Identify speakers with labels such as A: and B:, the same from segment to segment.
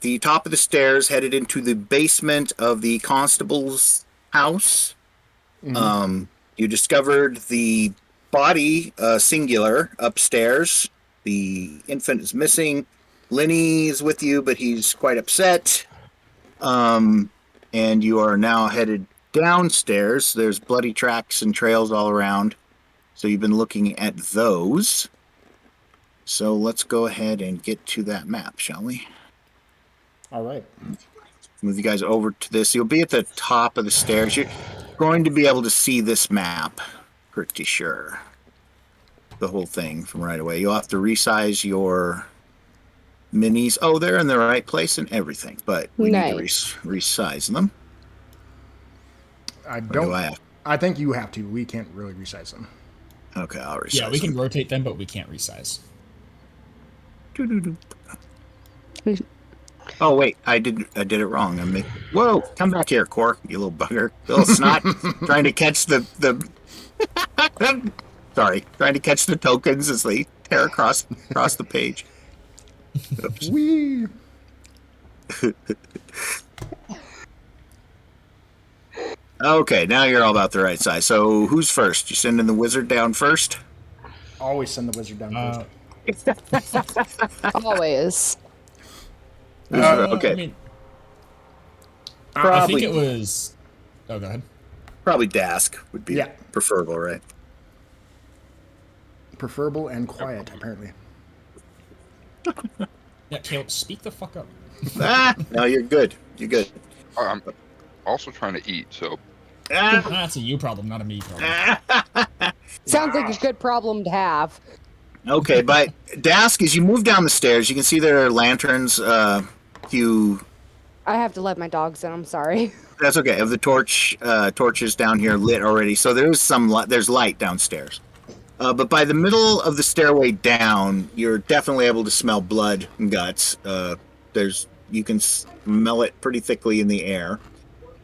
A: the top of the stairs, headed into the basement of the constable's house.
B: Mm-hmm.
A: You discovered the body, singular, upstairs. The infant is missing. Lenny is with you, but he's quite upset. And you are now headed downstairs. There's bloody tracks and trails all around. So you've been looking at those. So let's go ahead and get to that map, shall we?
B: All right.
A: Move you guys over to this. You'll be at the top of the stairs. You're going to be able to see this map, pretty sure. The whole thing from right away. You'll have to resize your minis. Oh, they're in the right place and everything, but we need to resize them.
B: I don't. I think you have to. We can't really resize them.
A: Okay, I'll resize
C: Yeah, we can
A: them.
C: rotate them, but we can't resize.
A: Oh wait, I did it wrong. Whoa, come back here, Cork, you little bugger, little snot, trying to catch the sorry, trying to catch the tokens as they tear across the page. Oops.
B: Wee.
A: Okay, now you're all about the right size. So who's first? You sending the wizard down first?
B: Always send the wizard down first.
D: Always.
A: Okay.
C: I mean,
A: Probably,
C: I think it was. Oh, go ahead.
A: Probably Dask would be preferable, right?
B: Preferable and quiet, apparently.
C: Yeah, Caleb, speak the fuck up.
A: No, you're good. You're good.
E: I'm also trying to eat, so.
C: That's a you problem, not a me problem.
D: Sounds like a good problem to have.
A: Okay, but Dask, as you move down the stairs, you can see there are lanterns. I
D: have to let my dogs in. I'm sorry.
A: That's okay. Of the torches down here lit already, so there's light downstairs. But by the middle of the stairway down, you're definitely able to smell blood and guts. You can smell it pretty thickly in the air.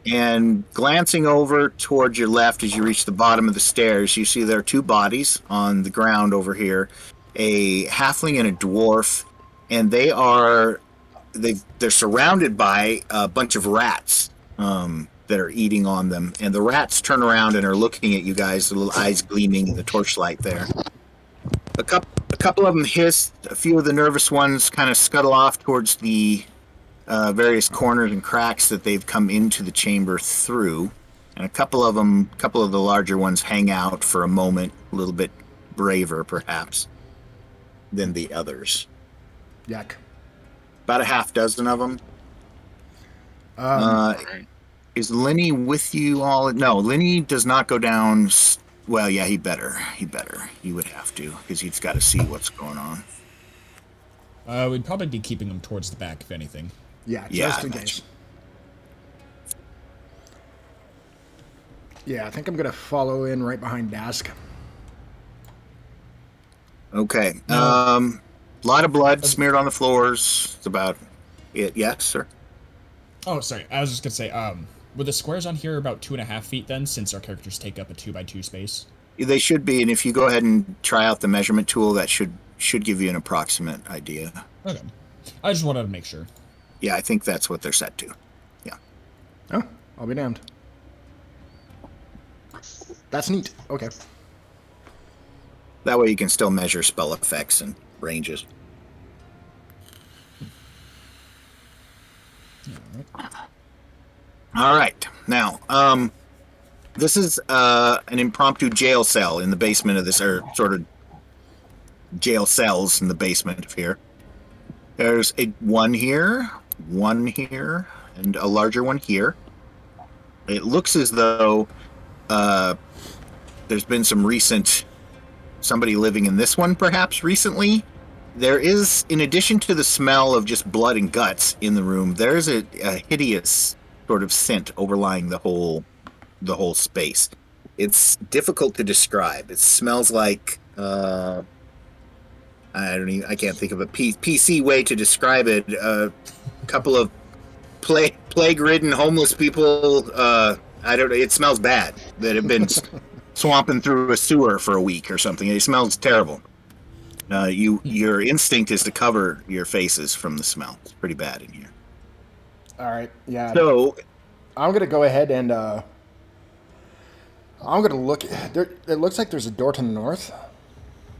A: And glancing over towards your left as you reach the bottom of the stairs, you see there are two bodies on the ground over here, a halfling and a dwarf, and they're surrounded by a bunch of rats that are eating on them. And the rats turn around and are looking at you guys, the little eyes gleaming in the torchlight there. A couple of them hiss. A few of the nervous ones kind of scuttle off towards the various corners and cracks that they've come into the chamber through. And a couple of the larger ones hang out for a moment, a little bit braver perhaps than the others.
B: Yuck.
A: About a half dozen of them. Is Lenny with you all? No, Lenny does not go down. Well, yeah, he better. He would have to, because he's got to see what's going on.
C: We'd probably be keeping him towards the back, if anything.
B: Yeah, just in case. Yeah, I think I'm going to follow in right behind Dask.
A: Okay. Lot of blood smeared on the floors. It's about it. Yes, sir.
C: Oh, sorry. I was just going to say, were the squares on here about 2.5 feet then, since our characters take up a 2x2 space?
A: They should be, and if you go ahead and try out the measurement tool, that should give you an approximate idea.
C: Okay. I just wanted to make sure.
A: Yeah, I think that's what they're set to. Yeah.
B: Oh, I'll be damned. That's neat. Okay.
A: That way you can still measure spell effects and ranges. All right. Now, this is an impromptu jail cell in the basement of this, or sort of jail cells in the basement of here. There's one here, and a larger one here. It looks as though there's been somebody living in this one perhaps recently. There is, in addition to the smell of just blood and guts in the room, there's a hideous sort of scent overlying the whole space. It's difficult to describe. It smells like I can't think of a PC way to describe it. A couple of plague-ridden homeless people. I don't know. It smells bad. That have been swamping through a sewer for a week or something. It smells terrible. Your instinct is to cover your faces from the smell. It's pretty bad in here.
B: All right. Yeah.
A: So,
B: I'm gonna go ahead and I'm gonna look. There, it looks like there's a door to the north,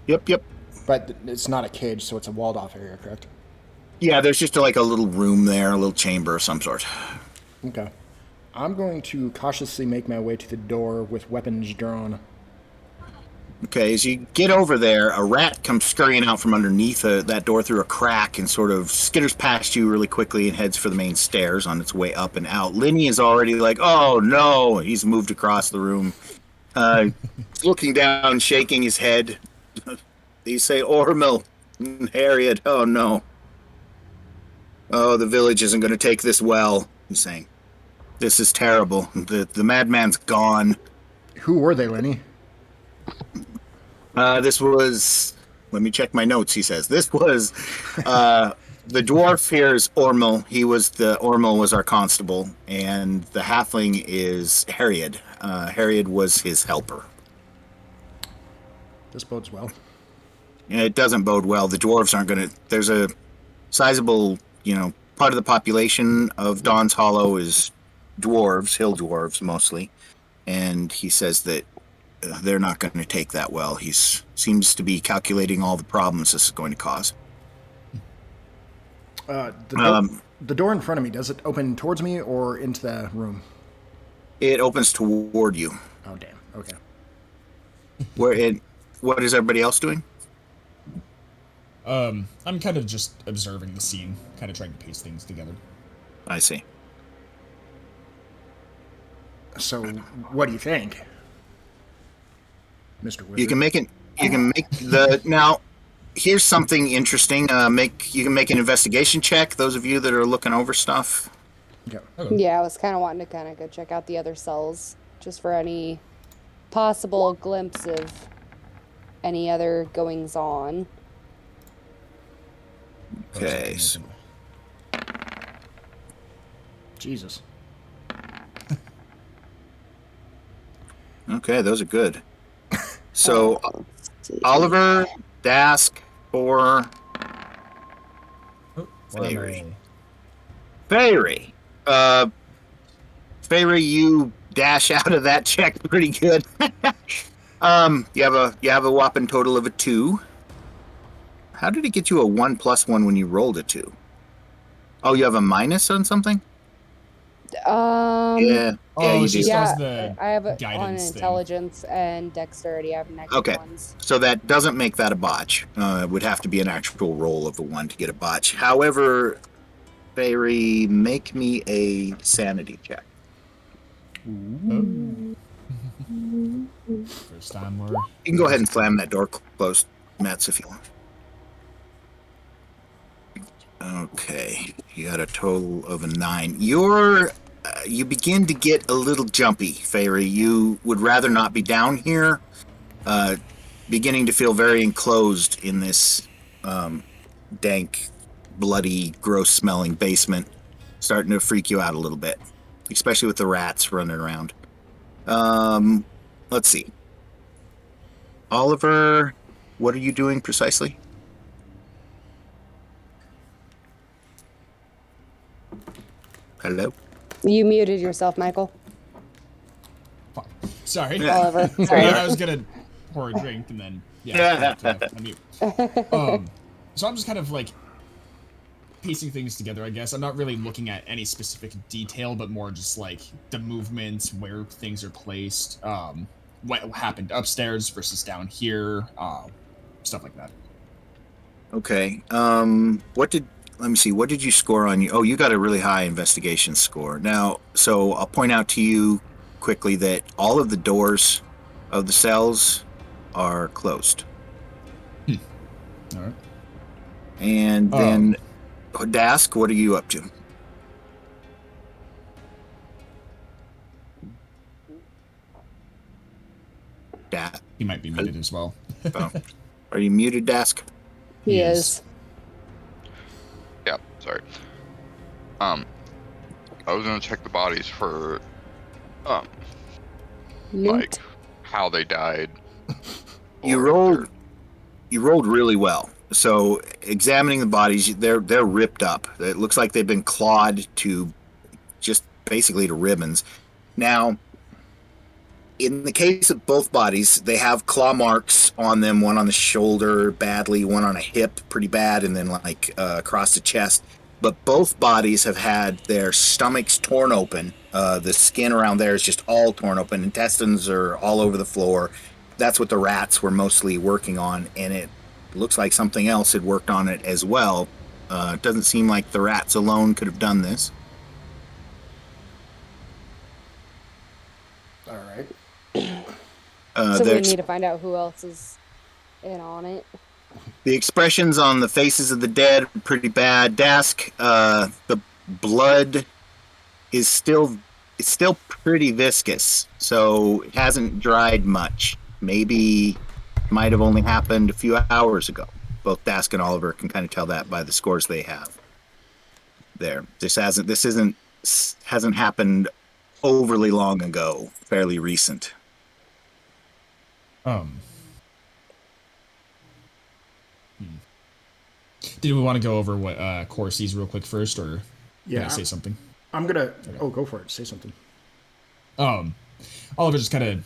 A: yep.
B: but it's not a cage, so it's a walled-off area, correct?
A: Yeah, there's just like a little room there, a little chamber of some sort.
B: Okay. I'm going to cautiously make my way to the door with weapons drawn.
A: Okay, as you get over there, a rat comes scurrying out from underneath that door through a crack and sort of skitters past you really quickly and heads for the main stairs on its way up and out. Lenny is already like, oh no! He's moved across the room. Looking down, shaking his head. They say, Ormil, Harriet, oh no. Oh, the village isn't going to take this well, he's saying. This is terrible. The madman's gone.
B: Who were they, Lenny?
A: This was... Let me check my notes, he says. This was... the dwarf here is Ormil. Ormil was our constable. And the halfling is Harriet. Harriet was his helper.
B: This bodes well.
A: It doesn't bode well. The dwarves aren't going to... There's a sizable, part of the population of Dawn's Hollow is dwarves, hill dwarves mostly. And he says that they're not going to take that well. He seems to be calculating all the problems this is going to cause.
B: The door in front of me, does it open towards me or into the room?
A: It opens toward you.
B: Oh, damn. Okay.
A: What is everybody else doing?
C: I'm kind of just observing the scene, kind of trying to piece things together.
A: I see.
B: So, what do you think, Mr. Wizard?
A: You can make the now. Here's something interesting. You can make an investigation check. Those of you that are looking over stuff.
B: Yeah.
C: Okay.
D: Yeah, I was kind of wanting to go check out the other cells, just for any possible glimpse of any other goings on.
A: Okay. So,
B: Jesus.
A: okay, those are good. So, Oliver, Dask, or Fairy. Fairy. Fairy, you dash out of that check pretty good. You have a whopping total of a 2. How did it get you a 1+1 when you rolled a 2? Oh, you have a minus on something? Yeah.
C: Oh,
A: you
C: she
A: do.
C: still
D: Yeah,
C: has the
D: I have it on
C: guidance thing.
D: intelligence and dexterity. I have negative
A: Okay.
D: ones.
A: So that doesn't make that a botch. It would have to be an actual roll of a 1 to get a botch. However, Fairy, make me a sanity check.
C: First time we're...
A: You can go ahead and slam that door closed, Mets, if you want. Okay, you got a total of a 9. You begin to get a little jumpy, Fairy. You would rather not be down here. Beginning to feel very enclosed in this dank, bloody, gross-smelling basement. Starting to freak you out a little bit, especially with the rats running around. Let's see. Oliver, what are you doing precisely? Hello?
D: You muted yourself, Michael.
C: Fuck. Sorry.
A: Yeah.
D: Oliver.
C: I
D: Sorry.
C: was gonna pour a drink and then unmute. So I'm just kind of like piecing things together, I guess. I'm not really looking at any specific detail, but more just like the movements, where things are placed, what happened upstairs versus down here, stuff like that.
A: Okay. Let me see, what did you score on you? Oh, you got a really high investigation score. Now, so I'll point out to you quickly that all of the doors of the cells are closed.
C: All right.
A: And then, Dask, what are you up to?
C: He might be muted as well.
A: Oh. Are you muted, Dask?
D: He
C: Yes.
D: is.
E: Yeah, sorry. I was gonna check the bodies for, like,
D: Loot.
E: how they died.
A: You
E: or
A: rolled really well. So examining the bodies, they're ripped up. It looks like they've been clawed to just basically to ribbons. Now, in the case of both bodies, they have claw marks on them, one on the shoulder badly, one on a hip pretty bad, and then like across the chest. But both bodies have had their stomachs torn open. The skin around there is just all torn open. Intestines are all over the floor. That's what the rats were mostly working on, and it looks like something else had worked on it as well. It doesn't seem like the rats alone could have done this.
B: All right.
D: So we need to find out who else is in on it.
A: The expressions on the faces of the dead are pretty bad. Dask, the blood is still pretty viscous, so it hasn't dried much. Maybe it might have only happened a few hours ago. Both Dask and Oliver can kind of tell that by the scores they have. There, this hasn't happened overly long ago. Fairly recent.
C: Did we want to go over what Core sees real quick first, or can I say something?
B: I'm gonna. Okay. Oh, go for it. Say something.
C: Oliver just kind of.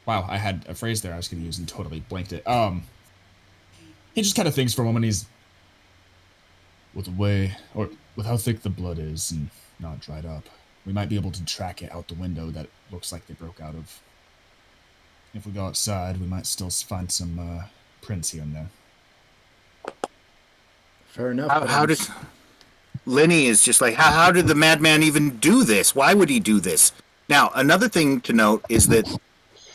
C: Wow, I had a phrase there I was going to use and totally blanked it. He just kind of thinks for a moment. He's with how thick the blood is and not dried up, we might be able to track it out the window that it looks like they broke out of. If we go outside, we might still find some prints here and there.
B: Fair enough.
A: How did Lenny is just like, how did the madman even do this? Why would he do this? Now, another thing to note is that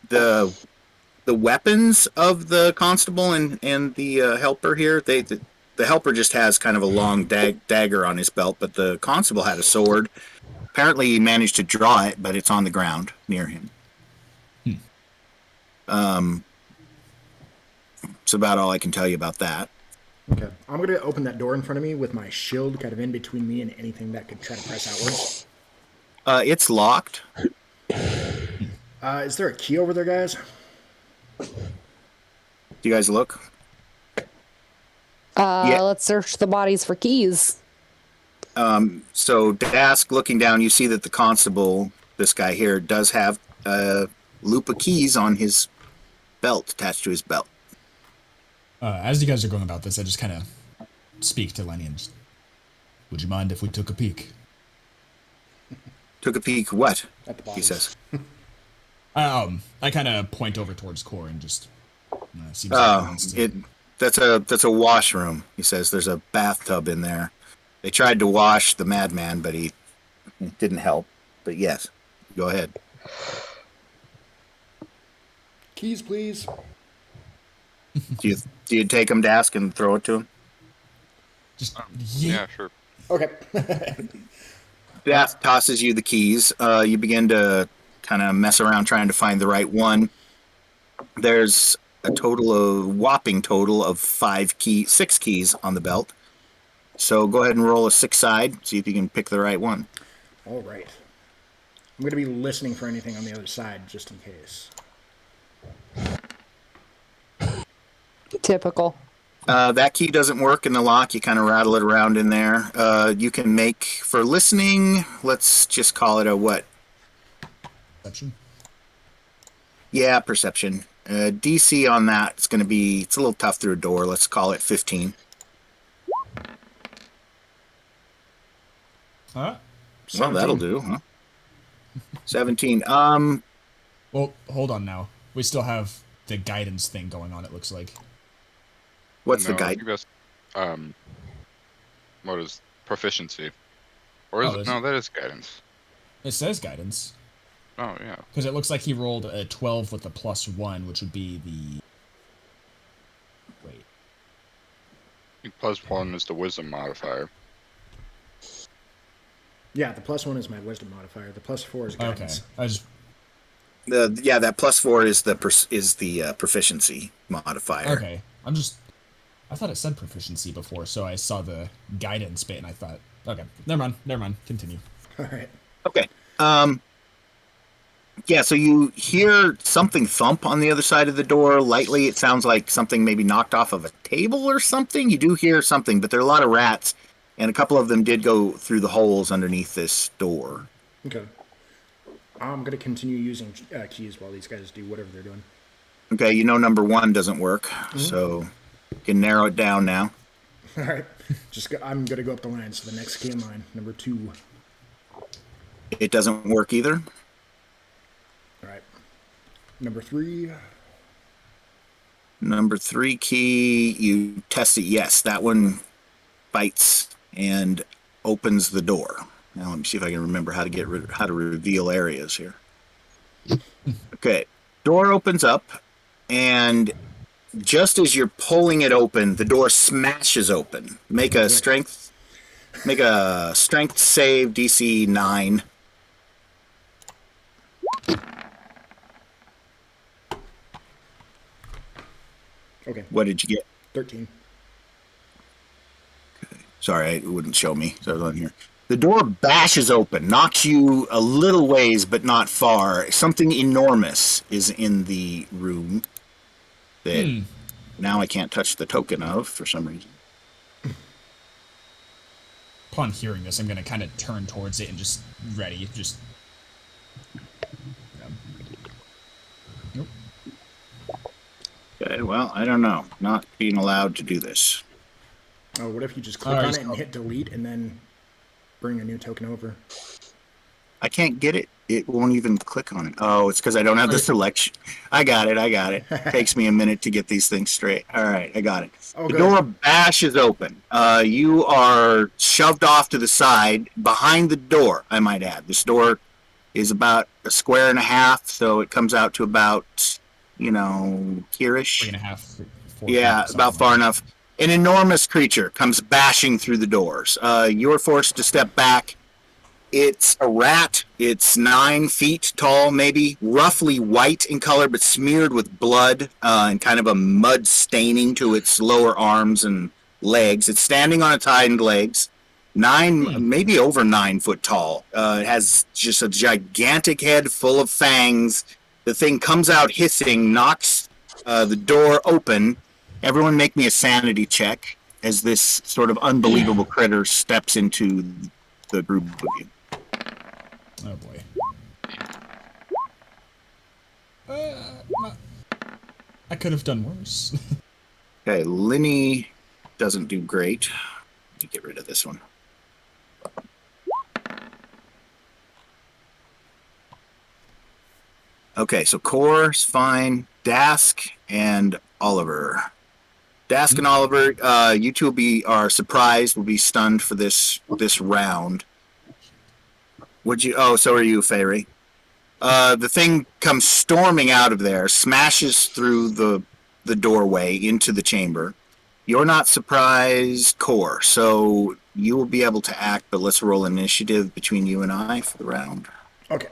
A: the weapons of the constable and the helper here, the helper just has kind of a long dagger on his belt, but the constable had a sword. Apparently he managed to draw it, but it's on the ground near him. That's about all I can tell you about that.
B: Okay. I'm going to open that door in front of me with my shield kind of in between me and anything that could try to press outwards.
A: It's locked.
B: Is there a key over there, guys?
A: Do you guys look?
D: Let's search the bodies for keys.
A: So Dask, looking down, you see that the constable, this guy here, does have a loop of keys on his belt, attached to his belt.
C: As you guys are going about this, I just kind of speak to Lenny and just, would you mind if we took a peek?
A: Took a peek what?
B: At the bodies.
A: He says.
C: I kind of point over towards Core and just seems like he wants to...
A: That's a washroom. He says there's a bathtub in there. They tried to wash the madman, but it didn't help. But yes, go ahead.
B: Keys, please.
A: Do you take him, Dask, and throw it to him?
C: Just
E: yeah, sure.
B: Okay.
A: Dask tosses you the keys. You begin to kind of mess around trying to find the right one. There's a whopping total of 6 keys on the belt. So go ahead and roll a 6-side, see if you can pick the right one.
B: All right. I'm going to be listening for anything on the other side, just in case.
D: Typical.
A: That key doesn't work in the lock. You kind of rattle it around in there. You can make, for listening, let's just call it a what?
C: Perception?
A: Yeah, perception. DC on that, it's a little tough through a door. Let's call it 15.
C: Huh?
A: Well, that'll do, huh? 17.
C: Well, hold on now. We still have the guidance thing going on, it looks like.
A: What's the
E: I
A: guide?
E: think that's, what is proficiency? Or is it? No, that is guidance.
C: It says guidance.
E: Oh, yeah.
C: Because it looks like he rolled a 12 with a +1, which would be the... Wait.
E: I think +1 is the wisdom modifier.
B: Yeah, the +1 is my wisdom modifier. The +4 is guidance.
C: Okay.
A: That +4 is the proficiency modifier.
C: Okay. I thought it said proficiency before, so I saw the guidance bit and I thought, okay, never mind. Continue.
B: All right.
A: Okay. Yeah, so you hear something thump on the other side of the door. Lightly, it sounds like something maybe knocked off of a table or something. You do hear something, but there are a lot of rats and a couple of them did go through the holes underneath this door.
B: Okay. I'm gonna continue using keys while these guys do whatever they're doing.
A: Okay, you know number 1 doesn't work, so you can narrow it down now.
B: All right. I'm gonna go up the line. So the next key in line, number 2.
A: It doesn't work either.
B: All right. Number 3.
A: Number 3 key, you test it. Yes, that one bites and opens the door. Now let me see if I can remember how to reveal areas here. Okay, door opens up, and just as you're pulling it open, the door smashes open. Make a strength save, DC 9.
B: Okay.
A: What did you get?
B: 13.
A: Sorry, it wouldn't show me. So I was on here. The door bashes open, knocks you a little ways, but not far. Something enormous is in the room that now I can't touch the token of for some reason.
C: Upon hearing this, I'm going to kind of turn towards it and just ready. Just. Nope.
A: Okay, well, I don't know. Not being allowed to do this.
B: Oh, what if you just click on it and hit delete and then bring a new token over?
A: I can't get it. It won't even click on it. Oh, it's because I don't have the selection. I got it. Takes me a minute to get these things straight. All right, I got it.
B: Oh,
A: the
B: good.
A: door bashes open. You are shoved off to the side behind the door, I might add. This door is about a square and a half, so it comes out to about, here-ish.
C: 3.5, 4.
A: Yeah, about far enough. An enormous creature comes bashing through the doors. You're forced to step back. It's a rat. It's 9 feet tall, maybe, roughly white in color, but smeared with blood and kind of a mud staining to its lower arms and legs. It's standing on its hind legs, maybe over 9 foot tall. It has just a gigantic head full of fangs. The thing comes out hissing, knocks the door open. Everyone make me a sanity check as this sort of unbelievable critter steps into the group of you.
C: Oh boy. I could have done worse.
A: Okay, Linny doesn't do great. Let me get rid of this one. Okay, so Core's fine. Dask and Oliver. Dask and Oliver, you two are surprised, will be stunned for this round. So are you, Fairy. The thing comes storming out of there, smashes through the doorway into the chamber. You're not surprised, Core, so you will be able to act, but let's roll initiative between you and I for the round.
B: Okay.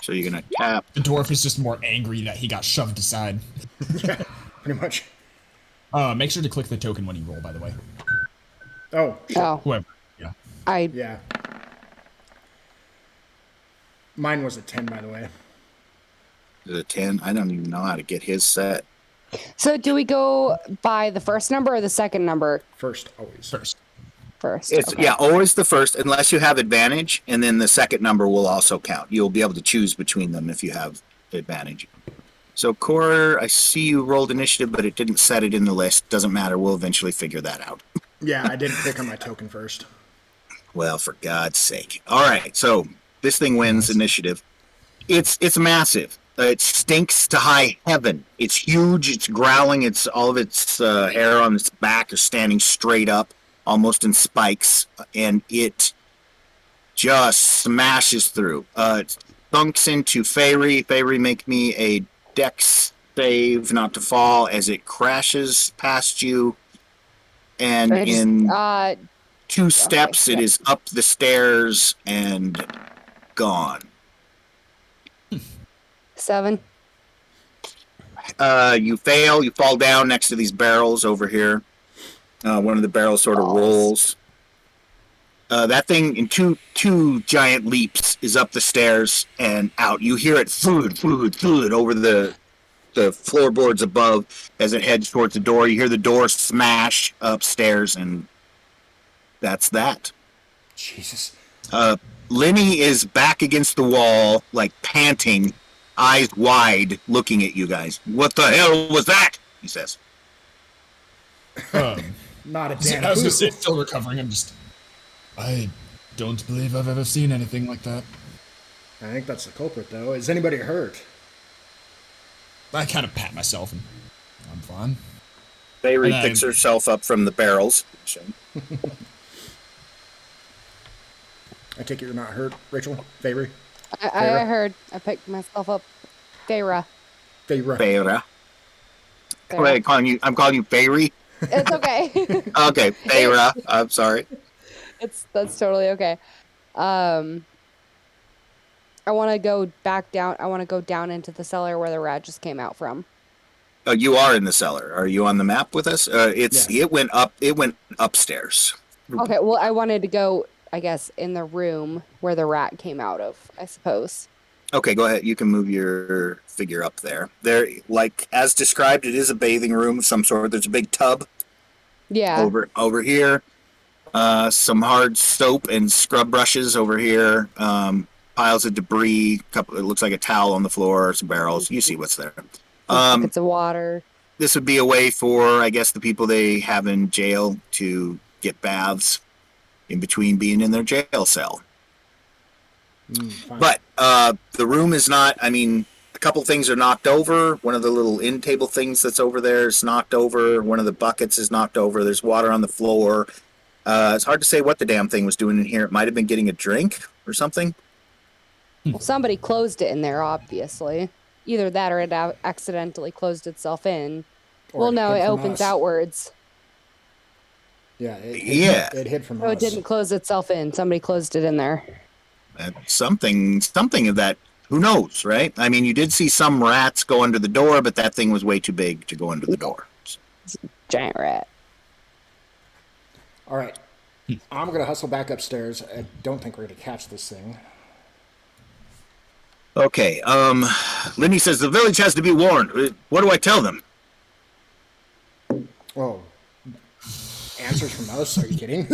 A: So you're going to tap.
C: The dwarf is just more angry that he got shoved aside.
B: Yeah, pretty much.
C: Make sure to click the token when you roll, by the way.
B: Oh, shit.
D: Oh,
C: Whoever. Yeah.
B: Yeah. Mine was a 10, by the way.
A: Is it a 10? I don't even know how to get his set.
D: so do we go by the first number or the second number
B: First, always.
D: first?
A: It's
D: Okay.
A: yeah, always the first, unless you have advantage, and then the second number will also count. You'll be able to choose between them if you have advantage. So, Core, I see you rolled initiative, but it didn't set it in the list. Doesn't matter. We'll eventually figure that out.
B: Yeah, I didn't click on my token first.
A: Well, for God's sake. All right, so this thing wins initiative. It's massive. It stinks to high heaven. It's huge. It's growling. It's all of its hair on its back is standing straight up, almost in spikes, and it just smashes through. It thunks into Fairy. Fairy, make me a Dex save not to fall as it crashes past you, and in 2 steps it is up the stairs and gone.
D: 7.
A: You fail. You fall down next to these barrels over here. One of the barrels sort of rolls. That thing in two giant leaps is up the stairs and out. You hear it thud over the floorboards above as it heads towards the door. You hear the door smash upstairs and that's that.
B: Jesus.
A: Lenny is back against the wall, like panting, eyes wide, looking at you guys. What the hell was that? He says.
B: Not a
C: I
B: damn
C: was
B: clue.
C: gonna say, still recovering. I don't believe I've ever seen anything like that.
B: I think that's the culprit, though. Is anybody hurt?
C: I kind of pat myself and I'm fine.
A: Fairy
C: And
A: picks herself up from the barrels.
B: I take it you're not hurt, Rachel? Fairy?
D: I heard. I picked myself up. Feyre.
B: Fairy.
A: Feyre.
D: Feyre.
A: Wait, I'm calling you Fairy?
D: It's okay.
A: Okay, Feyre. I'm sorry.
D: That's totally okay. I want to go back down. I want to go down into the cellar where the rat just came out from.
A: Oh, you are in the cellar. Are you on the map with us?
B: Yes.
A: It went up. It went upstairs.
D: Okay, well, I wanted to go, I guess, in the room where the rat came out of, I suppose.
A: Okay, go ahead. You can move your figure up there. There, like as described, it is a bathing room of some sort. There's a big tub.
D: Yeah.
A: Over here. Some hard soap and scrub brushes over here. Piles of debris. It looks like a towel on the floor. Some barrels. You see what's there.
D: Buckets of water.
A: This would be a way for, I guess, the people they have in jail to get baths in between being in their jail cell. But the room is not, I mean, a couple things are knocked over. One of the little end table things that's over there is knocked over. One of the buckets is knocked over. There's water on the floor. It's hard to say what the damn thing was doing in here. It might have been getting a drink or something.
D: Well, somebody closed it in there, obviously. Either that or it accidentally closed itself in.
B: Or
D: Well, no,
B: hid
D: it
B: from
D: opens
B: us.
D: outwards.
B: Yeah, it hid from
D: No,
B: us.
D: it didn't close itself in. Somebody closed it in there.
A: Something of that. Who knows, right? I mean, you did see some rats go under the door, but that thing was way too big to go under the door.
D: Giant rat.
B: All right. I'm going to hustle back upstairs. I don't think we're going to catch this thing.
A: Okay, Lindy says the village has to be warned. What do I tell them?
B: Oh. Answers from us? Are you kidding?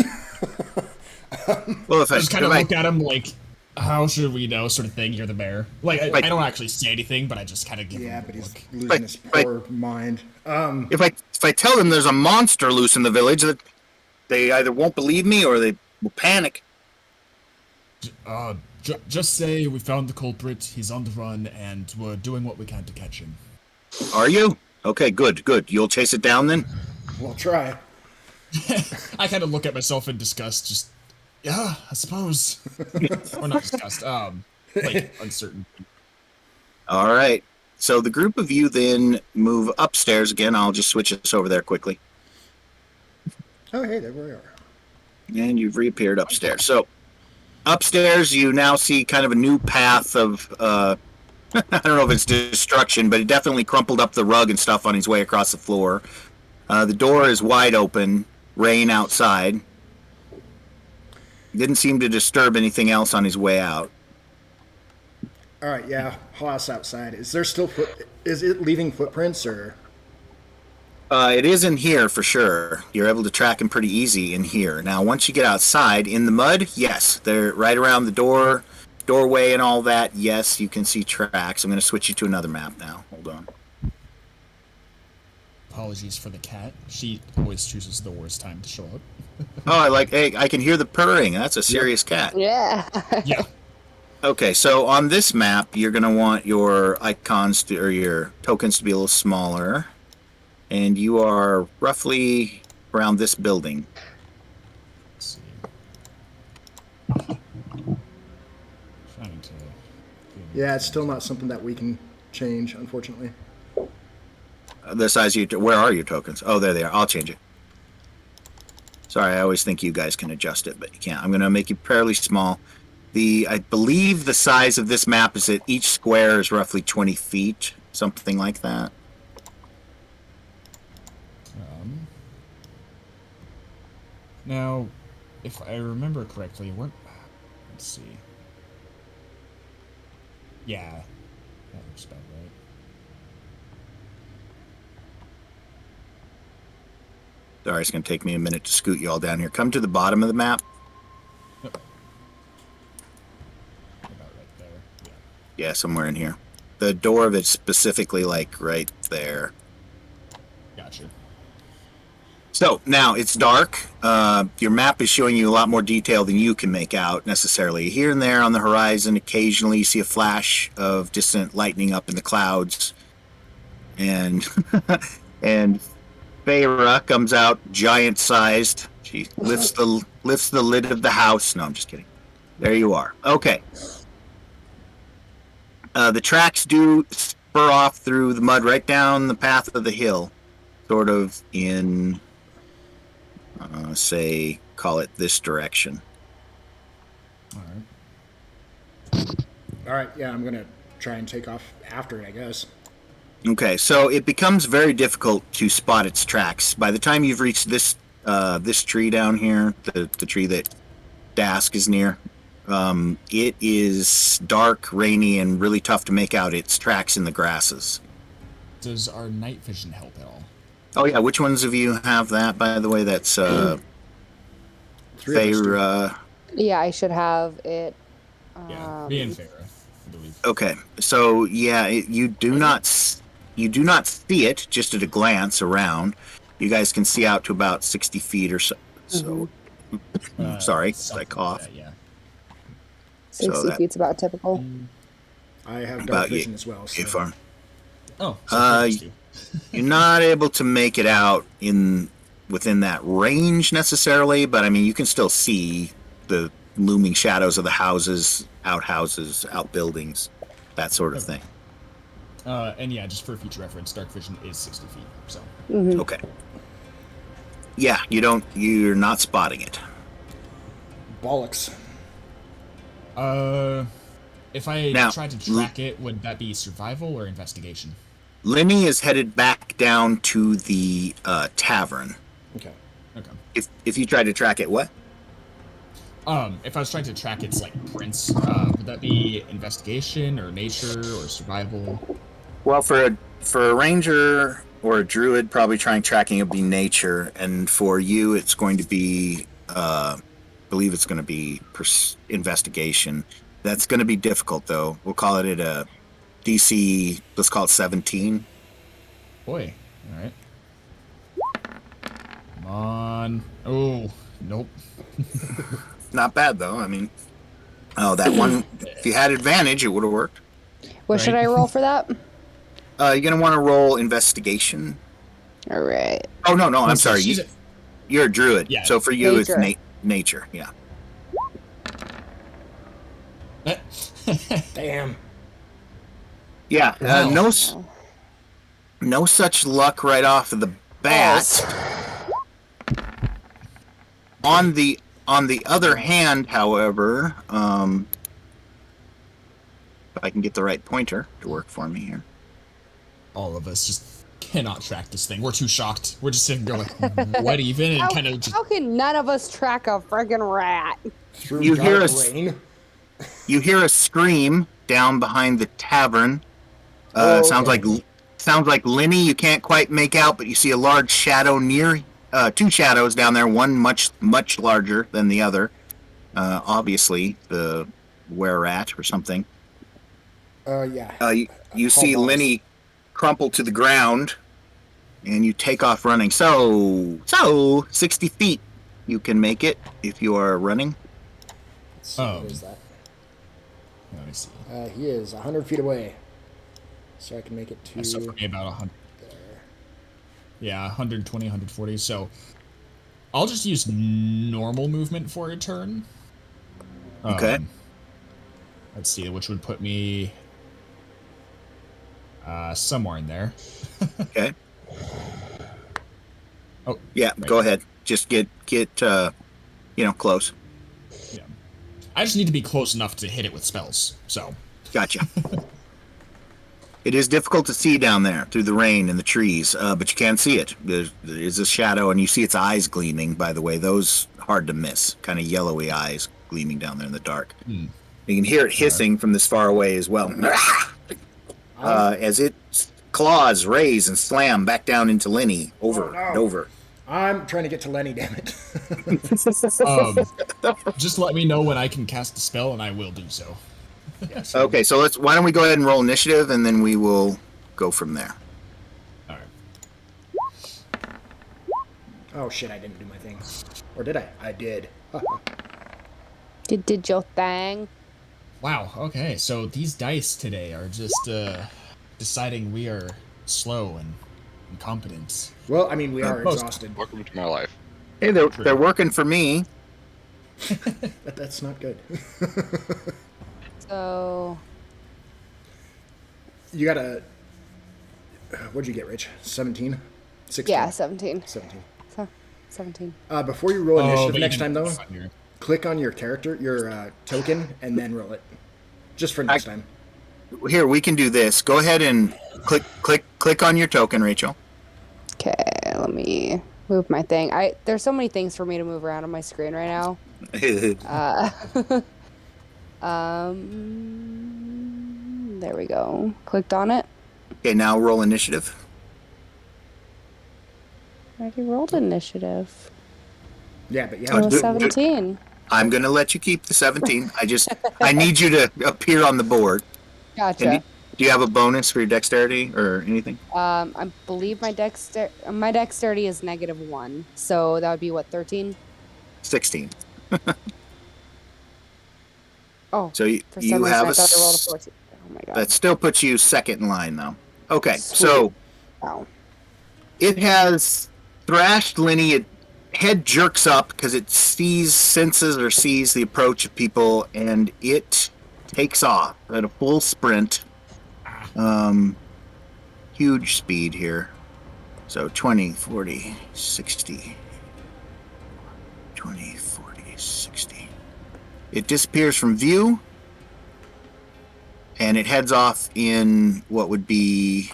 A: Well, if
C: I just kind of look at him like, how should we know, sort of thing. You're the mayor. Like, I don't actually say anything, but I just kind of give him
B: but
C: a
B: he's
C: look.
B: losing his poor mind.
A: If I tell them there's a monster loose in the village, that they either won't believe me or they will panic.
C: Just say we found the culprit, he's on the run, and we're doing what we can to catch him.
A: Are you? Okay, good. You'll chase it down then?
B: We'll try.
C: I kind of look at myself in disgust, just, yeah, I suppose. Or not disgust, like, uncertain.
A: All right. So the group of you then move upstairs again. I'll just switch this over there quickly.
B: Oh, hey, there we are.
A: And you've reappeared upstairs. So upstairs, you now see kind of a new path of, I don't know if it's destruction, but it definitely crumpled up the rug and stuff on his way across the floor. The door is wide open, rain outside. Didn't seem to disturb anything else on his way out.
B: All right, yeah, Haas outside. Is there still is it leaving footprints or?
A: It is in here for sure. You're able to track him pretty easy in here. Now, once you get outside in the mud, yes, they're right around the doorway and all that. Yes, you can see tracks. I'm going to switch you to another map now. Hold on.
C: Apologies for the cat. She always chooses the worst time to show up.
A: Oh, I can hear the purring. That's a serious cat.
D: Yeah.
C: Yeah.
A: Okay, so on this map, you're going to want your icons or your tokens to be a little smaller. And you are roughly around this building.
C: Let's see. Trying to...
B: Yeah, it's still not something that we can change, unfortunately.
A: The size of your... Where are your tokens? Oh, there they are. I'll change it. Sorry, I always think you guys can adjust it, but you can't. I'm going to make you fairly small. I believe the size of this map is that each square is roughly 20 feet, something like that.
C: Now, if I remember correctly, let's see. Yeah, that looks about right.
A: Sorry, it's going to take me a minute to scoot you all down here. Come to the bottom of the map.
C: Yep. About right there. Yeah.
A: Yeah, somewhere in here. The door of it's specifically like right there.
C: Gotcha.
A: So now it's dark. Your map is showing you a lot more detail than you can make out necessarily. Here and there on the horizon, occasionally you see a flash of distant lightning up in the clouds, and and Feyre comes out, giant-sized. She lifts the lid of the house. No, I'm just kidding. There you are. Okay. The tracks do spur off through the mud right down the path of the hill, sort of in, say, call it this direction.
B: All right. All right. Yeah, I'm gonna try and take off after it, I guess.
A: Okay, so it becomes very difficult to spot its tracks. By the time you've reached this tree down here, the tree that Dask is near, it is dark, rainy, and really tough to make out its tracks in the grasses.
C: Does our night vision help at all?
A: Oh yeah, which ones of you have that, by the way? That's Feyre.
D: Yeah, I should have it.
C: Yeah, me and Feyre, I believe.
A: Okay, so yeah, you do not see it just at a glance around. You guys can see out to about 60 feet or so. So, sorry, I cough.
C: That, yeah.
D: 60 feet's about typical.
B: I have
A: About
B: dark vision as well. So.
A: Farm.
C: Oh, so
A: You're not able to make it out within that range necessarily, but I mean you can still see the looming shadows of the houses, outbuildings, that sort of thing.
C: And yeah, just for future reference, dark vision is 60 feet. So.
A: Okay. Yeah, you're not spotting it.
B: Bollocks.
C: If I
A: Now,
C: tried to track it, would that be survival or investigation?
A: Lenny is headed back down to the tavern.
B: Okay.
C: Okay.
A: If you tried to track it, what?
C: If I was trying to track its like prints, would that be investigation or nature or survival?
A: Well, for a ranger or a druid, probably tracking it would be nature, and for you, it's going to be, I believe it's going to be investigation. That's going to be difficult, though. We'll call it a DC. Let's call it 17.
C: Boy, all right. Come on. Oh, nope.
A: Not bad, though. I mean, that one. If you had advantage, it would have worked.
D: What should I roll for that?
A: You're gonna want to roll investigation.
D: All right.
A: Oh no, I'm sorry. You're a druid.
C: Yeah.
A: So for you,
D: Nature.
A: it's nature. Yeah.
B: Damn.
A: Yeah.
C: Wow.
A: No such luck right off of the bat. On the other hand, however, if I can get the right pointer to work for me here.
C: All of us just cannot track this thing. We're too shocked. We're just sitting there like, what even? And kind of just...
D: How can none of us track a friggin' rat?
B: Through
A: You hear
B: dark
A: a
B: rain.
A: You hear a scream down behind the tavern. Sounds like Lenny. You can't quite make out, but you see a large shadow near. Two shadows down there. One much larger than the other. Obviously the were-rat or something.
B: Yeah.
A: You see Lenny crumple to the ground, and you take off running. So 60 feet. You can make it if you are running.
B: Let's see, where's that?
C: Let me see.
B: He is 100 feet away. So I can make it to...
C: So for me, about 100.
B: There.
C: Yeah, 120, 140. So I'll just use normal movement for a turn.
A: Okay.
C: Let's see, which would put me somewhere in there.
A: Okay.
C: Oh.
A: Yeah,
C: right.
A: Go ahead. Just get close.
C: Yeah. I just need to be close enough to hit it with spells. So.
A: Gotcha. It is difficult to see down there through the rain and the trees, but you can see it. There is a shadow, and you see its eyes gleaming, by the way. Those hard to miss. Kind of yellowy eyes gleaming down there in the dark. You can hear it hissing from this far away as well. As its claws raise and slam back down into Lenny over and over.
B: I'm trying to get to Lenny, damn it.
C: Just let me know when I can cast a spell, and I will do so.
B: Yes.
A: Okay, so why don't we go ahead and roll initiative, and then we will go from there.
C: All right.
B: Oh shit, I didn't do my thing. Or did I? I did.
D: Did your thing.
C: Wow. Okay. So these dice today are just deciding we are slow and incompetent.
B: Well, I mean, we are
C: most-
B: exhausted.
E: Welcome to my life.
A: Hey, they're working for me.
B: But that's not good.
D: So
B: You got a... What'd you get, Rich? 17? 16?
D: yeah, 17.
B: 17.
D: So, 17.
B: Before you roll initiative
C: but
B: next
C: you
B: time,
C: can-
B: though, click on your character, your token, and then roll it. Just for next time.
A: Here, we can do this. Go ahead and click on your token, Rachel.
D: Okay, let me move my thing. There's so many things for me to move around on my screen right now. There we go. Clicked on it.
A: Okay, now roll initiative.
D: I already rolled initiative.
B: Yeah, but you
D: Oh,
B: have to...
D: 17.
A: I'm gonna let you keep the 17. I need you to appear on the board.
D: Gotcha.
A: And do you have a bonus for your dexterity or anything?
D: I believe my dexterity is -1, so that would be what, 13?
A: 16.
D: Oh,
A: So you
D: for some reason
A: have
D: I
A: a
D: thought I rolled a 14. Oh my god.
A: that still puts you second in line, though. Okay,
D: Sweet.
A: so
D: Wow.
A: it has thrashed Lenny. It head jerks up because it sees the approach of people, and it takes off at a full sprint. Huge speed here. So 20, 40, 60. 20, 40, 60. It disappears from view, and it heads off in what would be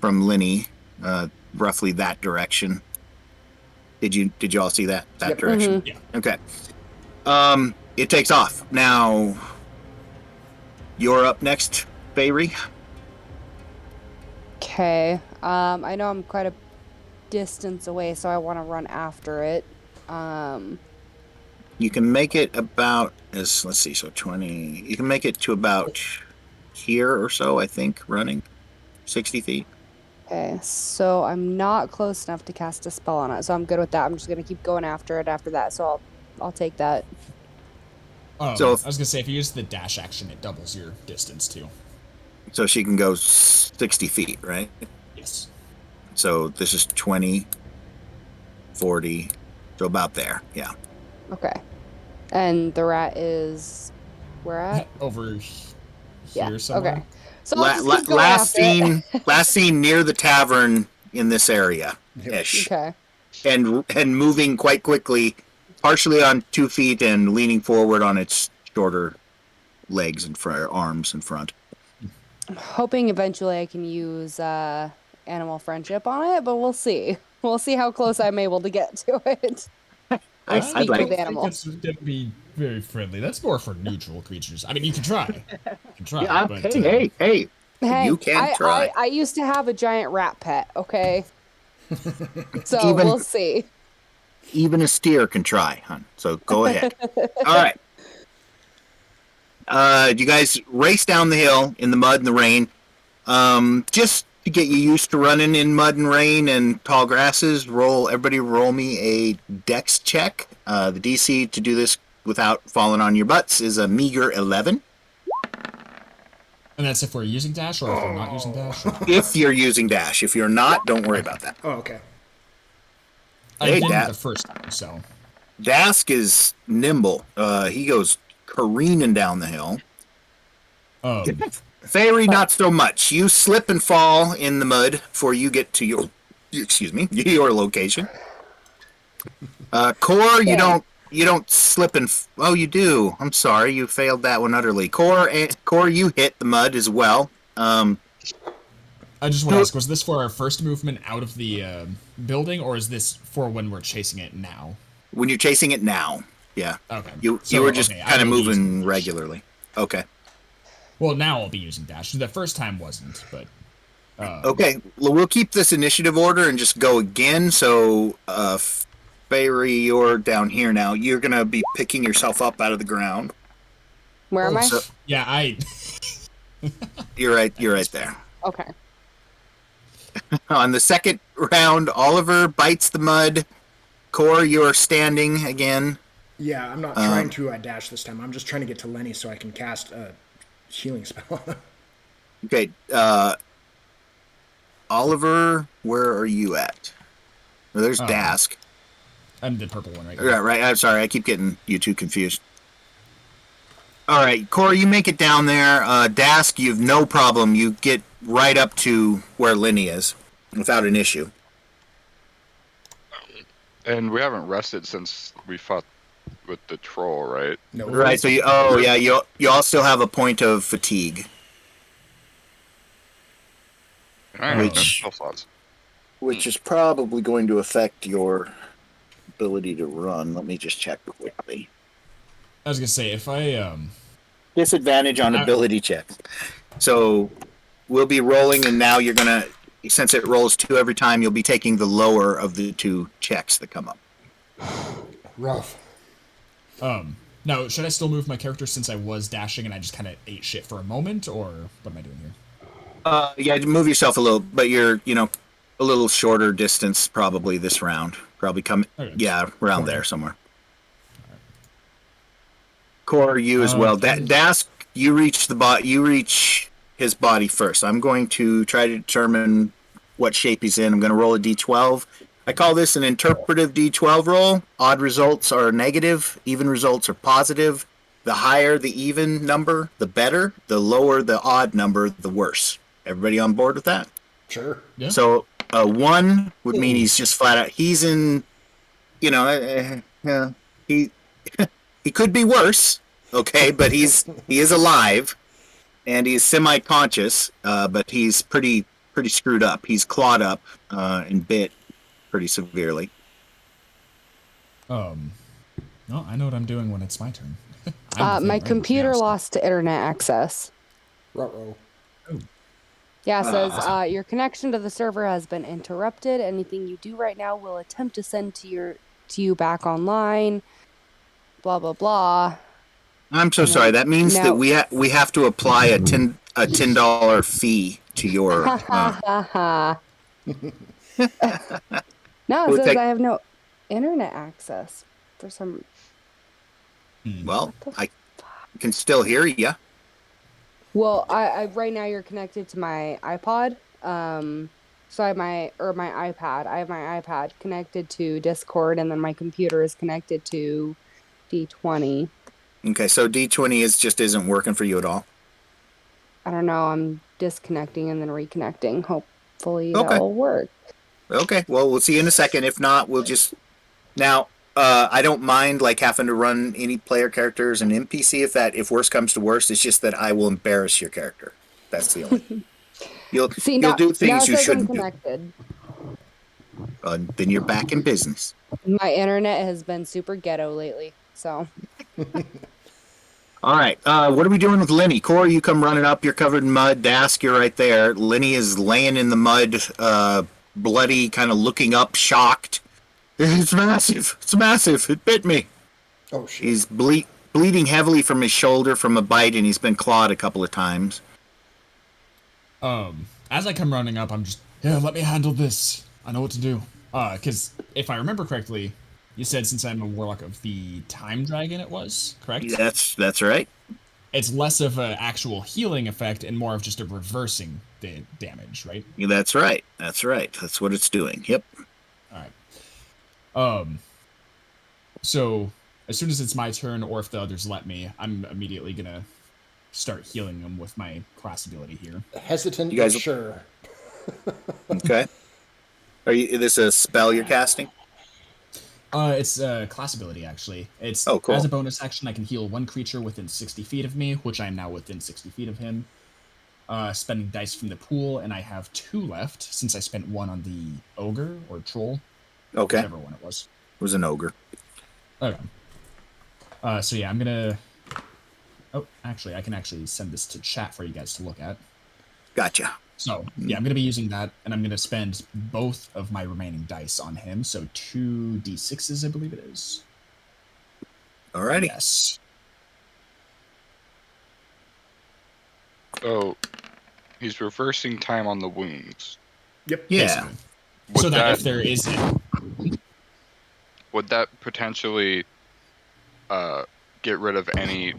A: from Lenny, roughly that direction. Did you all see that
B: Yep.
A: direction?
C: Yeah.
A: Okay. It takes off. Now you're up next, Fairy.
D: Okay. I know I'm quite a distance away, so I want to run after it.
A: You can make it about let's see, so 20. You can make it to about here or so, I think, running 60 feet.
D: Okay, so I'm not close enough to cast a spell on it, so I'm good with that. I'm just gonna keep going after it after that, so I'll take that.
A: So
C: I was gonna say if you use the dash action, it doubles your distance too.
A: So she can go 60 feet, right?
C: Yes.
A: So this is 20, 40, so about there, yeah.
D: Okay. And the rat is where at?
C: Over
D: Yeah.
C: here somewhere.
D: Okay. So I'll just keep going
A: Last
D: after it.
A: last seen near the tavern in this area, ish,
D: Okay.
A: and moving quite quickly, partially on 2 feet and leaning forward on its shorter legs and arms in front.
D: I'm hoping eventually I can use animal friendship on it, but we'll see. We'll see how close I'm able to get to it.
A: I'd
D: speak
A: like
D: with the animal.
C: It's gonna be very friendly. That's more for neutral creatures. I mean, you can try. You can try.
A: Yeah,
C: but,
A: hey,
D: Hey,
A: you can try.
D: I used to have a giant rat pet, okay? So
A: Even-
D: we'll see.
A: Even a steer can try, hon. So go ahead. All right. You guys race down the hill in the mud and the rain. Just to get you used to running in mud and rain and tall grasses, everybody roll me a dex check. The DC to do this without falling on your butts is a meager 11.
C: And that's if we're using dash or if we're not using dash.
A: If you're using dash. If you're not, don't worry about that.
B: Oh, okay.
C: I
A: Hey,
C: did
A: Dad.
C: the first time, so.
A: Dask is nimble. He goes careening down the hill. Fairy, not so much. You slip and fall in the mud before you get to your location. Core, you don't slip and oh, you do. I'm sorry, you failed that one utterly. Core, you hit the mud as well.
C: I just want to ask, was this for our first movement out of the building, or is this for when we're chasing it now?
A: When you're chasing it now, yeah.
C: Okay.
A: You
C: So,
A: were just
C: okay,
A: kind of
C: I will use
A: moving
C: dash.
A: regularly. Okay.
C: Well, now I'll be using dash. The first time wasn't, but
A: Okay, well, we'll keep this initiative order and just go again. So, Fairy, you're down here now. You're gonna be picking yourself up out of the ground.
D: Where am I?
A: So
C: Yeah,
A: you're right. You're right there.
D: Okay.
A: On the second round, Oliver bites the mud. Core, you're standing again.
B: Yeah, I'm not trying to dash this time. I'm just trying to get to Lenny so I can cast a healing spell.
A: Okay, Oliver, where are you at? Well, there's Dask.
C: I'm the purple one right
A: Yeah,
C: now.
A: right. I'm sorry, I keep getting you two confused. All right, Corey, you make it down there. Dask, you've no problem. You get right up to where Lenny is without an issue.
E: And we haven't rested since we fought with the troll, right?
B: No.
A: Right. So you. Oh, yeah. You all still have a point of fatigue.
E: All right,
A: Which-
E: no thoughts.
A: Which is probably going to affect your ability to run. Let me just check quickly.
C: I was gonna say if I
A: Disadvantage on ability checks. So we'll be rolling, and now you're gonna, since it rolls 2 every time, you'll be taking the lower of the 2 checks that come up.
B: Rough.
C: now should I still move my character since I was dashing and I just kind of ate shit for a moment, or what am I doing here?
A: Yeah, move yourself a little, but you're, a little shorter distance probably this round. Probably come,
C: Okay.
A: yeah, around there somewhere. Core, you as well.
C: Okay.
A: Dask, you reach his body first. I'm going to try to determine what shape he's in. I'm going to roll a d12. I call this an interpretive d12 roll. Odd results are negative. Even results are positive. The higher the even number, the better. The lower the odd number, the worse. Everybody on board with that?
B: Sure.
C: Yeah.
A: So 1 would mean he's just flat out. He's in, he he could be worse, okay, but he is alive, and he's semi-conscious, but he's pretty screwed up. He's clawed up and bit pretty severely.
C: No, I know what I'm doing when it's my turn.
D: My computer lost internet access.
B: Ruh-roh.
D: Yeah, it says your connection to the server has been interrupted. Anything you do right now will attempt to send to you back online. Blah blah blah.
A: I'm so sorry. That means
D: now-
A: that we have to apply a $10 fee to your.
D: Ha ha ha ha. No, it
A: We'll
D: says
A: take-
D: I have no internet access for some.
A: Well, I can still hear you.
D: Well, I right now you're connected to my iPod. So I have my iPad. I have my iPad connected to Discord, and then my computer is connected to D20.
A: Okay, so D20 isn't working for you at all.
D: I don't know. I'm disconnecting and then reconnecting. Hopefully
A: Okay.
D: that'll work.
A: Okay, well, we'll see you in a second. If not, we'll just... Now, I don't mind having to run any player characters and NPC if worse comes to worse. It's just that I will embarrass your character. That's the only thing. You'll do things you shouldn't do.
D: Connected.
A: Then you're back in business.
D: My internet has been super ghetto lately, so...
A: All right, what are we doing with Lenny? Corey, you come running up. You're covered in mud. Dask, you're right there. Lenny is laying in the mud, bloody, kind of looking up, shocked. It's massive. It's massive. It bit me.
B: Oh, shit.
A: He's bleeding heavily from his shoulder from a bite, and he's been clawed a couple of times.
C: As I come running up, I'm just, let me handle this. I know what to do. Because if I remember correctly, you said since I'm a warlock of the time dragon, it was correct.
A: That's right.
C: It's less of an actual healing effect and more of just a reversing the damage, right?
A: That's right. That's right. That's what it's doing. Yep.
C: All right. So as soon as it's my turn, or if the others let me, I'm immediately gonna start healing them with my class ability here.
B: Hesitant,
A: You guys-
B: but sure.
A: Okay. Is this a spell you're casting?
C: It's a class ability, actually. It's
A: Oh, cool.
C: As a bonus action, I can heal one creature within 60 feet of me, which I am now within 60 feet of him. Spending dice from the pool, and I have 2 left, since I spent 1 on the ogre, or troll.
A: Okay.
C: Whatever one it was.
A: It was an ogre.
C: Okay. So yeah, I'm gonna... Oh, actually, I can actually send this to chat for you guys to look at.
A: Gotcha.
C: So, yeah, I'm going to be using that, and I'm going to spend both of my remaining dice on him. So 2d6s, I believe it is.
A: Alrighty.
C: Yes.
E: So he's reversing time on the wounds.
B: Yep.
A: Yeah.
C: Basically.
E: Would
C: So that
E: that
C: if there is...
E: would that potentially get rid of any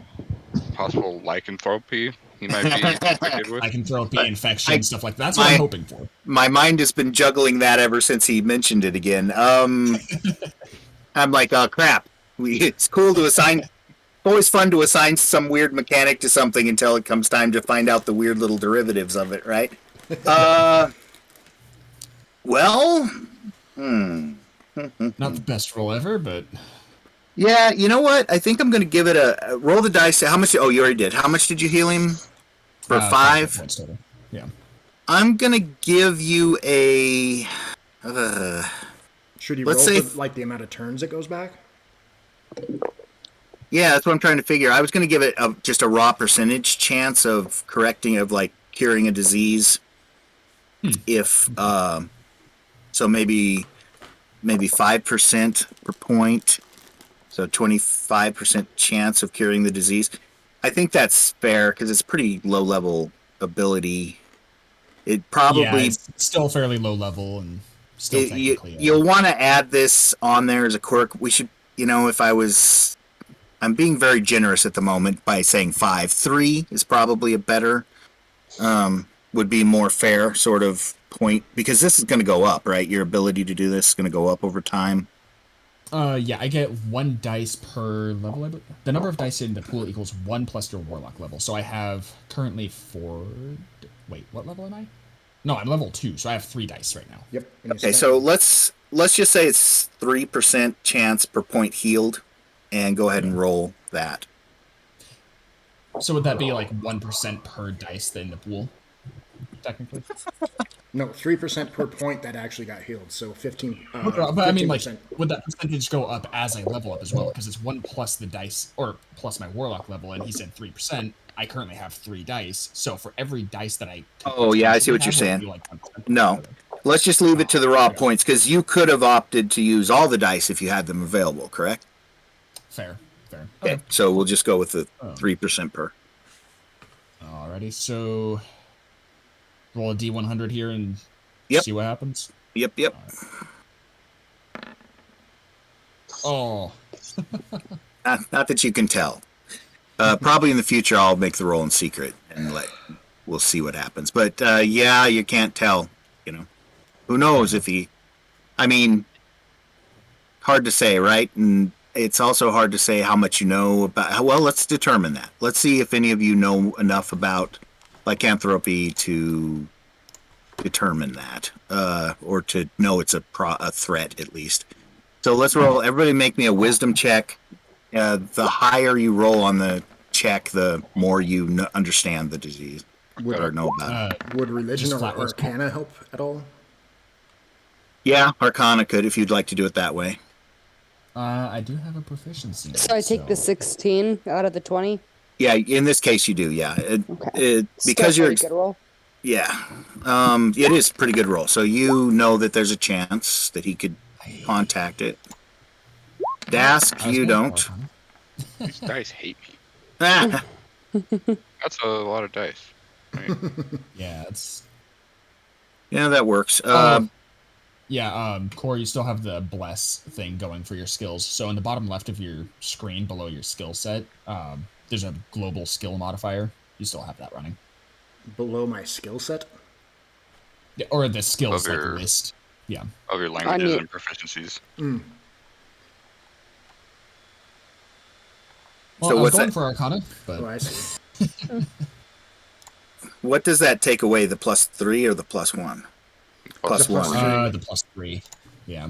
E: possible lycanthropy he might be afflicted with?
C: lycanthropy, infection, stuff like that. That's what
A: my-
C: I'm hoping for.
A: My mind has been juggling that ever since he mentioned it again. I'm like, oh crap. It's cool to assign. Always fun to assign some weird mechanic to something until it comes time to find out the weird little derivatives of it, right? Well,
C: Not the best roll ever, but
A: yeah. You know what? I think I'm going to give it a roll the dice. How much? Oh, you already did. How much did you heal him? For 5
C: points total. Yeah.
A: I'm going to give you a.
B: Should he
A: Let's
B: roll
A: say
B: for, like, the amount of turns it goes back?
A: Yeah, that's what I'm trying to figure. I was going to give it just a raw percentage chance of curing a disease. If so, maybe 5% per point, so 25% chance of curing the disease. I think that's fair because it's pretty low level ability. It probably
C: Yeah, it's still fairly low level and still technically.
A: You'll want to add this on there as a quirk. We should, I'm being very generous at the moment by saying 5. 3 is probably a better, would be more fair sort of point, because this is going to go up, right? Your ability to do this is going to go up over time.
C: Yeah, I get 1 dice per level. The number of dice in the pool equals 1 plus your warlock level. So I have currently 4. Wait, what level am I? No, I'm level 2, so I have 3 dice right now.
B: Yep.
A: Okay, so let's just say it's 3% chance per point healed, and go ahead and roll that.
C: So would that be like 1% per dice in the pool, technically?
B: No, 3% per point that actually got healed. So 15.
C: But I mean, like,
B: 15%.
C: would that percentage go up as I level up as well? Because it's 1 plus the dice, or plus my warlock level, and he said 3%. I currently have 3 dice, so for every dice that I...
A: Oh, yeah, I see what you're saying. No, let's just leave it to the raw points, because you could have opted to use all the dice if you had them available, correct?
C: Fair.
A: Okay, so we'll just go with the 3% per.
C: Alrighty, so roll a D100 here and see what happens.
A: Yep.
C: Right. Oh.
A: Not that you can tell. Probably in the future I'll make the roll in secret and we'll see what happens. But yeah, you can't tell. Who knows if he? I mean, hard to say, right? And it's also hard to say how much you know about. Well, let's determine that. Let's see if any of you know enough about lycanthropy to determine that, or to know it's a threat at least. So let's roll. Everybody, make me a wisdom check. The higher you roll on the check, the more you understand the disease or know about it.
B: Would religion or arcana help at all?
A: Yeah, arcana could, if you'd like to do it that way.
C: I do have a proficiency.
D: So I take the 16 out of the 20?
A: Yeah, in this case you do, yeah.
D: Okay.
A: Because you're...
D: Good roll.
A: Yeah. It is a pretty good roll. So you know that there's a chance that he could contact it. Dask, you don't.
E: These dice hate me.
A: Ah.
E: That's a lot of dice. Right?
C: Yeah, it's...
A: Yeah, that works.
C: Core, you still have the bless thing going for your skills. So in the bottom left of your screen below your skill set, there's a global skill modifier. You still have that running.
B: Below my skill set?
C: Yeah, or the skills list. Yeah.
E: Of your languages and proficiencies.
C: Well,
A: So
C: I was
A: what's
C: going
A: that?
C: for Arcana, but...
B: Oh, I see.
A: What does that take away, the +3 or the +1? +1.
C: The +3. Yeah.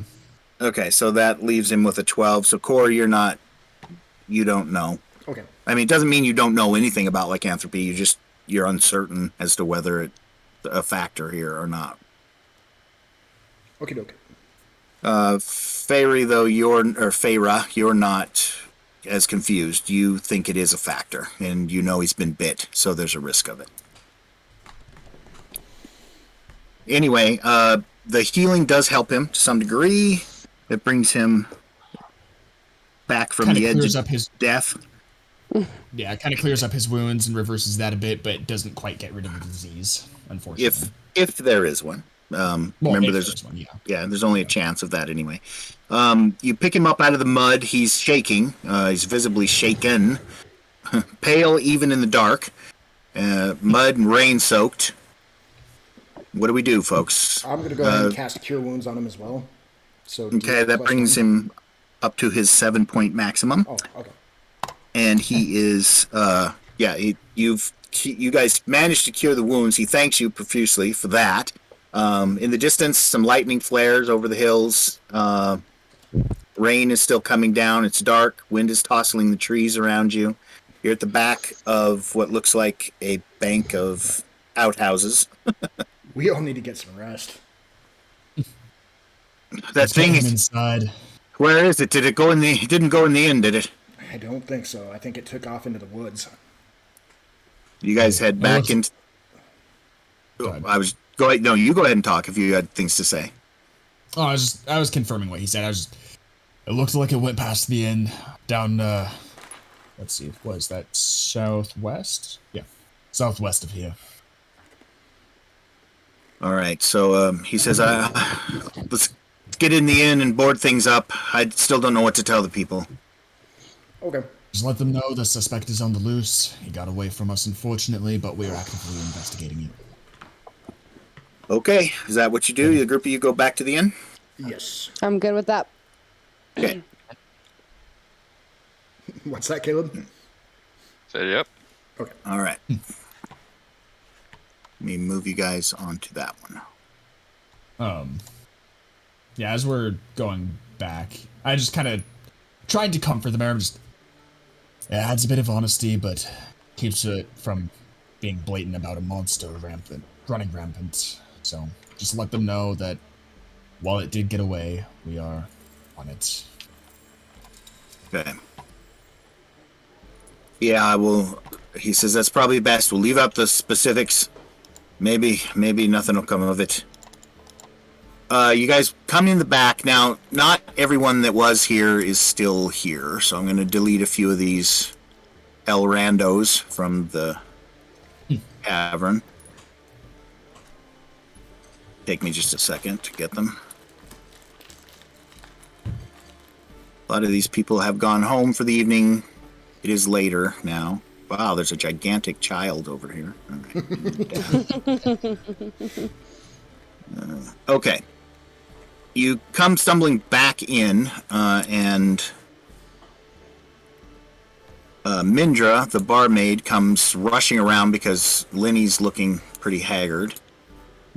A: Okay, so that leaves him with a 12. So, Core, you don't know.
B: Okay.
A: I mean, it doesn't mean you don't know anything about lycanthropy. You're uncertain as to whether it's a factor here or not.
B: Okay, doke.
A: Feyre, though, Feyre, you're not as confused. You think it is a factor, and you know he's been bit, so there's a risk of it. Anyway, the healing does help him to some degree. It brings him back from
C: Kinda
A: the edge
C: clears
A: of
C: up his
A: death.
C: Yeah, it kind of clears up his wounds and reverses that a bit, but doesn't quite get rid of the disease, unfortunately.
A: If there is one.
C: Well,
A: Remember,
C: if
A: there's
C: one, yeah.
A: yeah, there's only a chance of that anyway. You pick him up out of the mud. He's shaking. He's visibly shaken, pale even in the dark, mud and rain soaked. What do we do, folks?
B: I'm going to go ahead and cast Cure Wounds on him as well. So
A: Okay, that brings him up to his 7-point maximum.
B: Oh, okay.
A: And he is, you guys managed to cure the wounds. He thanks you profusely for that. In the distance, some lightning flares over the hills. Rain is still coming down. It's dark. Wind is tossing the trees around you. You're at the back of what looks like a bank of outhouses.
B: We all need to get some rest.
A: That thing
C: Get him
A: is,
C: inside.
A: where is it? Did it go in the? It didn't go in the inn, did it?
B: I don't think so. I think it took off into the woods.
A: You guys head back
C: looks-
A: into.
C: Go ahead.
A: No, you go ahead and talk if you had things to say.
C: Oh, I was confirming what he said. It looked like it went past the inn down. Let's see, what is that? Southwest? Yeah, southwest of here.
A: All right, so he says, let's get in the inn and board things up. I still don't know what to tell the people.
B: Okay.
C: Just let them know the suspect is on the loose. He got away from us, unfortunately, but we are actively investigating it.
A: Okay, is that what you do? The group of you go back to the inn?
B: Yes.
D: I'm good with that.
A: Okay.
B: What's that, Caleb?
E: Say yep.
B: Okay.
A: All right. Let me move you guys onto that one.
C: Yeah, as we're going back, I just kind of tried to comfort the mayor. It adds a bit of honesty, but keeps it from being blatant about a monster running rampant. So just let them know that while it did get away, we are on it.
A: Okay. Yeah, I will. He says that's probably best. We'll leave out the specifics. Maybe nothing will come of it. You guys come in the back. Now, not everyone that was here is still here, so I'm going to delete a few of these El Randos from the cavern. Take me just a second to get them. A lot of these people have gone home for the evening. It is later now. Wow, there's a gigantic child over here. Okay. You come stumbling back in, and Mindra, the barmaid, comes rushing around because Lenny's looking pretty haggard.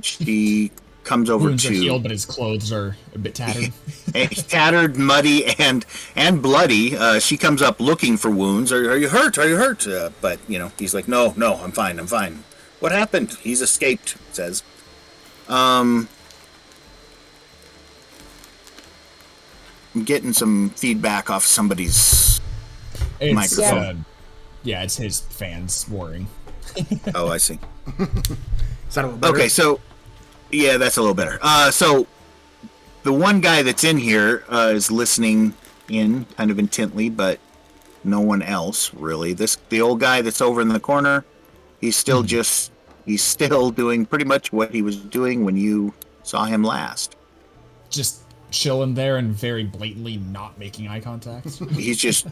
A: She comes over
C: Wounds
A: to...
C: are healed, but his clothes are a bit tattered.
A: tattered, muddy, and bloody. She comes up looking for wounds. Are you hurt? Are you hurt? But, he's like, no, I'm fine. What happened? He's escaped, says. I'm getting some feedback off somebody's microphone.
C: It's his fans roaring.
A: Oh, I see.
B: Is that a little better?
A: Okay, so, yeah, that's a little better. So, the one guy that's in here is listening in kind of intently, but no one else, really. The old guy that's over in the corner, he's still he's still doing pretty much what he was doing when you saw him last.
C: Just chilling there and very blatantly not making eye contact.
A: He's just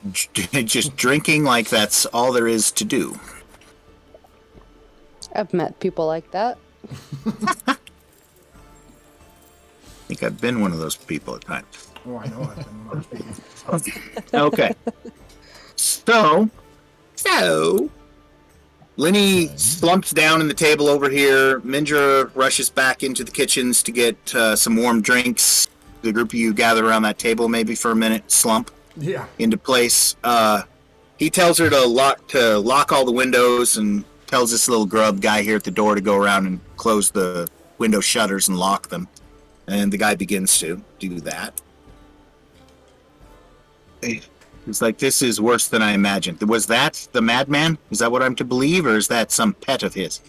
A: drinking like that's all there is to do.
D: I've met people like that.
A: I think I've been one of those people at times.
B: Oh, I know. I've been one of those people.
A: Okay. So, Lenny slumps down in the table over here. Mindra rushes back into the kitchens to get some warm drinks. The group of you gather around that table maybe for a minute, slump into place. He tells her to lock all the windows and tells this little grub guy here at the door to go around and close the window shutters and lock them. And the guy begins to do that. It's like, this is worse than I imagined. Was that the madman? Is that what I'm to believe, or is that some pet of his?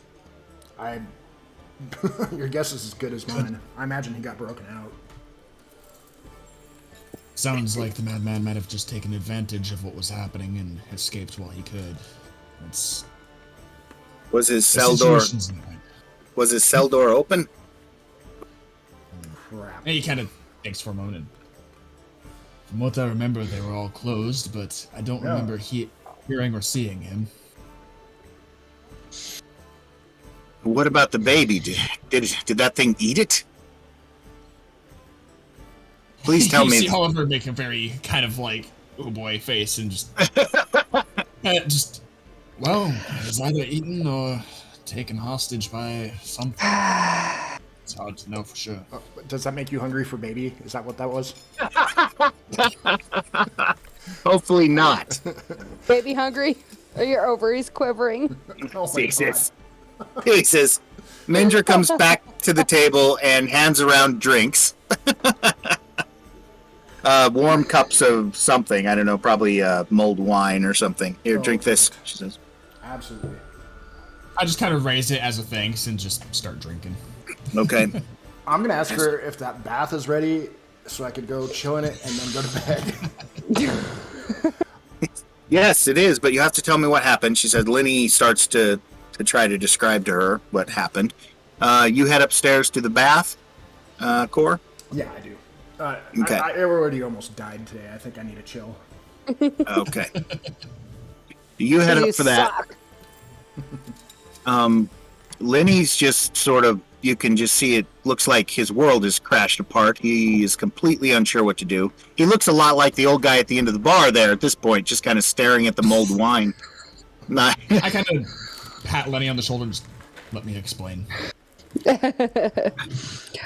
B: Your guess is as good as mine. I imagine he got broken out.
C: Sounds like the madman might have just taken advantage of what was happening and escaped while he could. It's
A: Was his
C: the
A: cell door
C: situation's not-
A: was his cell door open?
B: Crap.
C: And he kind of thinks for a moment. And from what I remember, they were all closed, but I don't remember hearing or seeing him.
A: What about the baby? Did that thing eat it? Please tell
C: you
A: me.
C: see Oliver make a very kind of like, oh boy, face and just, well, it was either eaten or taken hostage by something. It's hard to know for sure.
B: Does that make you hungry for baby? Is that what that was?
A: Hopefully not.
D: Baby hungry? Are your ovaries quivering?
B: Oh my
A: Jesus. Jesus. Mindra comes back to the table and hands around drinks. Warm cups of something. I don't know, probably mulled wine or something. Here, drink this, she says.
B: Absolutely.
C: I just kind of raise it as a thanks and just start drinking.
A: Okay.
B: I'm gonna ask her if that bath is ready, so I could go chill in it and then go to bed.
A: Yes, it is, but you have to tell me what happened. She said Lenny starts to try to describe to her what happened. You head upstairs to the bath, Core?
B: Yeah, I do.
A: Okay.
B: I already almost died today. I think I need a chill.
A: Okay. You head
D: You
A: up for that.
D: suck.
A: Lenny's just sort of, you can just see it looks like his world has crashed apart. He is completely unsure what to do. He looks a lot like the old guy at the end of the bar there at this point, just kind of staring at the mulled wine.
C: I kind of pat Lenny on the shoulder and just let me explain.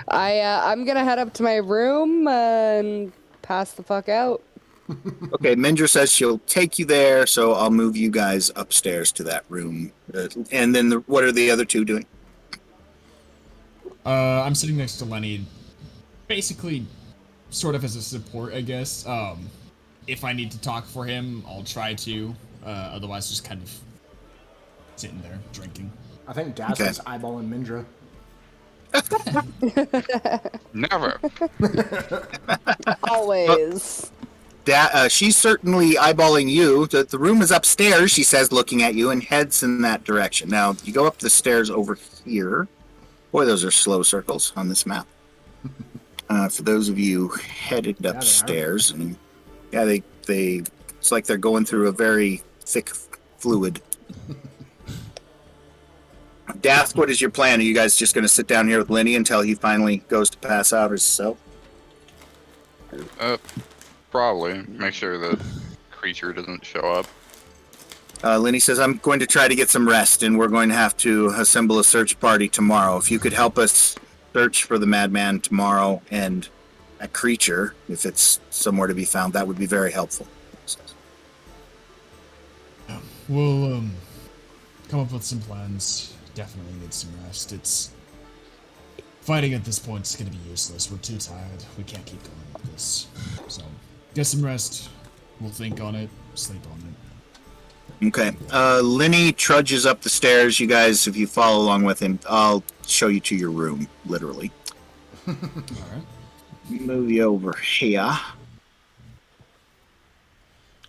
D: I'm gonna head up to my room and pass the fuck out.
A: Okay, Mindra says she'll take you there, so I'll move you guys upstairs to that room. And then what are the other two doing?
C: I'm sitting next to Lenny, basically, sort of as a support, I guess. If I need to talk for him, I'll try to. Otherwise, just kind of sitting there drinking.
B: I think Daz is eyeballing Mindra.
E: Never.
D: Always.
A: She's certainly eyeballing you. The room is upstairs, she says, looking at you, and heads in that direction. Now, you go up the stairs over here. Boy, those are slow circles on this map. For those of you headed upstairs, and yeah, they it's like they're going through a very thick fluid. Dath, what is your plan? Are you guys just going to sit down here with Lenny until he finally goes to pass out himself?
E: Probably. Make sure the creature doesn't show up.
A: Lenny says, I'm going to try to get some rest, and we're going to have to assemble a search party tomorrow. If you could help us search for the madman tomorrow and a creature, if it's somewhere to be found, that would be very helpful.
C: We'll come up with some plans. Definitely need some rest. It's fighting at this point is going to be useless. We're too tired. We can't keep going like this. So get some rest. We'll think on it. Sleep on it.
A: Okay. Lenny trudges up the stairs. You guys, if you follow along with him, I'll show you to your room, literally.
C: All right.
A: Move you over here.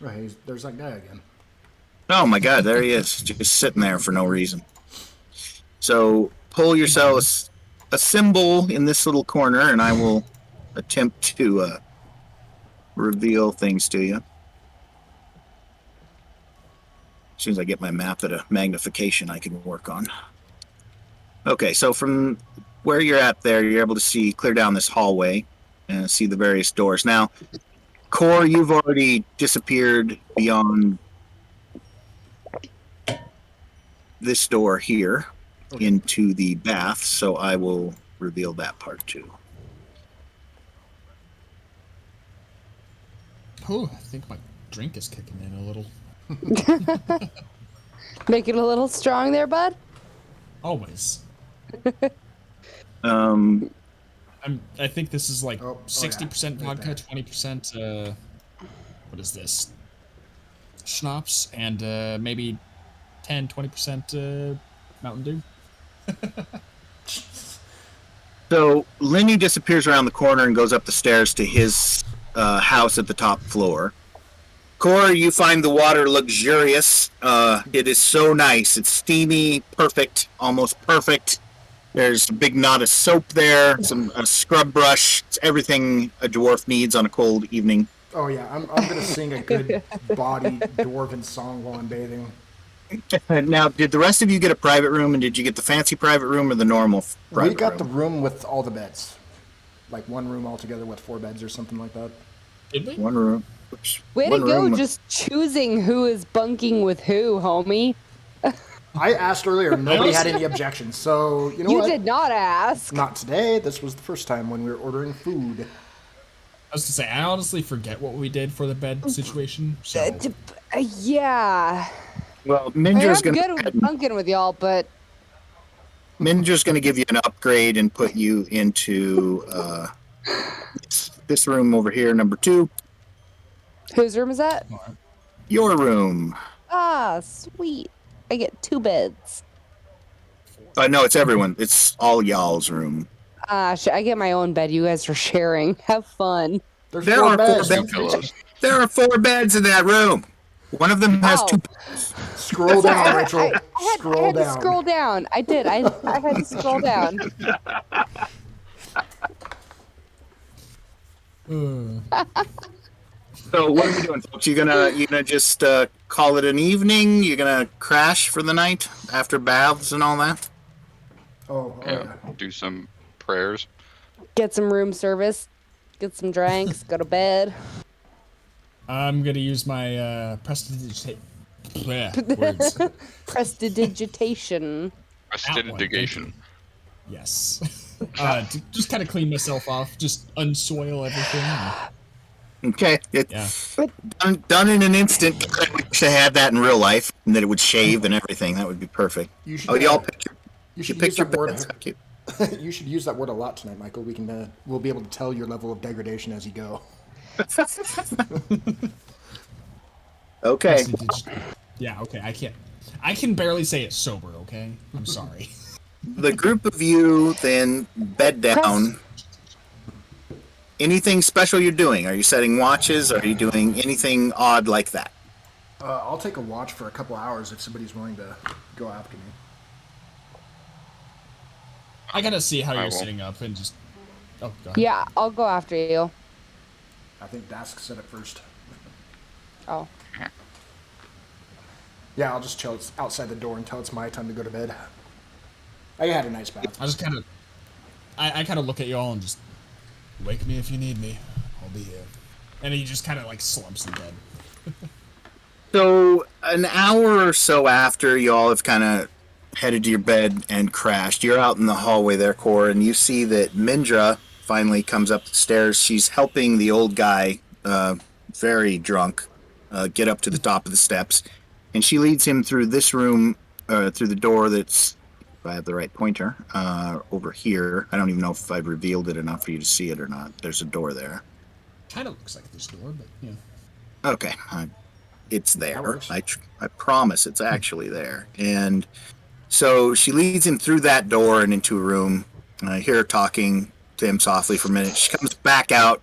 B: Oh, hey, there's that guy again.
A: Oh my god, there he is. Just sitting there for no reason. So pull yourselves a symbol in this little corner, and I will attempt to reveal things to you. As soon as I get my map at a magnification I can work on. Okay, so from where you're at there, you're able to see clear down this hallway and see the various doors. Now, Core, you've already disappeared beyond this door here into the bath, so I will reveal that part too.
C: Oh, I think my drink is kicking in a little.
D: Make it a little strong there, bud.
C: Always. I think this is like 60% vodka, 20%. What is this? Schnapps, and maybe 10-20% Mountain Dew.
A: So Lenny disappears around the corner and goes up the stairs to his house at the top floor. Cora, you find the water luxurious. It is so nice. It's steamy, perfect, almost perfect. There's a big knot of soap there, a scrub brush. It's everything a dwarf needs on a cold evening.
B: Oh yeah, I'm gonna sing a good body dwarven song while I'm bathing.
A: Now, did the rest of you get a private room, and did you get the fancy private room or the normal private
B: We got
A: room?
B: the room with all the beds, like one room altogether with 4 beds or something like that.
C: Did we?
A: One room. Oops.
D: Way
A: One
D: to go,
A: room.
D: just choosing who is bunking with who, homie.
B: I asked earlier, nobody had any objections, so you know
D: You
B: what?
D: did not ask.
B: Not today. This was the first time when we were ordering food.
C: I was gonna say, I honestly forget what we did for the bed situation. So
D: Yeah.
A: Well,
D: I'm
A: Mindra's
D: good
A: gonna
D: with bunking with y'all, but
A: Mindra's gonna give you an upgrade and put you into this room over here, number 2.
D: whose room is that?
A: Your room.
D: Ah, sweet. I get 2 beds.
A: No, it's everyone. It's all y'all's room.
D: I get my own bed. You guys are sharing. Have fun.
B: There's
A: There
B: 4
A: are 4
B: beds.
A: beds.
E: Pillows.
A: There are 4 beds in that room. One of them has
D: Oh.
A: 2.
B: Scroll down, Rachel.
D: I
B: Scroll
D: had to
B: down.
D: scroll down. I did. I had to scroll down.
A: So what are we doing, folks? You gonna just call it an evening? You gonna crash for the night after baths and all that?
B: Oh,
E: Yeah, do some prayers.
D: Get some room service. Get some drinks. Go to bed.
C: I'm gonna use my words.
D: Prestidigitation.
E: Prestidigitation.
C: Yes. To just kind of clean myself off, just unsoil everything.
A: Okay.
C: Yeah.
A: Done in an instant. I wish I had that in real life, and that it would shave and everything. That would be perfect.
B: You should,
A: Oh, y'all pick your.
B: you should
A: picked
B: use
A: your
B: that word.
A: beds. How cute.
B: You should use that word a lot tonight, Michael. We'll be able to tell your level of degradation as you go.
A: Okay.
C: Yeah. Okay. I can barely say it sober. Okay. I'm sorry.
A: The group of you then bed down. Anything special you're doing? Are you setting watches? Are you doing anything odd like that?
B: I'll take a watch for a couple hours if somebody's willing to go after me.
C: I gotta see how
E: I
C: you're
E: will.
C: sitting up and just. Oh, go ahead.
D: Yeah, I'll go after you.
B: I think Dask said it first.
D: Oh.
B: Yeah, I'll just chill outside the door until it's my time to go to bed. I had a nice bath.
C: I just kind of. I kind of look at you all and just. Wake me if you need me. I'll be here. And he just kind of like slumps in bed.
A: So an hour or so after y'all have kind of headed to your bed and crashed, you're out in the hallway there, Cora, and you see that Mindra finally comes up the stairs. She's helping the old guy, very drunk, get up to the top of the steps, and she leads him through this room, through the door that's, if I have the right pointer, over here. I don't even know if I've revealed it enough for you to see it or not. There's a door there.
C: Kind of looks like this door, but yeah.
A: Okay, it's
B: That
A: there.
B: works.
A: I promise it's actually there. And so she leads him through that door and into a room. I hear her talking to him softly for a minute. She comes back out,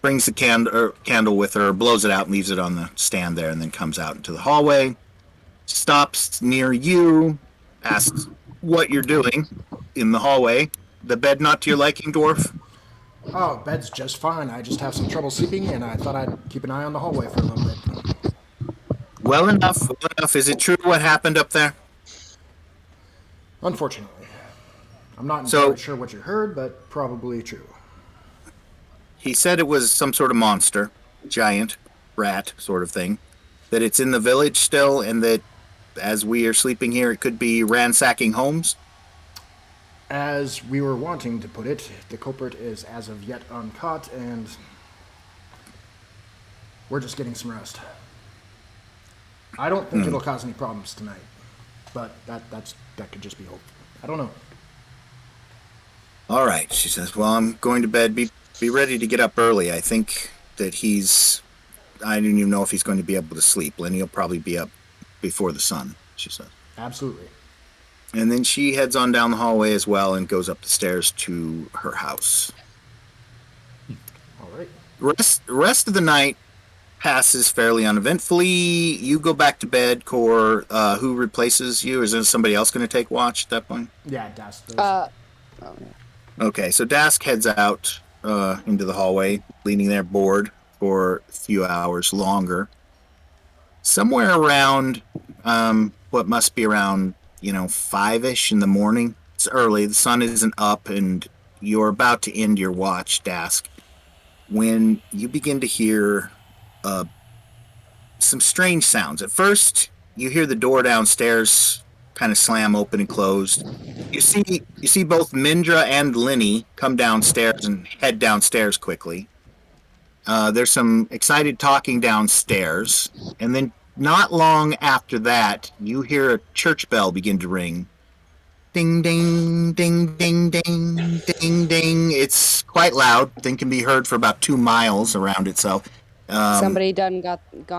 A: brings the candle with her, blows it out, and leaves it on the stand there, and then comes out into the hallway. Stops near you, asks what you're doing in the hallway. The bed not to your liking, dwarf?
B: Oh, bed's just fine. I just have some trouble sleeping, and I thought I'd keep an eye on the hallway for a little bit.
A: Well enough, well enough. Is it true what happened up there?
B: Unfortunately. I'm not
A: So-
B: entirely sure what you heard, but probably true.
A: He said it was some sort of monster, giant rat sort of thing, that it's in the village still, and that as we are sleeping here, it could be ransacking homes.
B: As we were wanting to put it, the culprit is as of yet uncaught, and we're just getting some rest. I don't think it'll cause any problems tonight, but that could just be hope. I don't know.
A: All right, she says. Well, I'm going to bed. Be ready to get up early. I think that I don't even know if he's going to be able to sleep. Lenny will probably be up before the sun, she says.
B: Absolutely.
A: And then she heads on down the hallway as well and goes up the stairs to her house.
B: All right.
A: Rest of the night passes fairly uneventfully. You go back to bed, Core. Who replaces you? Is there somebody else going to take watch at that point?
B: Yeah, Das does.
D: Oh, yeah.
A: Okay, so Dask heads out into the hallway, leaning there bored for a few hours longer. Somewhere around what must be around 5ish in the morning. It's early. The sun isn't up, and you're about to end your watch, Dask, when you begin to hear some strange sounds. At first, you hear the door downstairs kind of slam open and closed. You see both Mindra and Linny come downstairs and head downstairs quickly. There's some excited talking downstairs, and then not long after that, you hear a church bell begin to ring. Ding, ding, ding, ding, ding, ding, ding. It's quite loud. Thing can be heard for about 2 miles around itself.
D: Somebody gone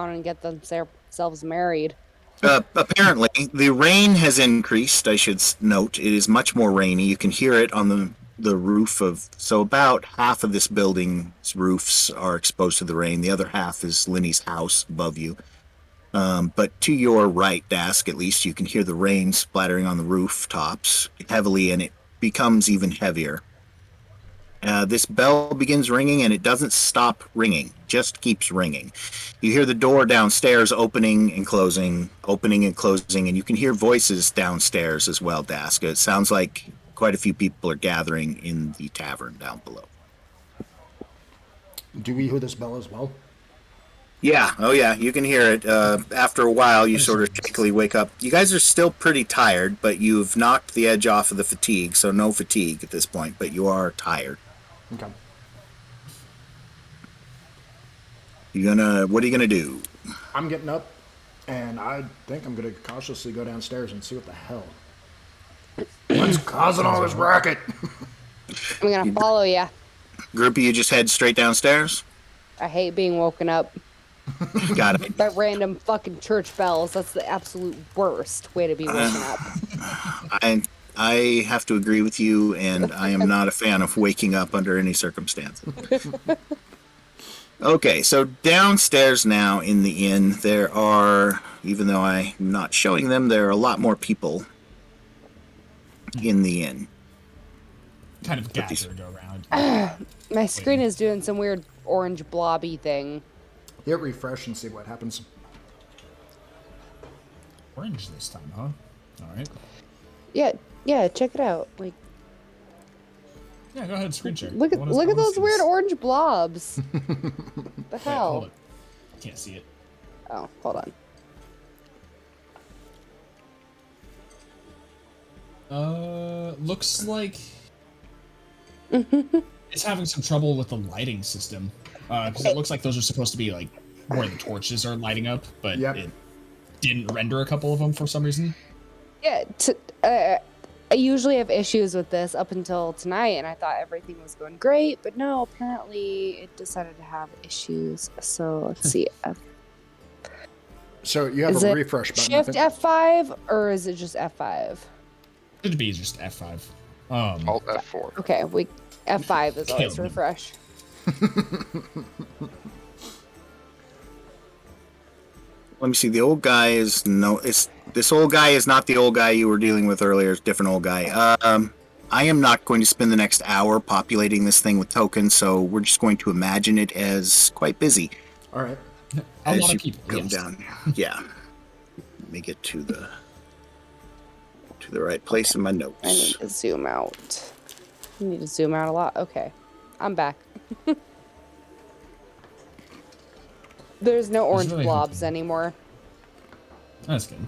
D: and get themselves married.
A: Apparently, the rain has increased, I should note. It is much more rainy. You can hear it on the roof of... So about half of this building's roofs are exposed to the rain. The other half is Linny's house above you. But to your right, Dask, at least, you can hear the rain splattering on the rooftops heavily, and it becomes even heavier. This bell begins ringing, and it doesn't stop ringing, just keeps ringing. You hear the door downstairs opening and closing, and you can hear voices downstairs as well, Dask. It sounds like quite a few people are gathering in the tavern down below.
B: Do we hear this bell as well?
A: Yeah, oh yeah, you can hear it. After a while, you sort of shakily wake up. You guys are still pretty tired, but you've knocked the edge off of the fatigue, so no fatigue at this point, but you are tired.
B: Okay.
A: What are you gonna do?
B: I'm getting up, and I think I'm going to cautiously go downstairs and see what the hell. What's causing all this racket?
D: I'm gonna follow ya.
A: Group of you just head straight downstairs?
D: I hate being woken up
A: Got it.
D: by random fucking church bells. That's the absolute worst way to be woken up.
A: I have to agree with you, and I am not a fan of waking up under any circumstances. Okay, so downstairs now in the inn, there are, even though I'm not showing them, there are a lot more people in the inn.
C: Kind of gathered around.
D: My screen is doing some weird orange blobby thing.
B: Hit refresh and see what happens.
C: Orange this time, huh? All right.
D: Yeah, check it out. Like,
C: Yeah, go ahead, screen share.
D: look at those weird orange blobs. The
C: Wait,
D: hell?
C: hold it. Can't see it.
D: Oh, hold on.
C: Looks like it's having some trouble with the lighting system. Because it looks like those are supposed to be like where the torches are lighting up, but it didn't render a couple of them for some reason.
D: Yeah, I usually have issues with this up until tonight, and I thought everything was going great, but no, apparently it decided to have issues. So let's see.
B: So you have
D: Is
B: a
D: it
B: refresh button.
D: Shift F5, or is it just F5?
C: Should be just F5.
E: Alt F4.
D: Okay, F5 is always
C: Kill me.
D: refresh.
A: Let me see. The old guy is this old guy is not the old guy you were dealing with earlier. It's a different old guy. I am not going to spend the next hour populating this thing with tokens, so we're just going to imagine it as quite busy.
B: All right.
C: A
A: As
C: lot
A: you
C: of people.
A: go
C: Yes.
A: down. Yeah. Let me get to the right place in my notes.
D: I need to zoom out. I need to zoom out a lot. Okay, I'm back. There's no orange
C: really
D: blobs
C: hoping.
D: anymore.
C: That's good.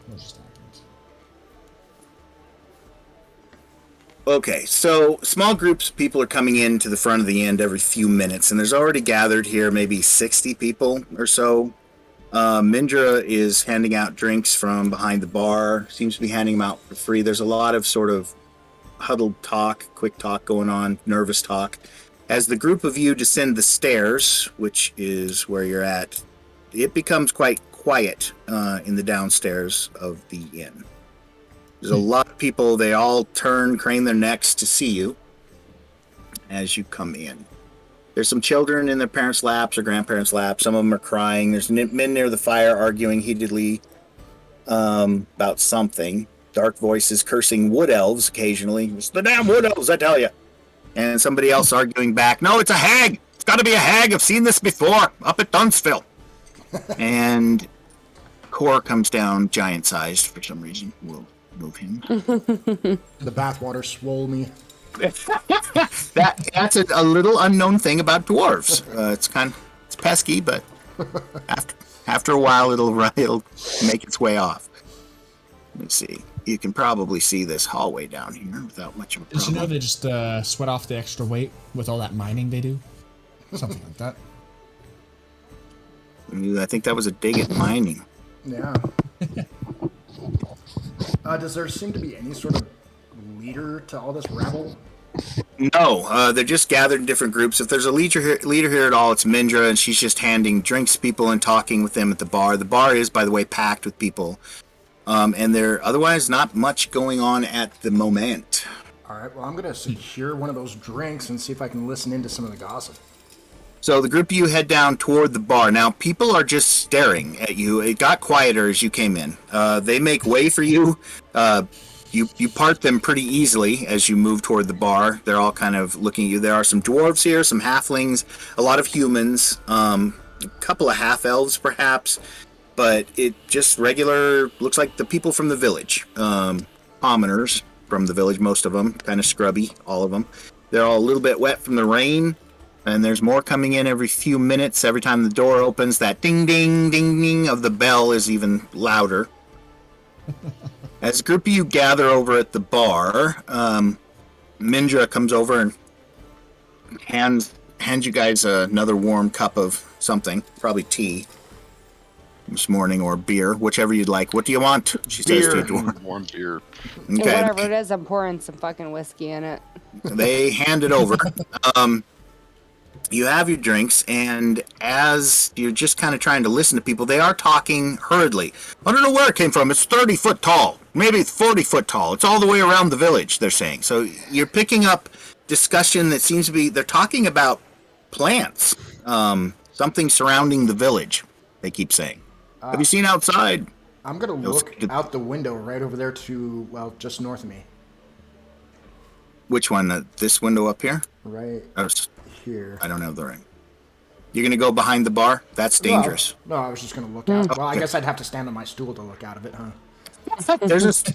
C: What just happened?
A: Okay, so small groups of people are coming in to the front of the inn every few minutes, and there's already gathered here maybe 60 people or so. Mindra is handing out drinks from behind the bar, seems to be handing them out for free. There's a lot of sort of huddled talk, quick talk going on, nervous talk. As the group of you descend the stairs, which is where you're at, it becomes quite quiet in the downstairs of the inn. There's a lot of people. They all turn, crane their necks to see you as you come in. There's some children in their parents' laps or grandparents' laps. Some of them are crying. There's men near the fire arguing heatedly about something. Dark voices cursing wood elves occasionally. It's the damn wood elves, I tell you. And somebody else arguing back, no, it's a hag. It's got to be a hag. I've seen this before up at Dunsville. And Core comes down giant-sized for some reason. We'll move him.
B: The bathwater swole me.
A: That's a little unknown thing about dwarves. It's pesky, but after a while it'll make its way off. Let's see. You can probably see this hallway down here without much of a problem.
C: Did you know they just sweat off the extra weight with all that mining they do?
B: Something like that.
A: I think that was a dig at mining.
B: Yeah. Does there seem to be any sort of leader to all this rabble?
A: No, they're just gathered in different groups. If there's a leader here at all, it's Mindra, and she's just handing drinks to people and talking with them at the bar. The bar is, by the way, packed with people. And there otherwise not much going on at the moment.
B: All right, well, I'm going to secure one of those drinks and see if I can listen into some of the gossip.
A: So the group of you head down toward the bar. Now, people are just staring at you. It got quieter as you came in. They make way for you. You part them pretty easily as you move toward the bar. They're all kind of looking at you. There are some dwarves here, some halflings, a lot of humans, a couple of half-elves perhaps, but it just looks like the people from the village. Commoners from the village, most of them, kind of scrubby, all of them. They're all a little bit wet from the rain, and there's more coming in every few minutes. Every time the door opens, that ding, ding, ding, ding of the bell is even louder. As a group of you gather over at the bar, Mindra comes over and hands you guys another warm cup of something, probably tea this morning, or beer, whichever you'd like. What do you want? She says to you.
E: Warm beer.
A: Okay.
D: Whatever it is, I'm pouring some fucking whiskey in it.
A: They hand it over. You have your drinks, and as you're just kind of trying to listen to people, they are talking hurriedly. I don't know where it came from. It's 30 foot tall. Maybe it's 40 foot tall. It's all the way around the village, they're saying. So you're picking up discussion that seems to be, they're talking about plants. Something surrounding the village, they keep saying. Have you seen outside?
B: I'm going to look out the window right over there to, well, just north of me.
A: Which one? This window up here?
B: Right here.
A: I don't have the ring. You're going to go behind the bar? That's dangerous.
B: No, I was just going to look out. Well, I guess I'd have to stand on my stool to look out of it, huh?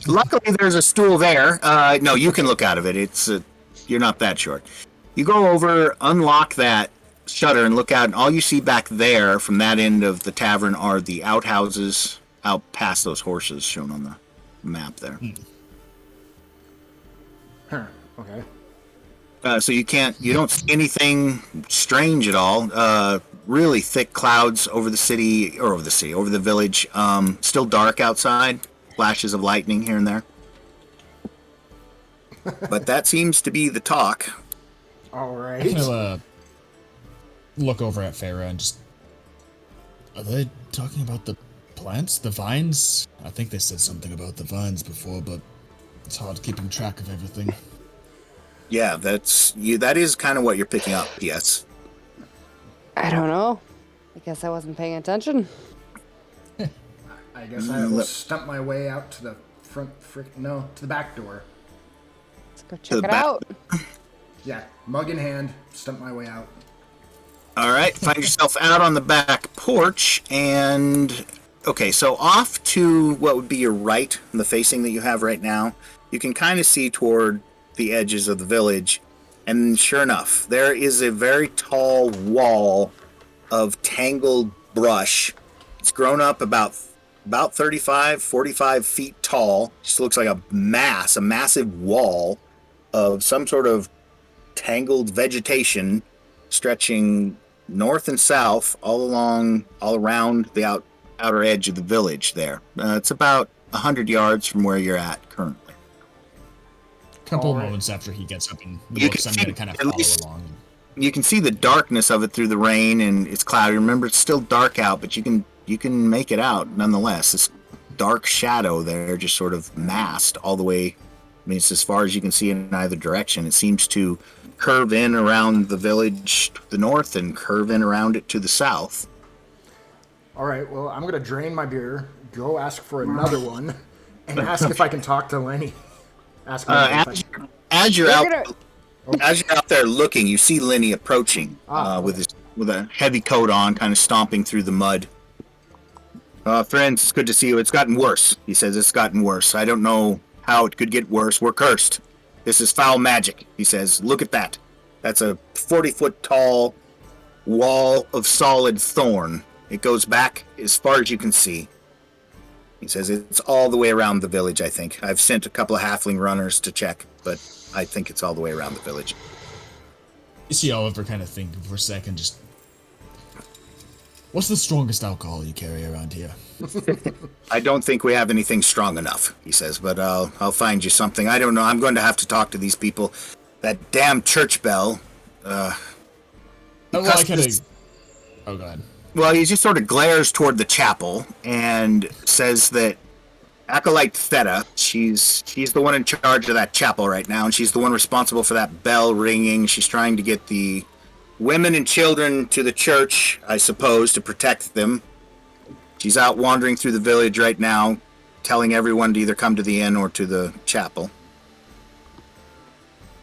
A: Luckily, there's a stool there. No, you can look out of it. It's you're not that short. You go over, unlock that shutter, and look out, and all you see back there from that end of the tavern are the outhouses out past those horses shown on the map there.
B: Huh. Okay.
A: So you don't see anything strange at all. Really thick clouds over the village. Still dark outside. Flashes of lightning here and there. But that seems to be the talk.
B: All right.
C: I'll look over at Farah and just... Are they talking about the plants? The vines? I think they said something about the vines before, but it's hard keeping track of everything.
A: Yeah, that is kind of what you're picking up, yes.
D: I don't know. I guess I wasn't paying attention.
B: I guess I will stump my way out to the to the back door.
D: Let's go check it out.
B: Yeah, mug in hand, stump my way out.
A: All right, find yourself out on the back porch, and okay, so off to what would be your right, the facing that you have right now, you can kind of see toward the edges of the village, and sure enough, there is a very tall wall of tangled brush. It's grown up about 35, 45 feet tall. Just looks like a massive wall of some sort of tangled vegetation stretching north and south all around the outer edge of the village there. It's about 100 yards from where you're at currently.
C: A couple of moments after he gets up and looks, I'm going to kind of follow along.
A: you can see the darkness of it through the rain, and it's cloudy. Remember, it's still dark out, but you can make it out nonetheless. This dark shadow there, just sort of massed all the way. I mean, it's as far as you can see in either direction. It seems to curve in around the village to the north and curve in around it to the south.
B: All right, well, I'm going to drain my beer, go ask for another one, and ask if I can talk to Lenny. Ask him
A: As you're
D: We're
A: out, as you're out there looking, you see Lenny approaching with a heavy coat on, kind of stomping through the mud. Friends, it's good to see you. It's gotten worse. He says it's gotten worse. I don't know how it could get worse. We're cursed. This is foul magic, he says. Look at that. That's a 40-foot tall wall of solid thorn. It goes back as far as you can see. He says it's all the way around the village, I think. I've sent a couple of halfling runners to check, but I think it's all the way around the village.
C: You see Oliver kind of think for a second, just... What's the strongest alcohol you carry around here?
A: I don't think we have anything strong enough, he says, but I'll find you something. I don't know. I'm going to have to talk to these people. That damn church bell.
C: Oh, well, I kind of... Oh, go ahead.
A: Well, he just sort of glares toward the chapel and says that Acolyte Theta, she's the one in charge of that chapel right now, and she's the one responsible for that bell ringing. She's trying to get the women and children to the church, I suppose, to protect them. She's out wandering through the village right now, telling everyone to either come to the inn or to the chapel.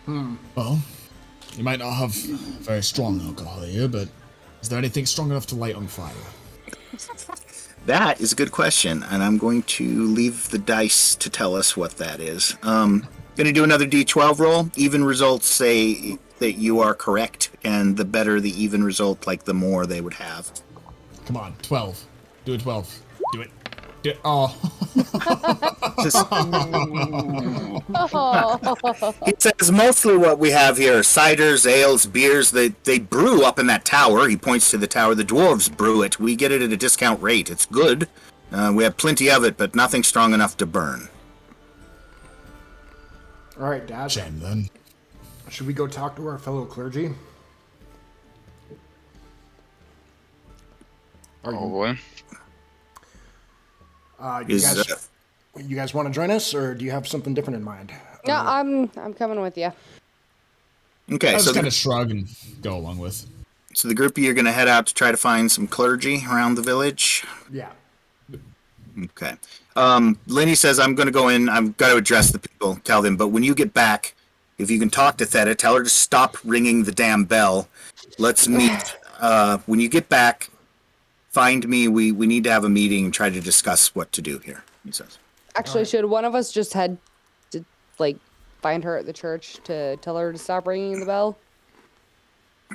C: Well, you might not have very strong alcohol here, but is there anything strong enough to light on fire?
A: That is a good question, and I'm going to leave the dice to tell us what that is. Going to do another D12 roll. Even results say that you are correct, and the better the even result, like the more they would have.
C: Come on, 12. Do a 12. Do it. Do it. Oh.
A: He says mostly what we have here are ciders, ales, beers that they brew up in that tower. He points to the tower. The dwarves brew it. We get it at a discount rate. It's good. We have plenty of it, but nothing strong enough to burn.
B: All right, Dad.
C: Shame, then.
B: Should we go talk to our fellow clergy?
E: Oh boy.
B: You guys want to join us, or do you have something different in mind?
D: No, I'm coming with you.
A: Okay,
C: I
A: so
C: just kind of shrug and go along with.
A: So the group of you are going to head out to try to find some clergy around the village?
B: Yeah.
A: Okay. Lenny says, I'm going to go in. I've got to address the people, tell them. But when you get back, if you can talk to Theta, tell her to stop ringing the damn bell. Let's meet. When you get back, find me. We need to have a meeting and try to discuss what to do here, he says.
D: Actually, should one of us just head to, like, find her at the church to tell her to stop ringing the bell?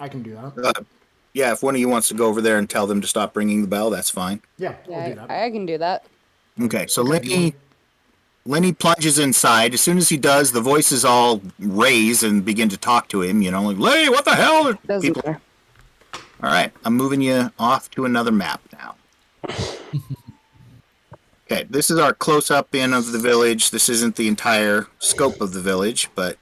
B: I can do that.
A: Yeah, if one of you wants to go over there and tell them to stop ringing the bell, that's fine.
B: Yeah, I'll do that.
D: I can do that.
A: Okay, so Lenny plunges inside. As soon as he does, the voices all raise and begin to talk to him, you know, like, Lenny, what the hell?
D: Doesn't matter.
A: All right, I'm moving you off to another map now. Okay, this is our close-up in of the village. This isn't the entire scope of the village, but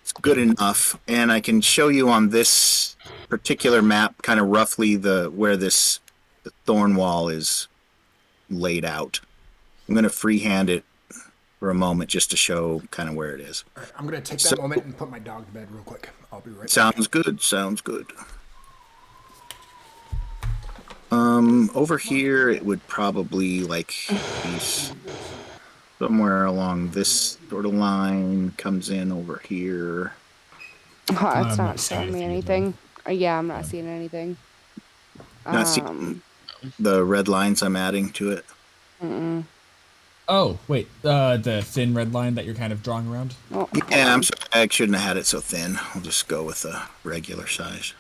A: it's good enough. And I can show you on this particular map kind of roughly where the thorn wall is laid out. I'm going to freehand it for a moment just to show kind of where it is.
B: All right, I'm going to take that moment and put my dog to bed real quick. I'll be right back.
A: Sounds good. Sounds good. Over here, it would probably like be somewhere along this sort of line. Comes in over here.
D: Oh, it's
C: I'm
D: not showing me anything. Yeah, I'm not seeing anything.
A: Not seeing the red lines I'm adding to it.
D: Mm-mm.
C: Oh, wait. The thin red line that you're kind of drawing around?
D: Oh,
A: Yeah, I'm sorry. I shouldn't have had it so thin. I'll just go with a regular size.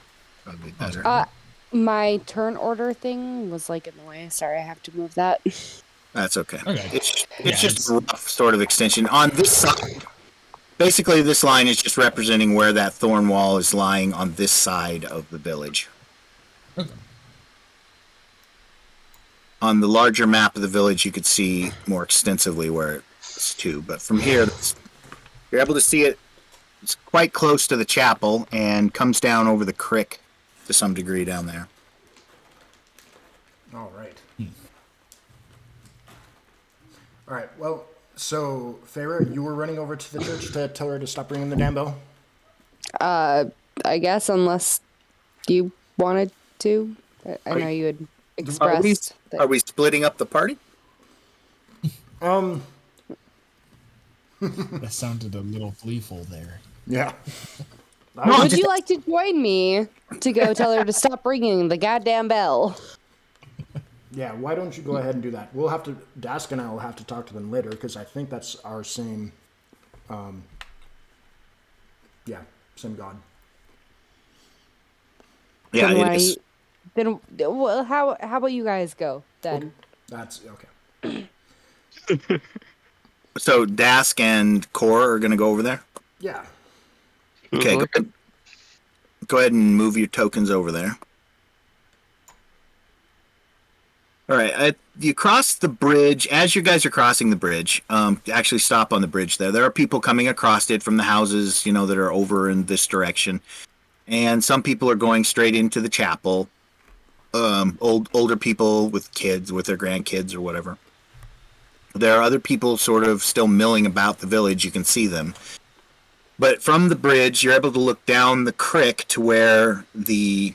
A: Probably better.
D: My turn order thing was like in the way. Sorry, I have to move that.
A: That's okay.
C: Okay.
A: It's just a rough sort of extension. On this side, basically this line is just representing where that thorn wall is lying on this side of the village.
C: Okay.
A: On the larger map of the village, you could see more extensively where it's to. But from here, you're able to see it It's quite close to the chapel and comes down over the creek to some degree down there.
B: All right. All right. Well, so Farah, you were running over to the church to tell her to stop ringing the damn bell.
D: I guess unless you wanted to. I know you had expressed
A: Are we splitting up the party?
B: Um.
C: That sounded a little gleeful there.
B: Yeah.
D: Would you like to join me to go tell her to stop ringing the goddamn bell?
B: Yeah. Why don't you go ahead and do that? We'll have to. Dask and I will have to talk to them later because I think that's our same. Yeah, same god.
A: Yeah,
D: Then
A: it
D: why-
A: is.
D: Then well, how about you guys go then?
B: That's okay.
A: So Dask and Core are going to go over there?
B: Yeah.
A: Okay, go ahead and move your tokens over there. All right, you cross the bridge. As you guys are crossing the bridge, actually stop on the bridge there. There are people coming across it from the houses, that are over in this direction. And some people are going straight into the chapel. Older people with kids, with their grandkids or whatever. There are other people sort of still milling about the village. You can see them. But from the bridge, you're able to look down the creek to where the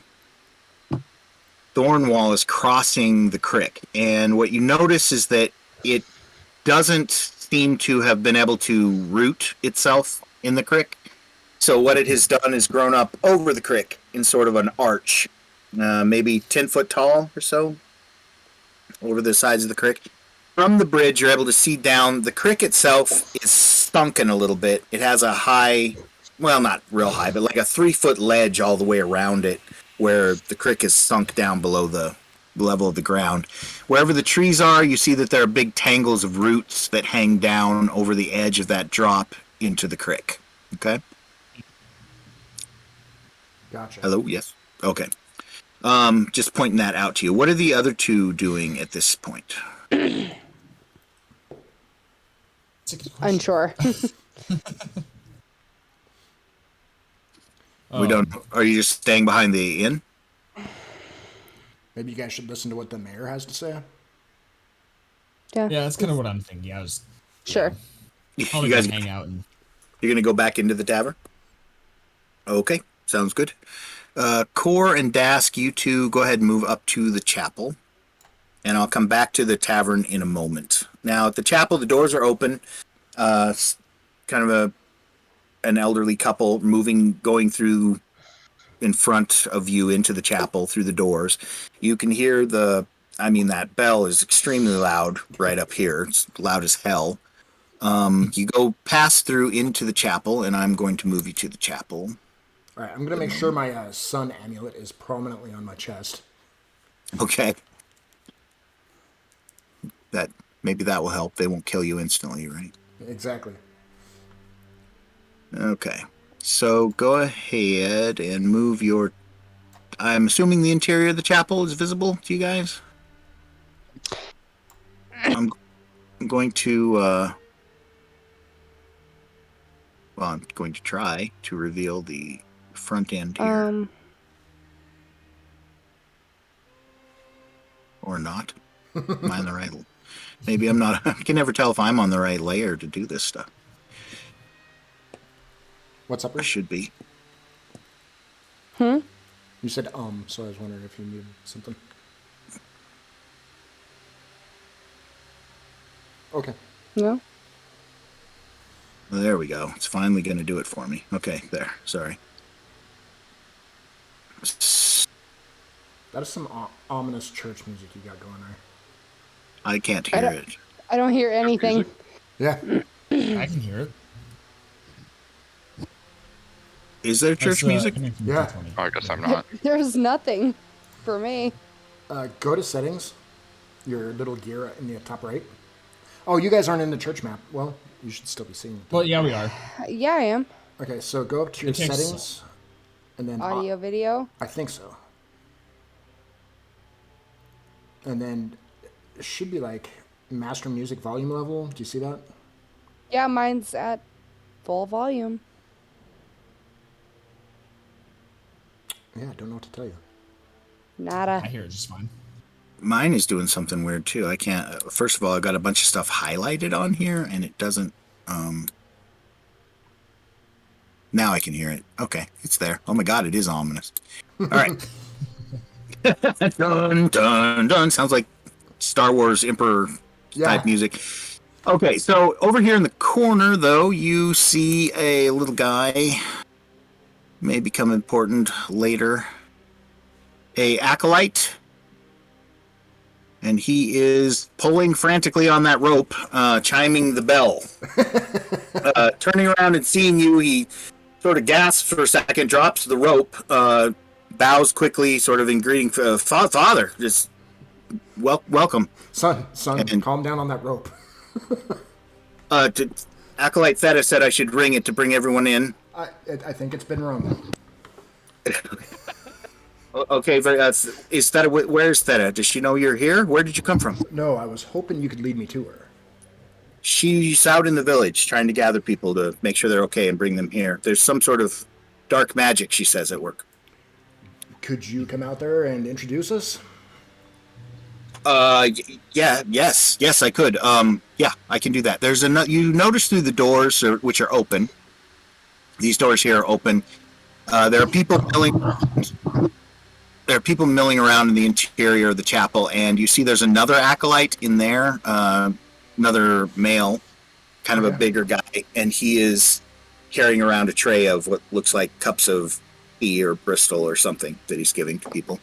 A: thorn wall is crossing the creek. And what you notice is that it doesn't seem to have been able to root itself in the creek. So what it has done is grown up over the creek in sort of an arch, maybe 10 foot tall or so, over the sides of the creek. From the bridge, you're able to see down. The creek itself is sunken a little bit. It has a high, well, not real high, but like a 3-foot ledge all the way around it, where the creek is sunk down below the level of the ground. Wherever the trees are, you see that there are big tangles of roots that hang down over the edge of that drop into the creek. Okay?
B: Gotcha.
A: Hello? Yes. Okay. Just pointing that out to you. What are the other two doing at this point?
C: That's a good question.
D: Unsure.
A: We don't. Are you just staying behind the inn?
B: Maybe you guys should listen to what the mayor has to say.
D: Yeah.
C: Yeah, that's kind of what I'm thinking. I was
D: Sure.
C: probably
A: You guys,
C: gonna hang out and
A: you're gonna go back into the tavern. Okay, sounds good. Core and Dask, you two go ahead and move up to the chapel, and I'll come back to the tavern in a moment. Now, at the chapel, the doors are open. Kind of an elderly couple going through in front of you into the chapel through the doors. You can hear that bell is extremely loud right up here. It's loud as hell. You go pass through into the chapel, and I'm going to move you to the chapel.
B: All right, I'm going to make sure my sun amulet is prominently on my chest.
A: Okay. Maybe that will help. They won't kill you instantly, right?
B: Exactly.
A: Okay. So go ahead and move your... I'm assuming the interior of the chapel is visible to you guys? I'm going to... I'm going to try to reveal the front end here. Or not. Am I on the right... Maybe I'm not... I can never tell if I'm on the right layer to do this stuff.
B: What's up,
A: I
B: Bruce?
A: should be.
B: You said so I was wondering if you needed something. Okay.
D: No.
A: Well, there we go. It's finally going to do it for me. Okay, there. Sorry.
B: That is some ominous church music you got going there.
A: I can't hear it.
D: I don't hear anything.
B: Yeah.
C: I can hear it.
A: Is there church
C: That's,
A: music?
C: coming from
B: Yeah.
C: D20.
E: Oh, I guess I'm not.
D: There's nothing for me.
B: Go to settings. Your little gear in the top right. Oh, you guys aren't in the church map. Well, you should still be seeing it.
C: Well, yeah, we are.
D: Yeah, I am.
B: Okay, so go up to your
C: It takes-
B: settings, and then
D: Audio, video.
B: I think so. And then it should be like master music volume level. Do you see that?
D: Yeah, mine's at full volume.
B: Yeah, I don't know what to tell you.
D: Nada.
C: I hear it just fine.
A: Mine is doing something weird too. I can't. First of all, I got a bunch of stuff highlighted on here, and it doesn't. Now I can hear it. Okay, it's there. Oh my god, it is ominous. All right. Dun dun dun. Sounds like Star Wars Emperor type music. Okay, so over here in the corner, though, you see a little guy. May become important later. A acolyte. And he is pulling frantically on that rope, chiming the bell. Turning around and seeing you, he sort of gasps for a second, drops the rope, bows quickly, sort of in greeting. Father, just welcome.
B: Son,
A: And-
B: calm down on that rope.
A: Acolyte Theta said I should ring it to bring everyone in.
B: I think it's been rung.
A: Okay, but is Theta? Where's Theta? Does she know you're here? Where did you come from?
B: No, I was hoping you could lead me to her.
A: She's out in the village trying to gather people to make sure they're okay and bring them here. There's some sort of dark magic, she says, at work.
B: Could you come out there and introduce us?
A: Yes, I could. Yeah, I can do that. There's you notice through the doors, which are open. These doors here are open. There are people milling around in the interior of the chapel, and you see there's another acolyte in there, another male, kind of a bigger guy, and he is carrying around a tray of what looks like cups of tea or Bristol or something that he's giving to people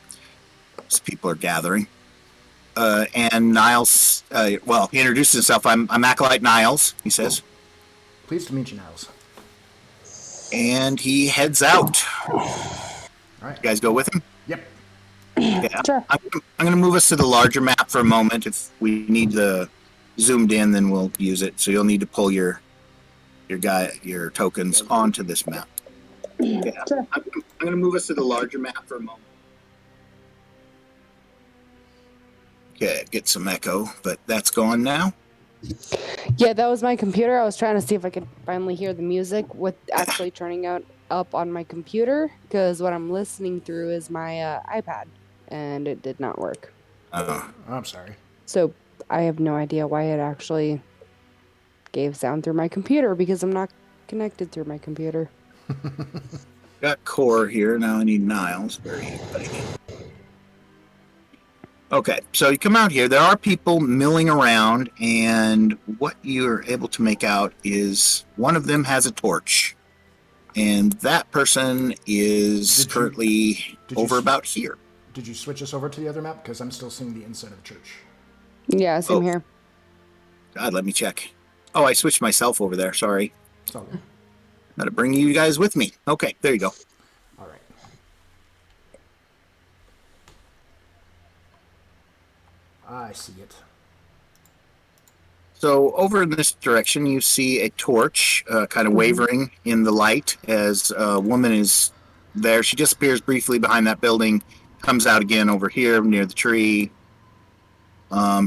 A: as people are gathering. And Niles, he introduces himself. I'm Acolyte Niles, he says.
B: Pleased to meet you, Niles.
A: And he heads out.
B: All right.
A: You guys go with him?
B: Yep.
A: Yeah.
D: Sure.
A: I'm going to move us to the larger map for a moment. If we need the zoomed in, then we'll use it. So you'll need to pull your tokens onto this map. Yeah.
D: Sure.
A: I'm going to move us to the larger map for a moment. Okay, get some echo, but that's gone now.
D: Yeah, that was my computer. I was trying to see if I could finally hear the music with actually turning up on my computer, because what I'm listening through is my iPad, and it did not work.
B: I'm sorry.
D: So I have no idea why it actually gave sound through my computer, because I'm not connected through my computer.
A: Got Core here. Now I need Niles. Where are you, buddy? Okay, so you come out here. There are people milling around, and what you're able to make out is one of them has a torch, and that person is currently over about here.
B: Did you switch us over to the other map? Because I'm still seeing the inside of the church.
D: Yeah, same here.
A: God, let me check. Oh, I switched myself over there. Sorry.
B: It's all good.
A: Gotta bring you guys with me. Okay, there you go.
B: All right. I see it.
A: So over in this direction, you see a torch kind of wavering in the light as a woman is there. She disappears briefly behind that building, comes out again over here near the tree.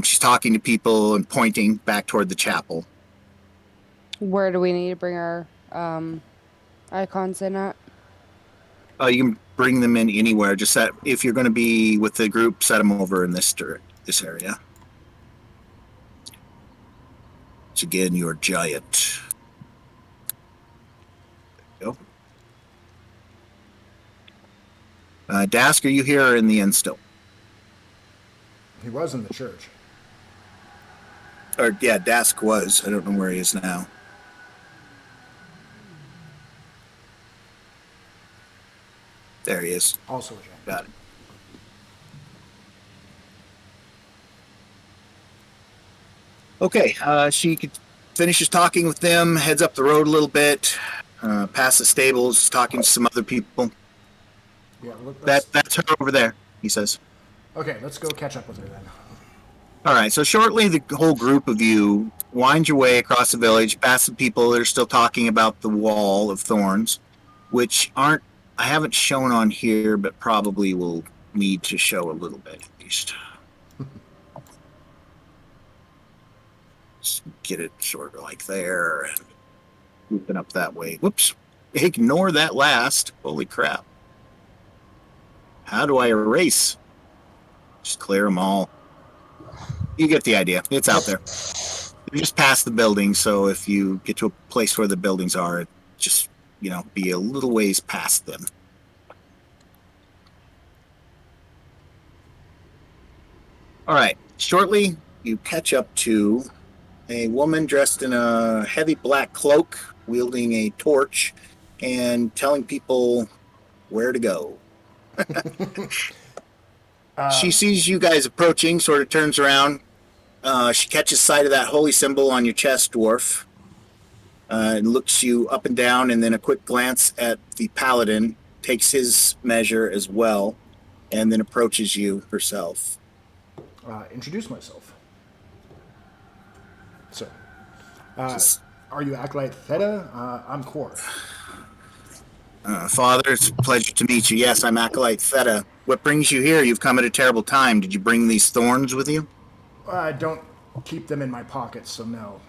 A: She's talking to people and pointing back toward the chapel.
D: Where do we need to bring our icons in at?
A: You can bring them in anywhere. Just set, if you're going to be with the group, set them over in this area. Once again, your giant. There you go. Dask, are you here or in the inn still?
B: He was in the church.
A: Or yeah, Dask was. I don't know where he is now. There he is.
B: Also a giant.
A: Got it. Okay, she finishes talking with them, heads up the road a little bit, past the stables, talking to some other people.
B: Yeah,
A: That's her over there, he says.
B: Okay, let's go catch up with her then.
A: All right, so shortly the whole group of you wind your way across the village, past the people that are still talking about the wall of thorns, which I haven't shown on here, but probably will need to show a little bit at least. Just get it sort of like there, and looping up that way. Whoops, ignore that last. Holy crap. How do I erase? Just clear them all. You get the idea. It's out there. You're just past the building, so if you get to a place where the buildings are, just, be a little ways past them. All right. Shortly, you catch up to a woman dressed in a heavy black cloak, wielding a torch, and telling people where to go. She sees you guys approaching, sort of turns around. She catches sight of that holy symbol on your chest, dwarf. And looks you up and down, and then a quick glance at the paladin, takes his measure as well, and then approaches you herself.
B: Introduce myself. So, are you Acolyte Theta? I'm Kor.
A: Father, it's a pleasure to meet you. Yes, I'm Acolyte Theta. What brings you here? You've come at a terrible time. Did you bring these thorns with you?
B: I don't keep them in my pockets, so no.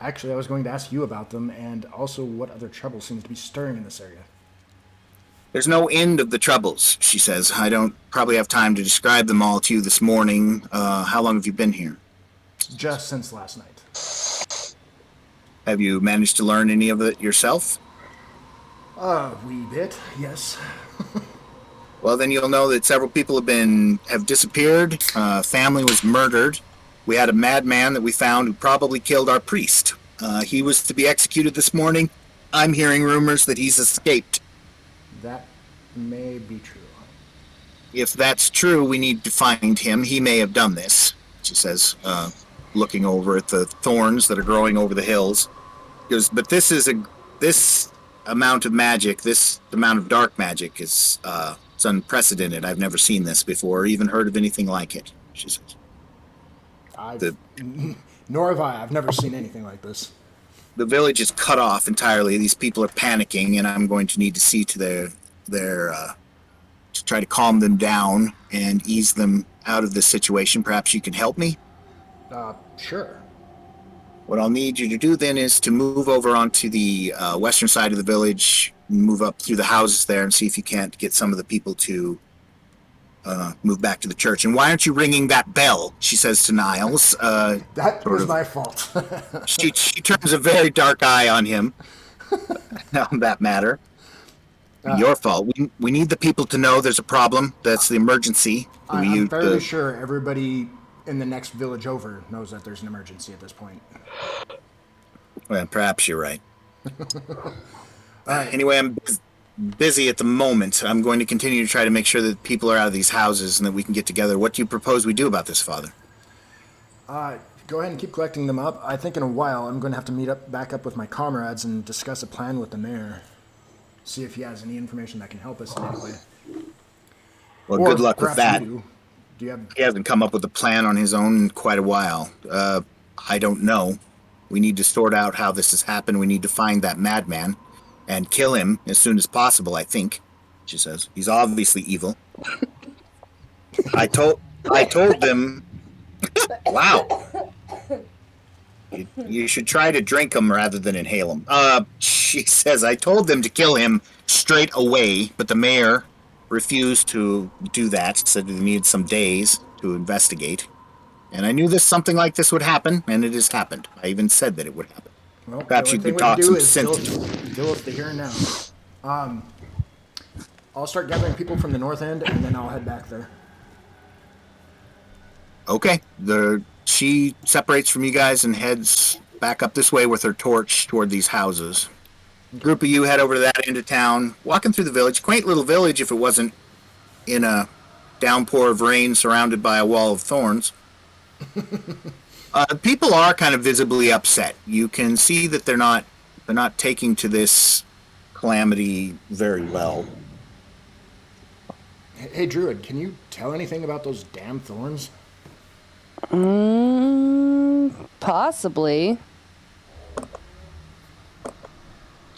B: Actually, I was going to ask you about them, and also what other trouble seems to be stirring in this area.
A: There's no end of the troubles, she says. I don't probably have time to describe them all to you this morning. How long have you been here?
B: Just since last night.
A: Have you managed to learn any of it yourself?
B: A wee bit, yes.
A: Well, then you'll know that several people have disappeared. Family was murdered. We had a madman that we found who probably killed our priest. He was to be executed this morning. I'm hearing rumors that he's escaped.
B: That may be true.
A: If that's true, we need to find him. He may have done this, she says, looking over at the thorns that are growing over the hills. He goes, but this amount of magic, this amount of dark magic is it's unprecedented. I've never seen this before, or even heard of anything like it, she says.
B: Nor have I. I've never seen anything like this.
A: The village is cut off entirely. These people are panicking, and I'm going to need to see to to try to calm them down and ease them out of this situation. Perhaps you can help me?
B: Sure.
A: What I'll need you to do then is to move over onto the western side of the village, move up through the houses there, and see if you can't get some of the people to move back to the church. And why aren't you ringing that bell? She says to Niles.
B: That was my fault.
A: She turns a very dark eye on him on that matter. Your fault. We need the people to know there's a problem. That's the emergency.
B: I'm fairly sure everybody in the next village over knows that there's an emergency at this point.
A: Well, perhaps you're right. Anyway, I'm busy at the moment. I'm going to continue to try to make sure that people are out of these houses and that we can get together. What do you propose we do about this, Father?
B: Go ahead and keep collecting them up. I think in a while I'm going to have to meet back up with my comrades and discuss a plan with the mayor. See if he has any information that can help us in any way.
A: Well, good luck with that.
B: He
A: hasn't come up with a plan on his own in quite a while. I don't know. We need to sort out how this has happened. We need to find that madman and kill him as soon as possible, I think, she says. He's obviously evil. I told them... Wow. You should try to drink him rather than inhale him. She says, I told them to kill him straight away, but the mayor refused to do that, said they needed some days to investigate. And I knew something like this would happen, and it has happened. I even said that it would happen.
B: Well,
A: perhaps you could talk some sense into
B: it. Deal with the here and now. I'll start gathering people from the north end, and then I'll head back there.
A: Okay. She separates from you guys and heads back up this way with her torch toward these houses. A group of you head over to that end of town, walking through the village. Quaint little village if it wasn't in a downpour of rain surrounded by a wall of thorns. People are kind of visibly upset. You can see that they're not taking to this calamity very well.
B: Hey, Druid, can you tell anything about those damn thorns?
D: Possibly.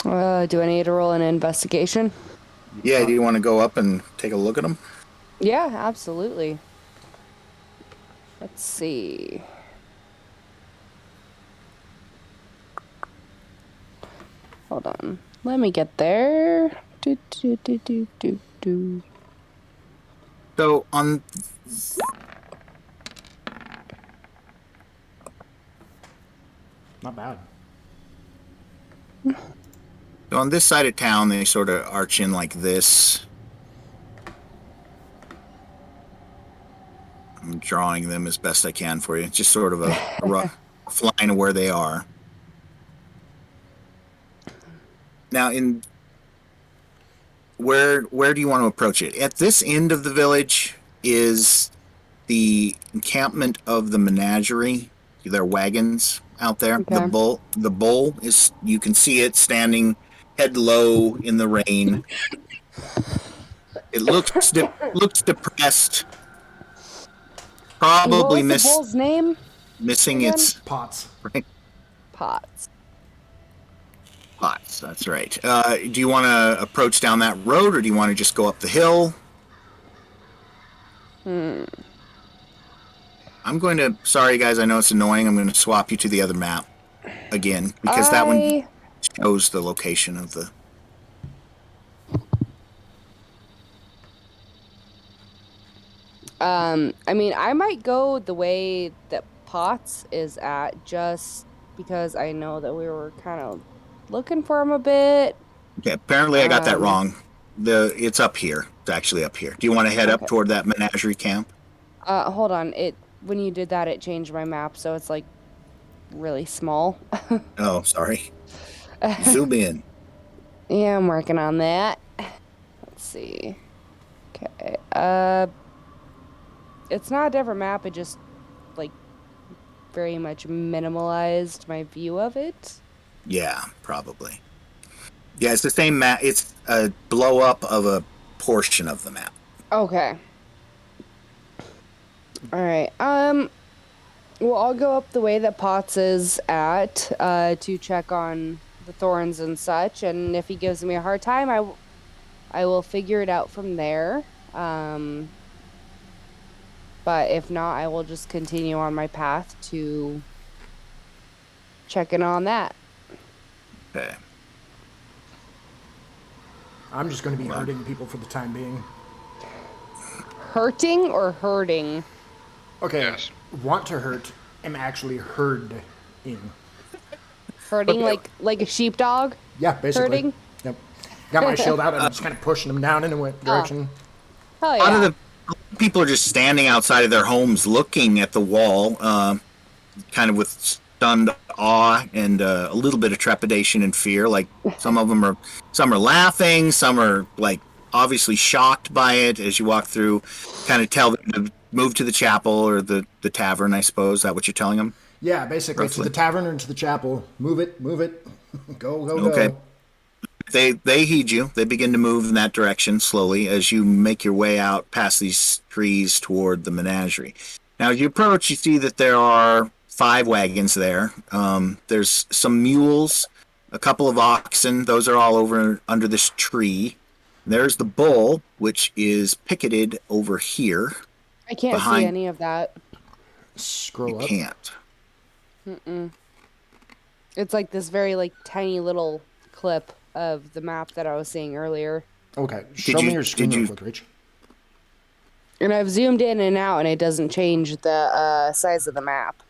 D: Do I need to roll an investigation?
A: Yeah, do you want to go up and take a look at them?
D: Yeah, absolutely. Let's see. Hold on. Let me get there.
A: So on
B: Not bad.
A: this side of town, they sort of arch in like this. I'm drawing them as best I can for you. It's just sort of a rough line of where they are. Now, where do you want to approach it? At this end of the village is the encampment of the menagerie. Their wagons out there.
D: Okay.
A: The bull is, you can see it standing head low in the rain. It looks depressed.
D: And what
A: Probably
D: was the bull's name?
A: missing
D: again?
A: its
B: Pots.
D: Potts.
A: pots. That's right. Do you want to approach down that road, or do you want to just go up the hill? I'm going to. Sorry, guys. I know it's annoying. I'm going to swap you to the other map again because that one shows the location of the.
D: I mean, I might go the way that Potts is at, just because I know that we were kind of looking for him a bit.
A: Okay. Apparently, I got that wrong. It's up here. It's actually up here. Do you want to head up toward that menagerie camp?
D: Hold on. When you did that, it changed my map, so it's like really small.
A: Oh, sorry. Zoom in.
D: Yeah, I'm working on that. Let's see. Okay. It's not a different map. It just like very much minimalized my view of it.
A: Yeah, probably. Yeah, it's the same map. It's a blow up of a portion of the map.
D: Okay. All right. Well, I'll go up the way that Potts is at to check on the thorns and such, and if he gives me a hard time, I will figure it out from there. But if not, I will just continue on my path to checking on that.
A: Okay.
B: I'm just going to be hurting people for the time being.
D: Hurting or herding?
B: Okay.
E: Yes.
B: Want to hurt. Am actually herding.
D: Herding like a sheepdog?
B: Yeah, basically.
D: Herding?
B: Yep. Got my shield out and I'm just kind of pushing them down in a direction.
D: Hell
A: A lot of
D: yeah.
A: the people are just standing outside of their homes looking at the wall, kind of with stunned awe and a little bit of trepidation and fear. Like some are laughing, some are like obviously shocked by it as you walk through, kind of tell them to move to the chapel or the tavern, I suppose. Is that what you're telling them?
B: Yeah, basically.
A: Roughly.
B: To the tavern or to the chapel. Move it. Go,
A: Okay.
B: go.
A: They heed you. They begin to move in that direction slowly as you make your way out past these trees toward the menagerie. Now, as you approach, you see that there are 5 wagons there. There's some mules, a couple of oxen. Those are all over under this tree. There's the bull, which is picketed over here.
D: I can't see any of that.
B: Scroll
A: You
B: up.
A: can't.
D: It's like this very like tiny little clip of the map that I was seeing earlier.
B: Okay. Show me your screen real quick, Rach.
D: And I've zoomed in and out, and it doesn't change the size of the map.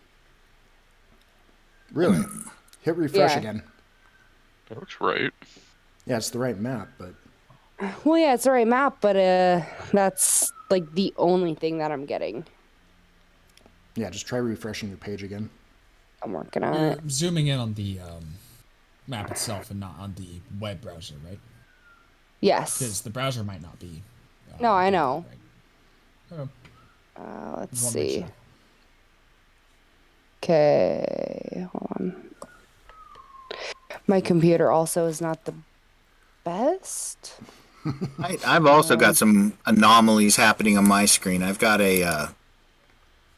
B: Really? Hit refresh
D: Yeah.
B: again.
E: That looks right.
B: Yeah, it's the right map, but...
D: Well, yeah, it's the right map, but that's like the only thing that I'm getting.
B: Yeah, just try refreshing your page again.
D: I'm working on
C: You're
D: it.
C: zooming in on the map itself and not on the web browser, right?
D: Yes.
C: Because the browser might not be.
D: No, I know.
C: Right. Okay.
D: Let's
C: Just wanna make
D: see.
C: sure.
D: Okay, hold on. My computer also is not the best.
A: I've also got some anomalies happening on my screen. I've got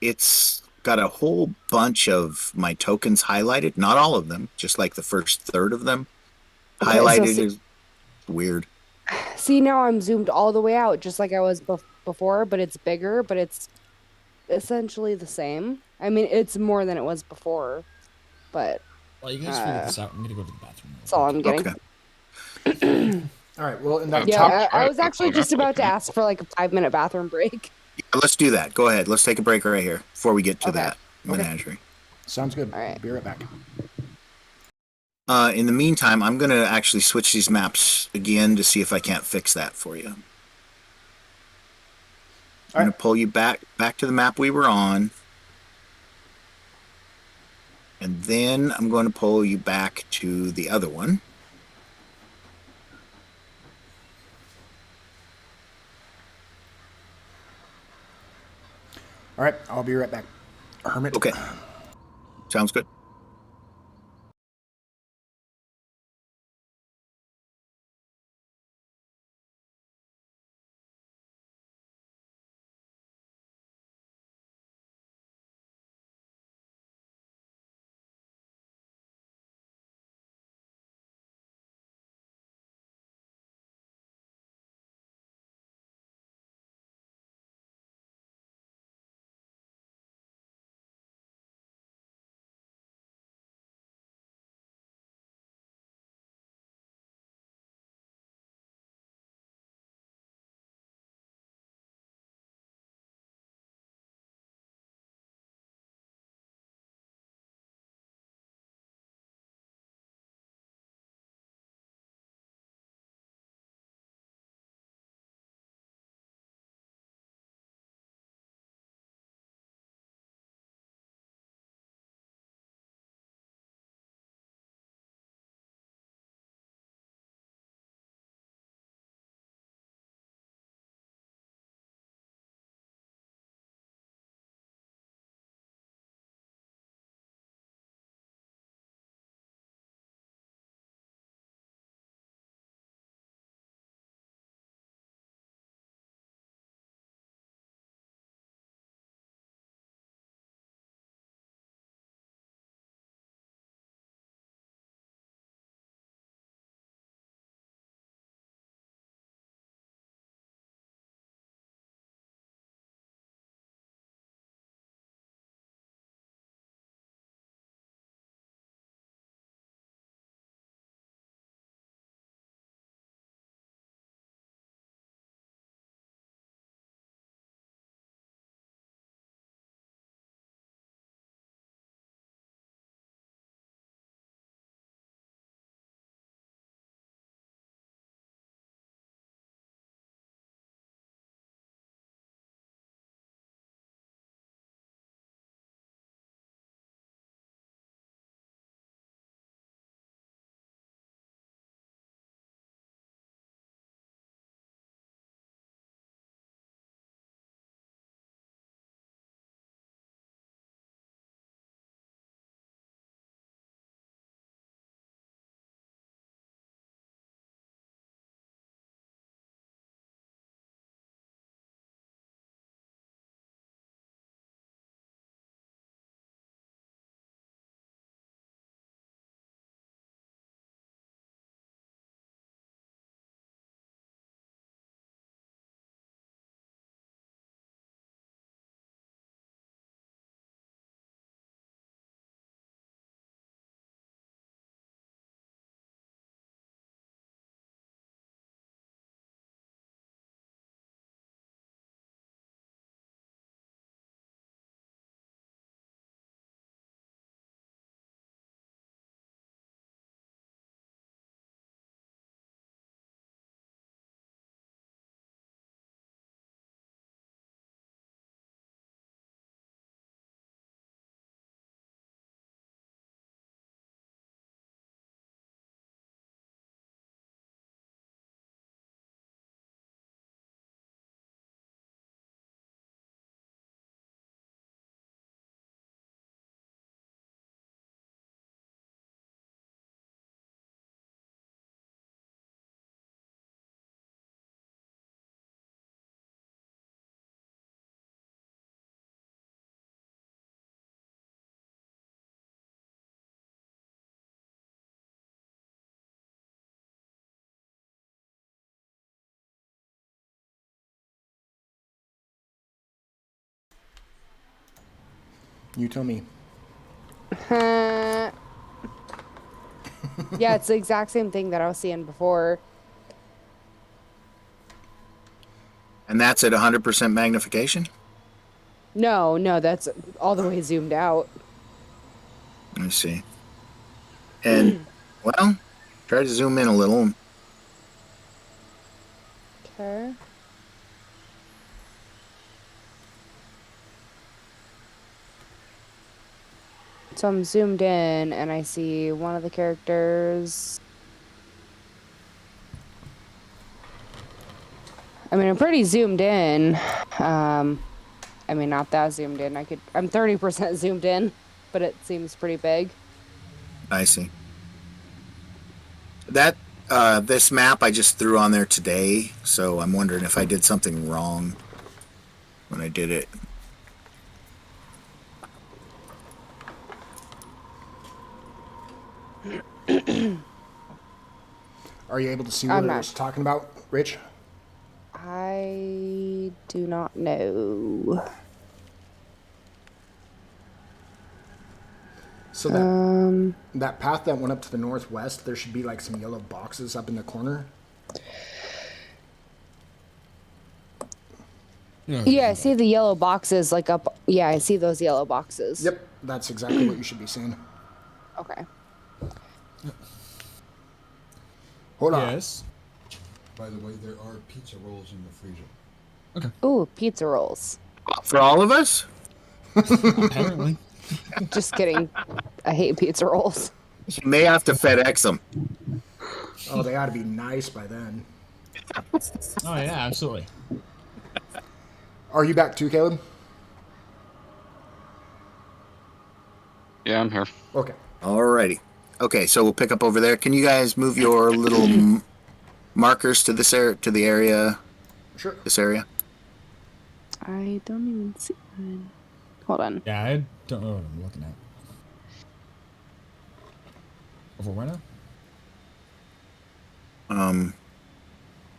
A: it's got a whole bunch of my tokens highlighted. Not all of them, just like the first third of them.
D: Okay,
A: Highlighted
D: so
A: is weird.
D: See, now I'm zoomed all the way out, just like I was before, but it's bigger, but it's essentially the same. I mean, it's more than it was before, but
C: Well, you guys figure this out. I'm gonna go to the bathroom.
D: that's all I'm getting.
A: Okay.
B: All right. Well, in that
E: Yeah,
B: top.
D: Yeah, I was
E: that's
D: actually
E: fine.
D: just about to ask for like a 5-minute bathroom break.
A: Yeah, let's do that. Go ahead. Let's take a break right here before we get to
D: Okay.
A: that
B: Okay.
A: menagerie.
B: Sounds good.
D: All right.
B: Be right back.
A: In the meantime, I'm going to actually switch these maps again to see if I can't fix that for you. I'm
B: All
A: going
B: right.
A: to pull you back to the map we were on. And then I'm going to pull you back to the other one.
B: All right. I'll be right back. Hermit.
A: Okay. Sounds good.
B: You tell me.
D: Yeah, it's the exact same thing that I was seeing before.
A: And that's at 100% magnification?
D: No, that's all the way zoomed out.
A: Let me see. And, well, try to zoom in a little.
D: Okay. So I'm zoomed in and I see one of the characters. I mean, I'm pretty zoomed in. I mean, not that zoomed in. I'm 30% zoomed in, but it seems pretty big.
A: I see. That, this map I just threw on there today, so I'm wondering if I did something wrong when I did it.
B: Are you able to see what I was talking about, Rich?
D: I do not know.
B: So that path that went up to the northwest, there should be like some yellow boxes up in the corner.
D: Yeah, I see the yellow boxes like up. Yeah, I see those yellow boxes.
B: Yep, that's exactly what you should be seeing.
D: Okay.
B: Hold on.
C: Yes.
F: By the way, there are pizza rolls in the freezer.
C: Okay.
D: Ooh, pizza rolls.
A: For all of us?
C: Apparently.
D: Just kidding. I hate pizza rolls.
A: You may have to FedEx them.
B: Oh, they ought to be nice by then.
C: Oh yeah, absolutely.
B: Are you back too, Caleb?
E: Yeah, I'm here.
B: Okay.
A: Alrighty. Okay, so we'll pick up over there. Can you guys move your little markers to this area, to the area?
B: Sure.
A: This area.
D: I don't even see mine. Hold on.
C: Yeah, I don't know what I'm looking at. Over where now?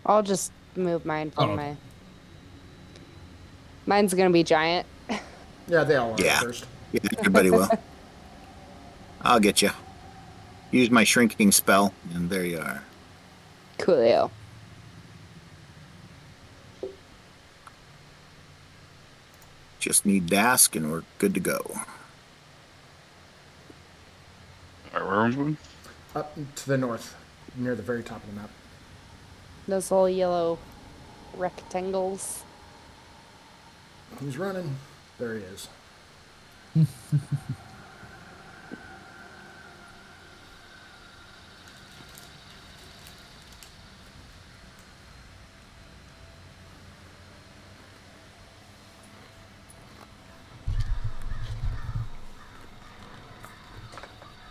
D: I'll just move mine from
C: Oh, okay.
D: my. Mine's gonna be giant.
B: Yeah, they all are
A: Yeah.
B: at first.
A: Yeah, everybody will. I'll get you. Use my shrinking spell, and there you are.
D: Coolio.
A: Just need to ask, and we're good to go.
E: Alright, where are we moving?
B: Up to the north, near the very top of the map.
D: Those little yellow rectangles.
B: He's running. There he is.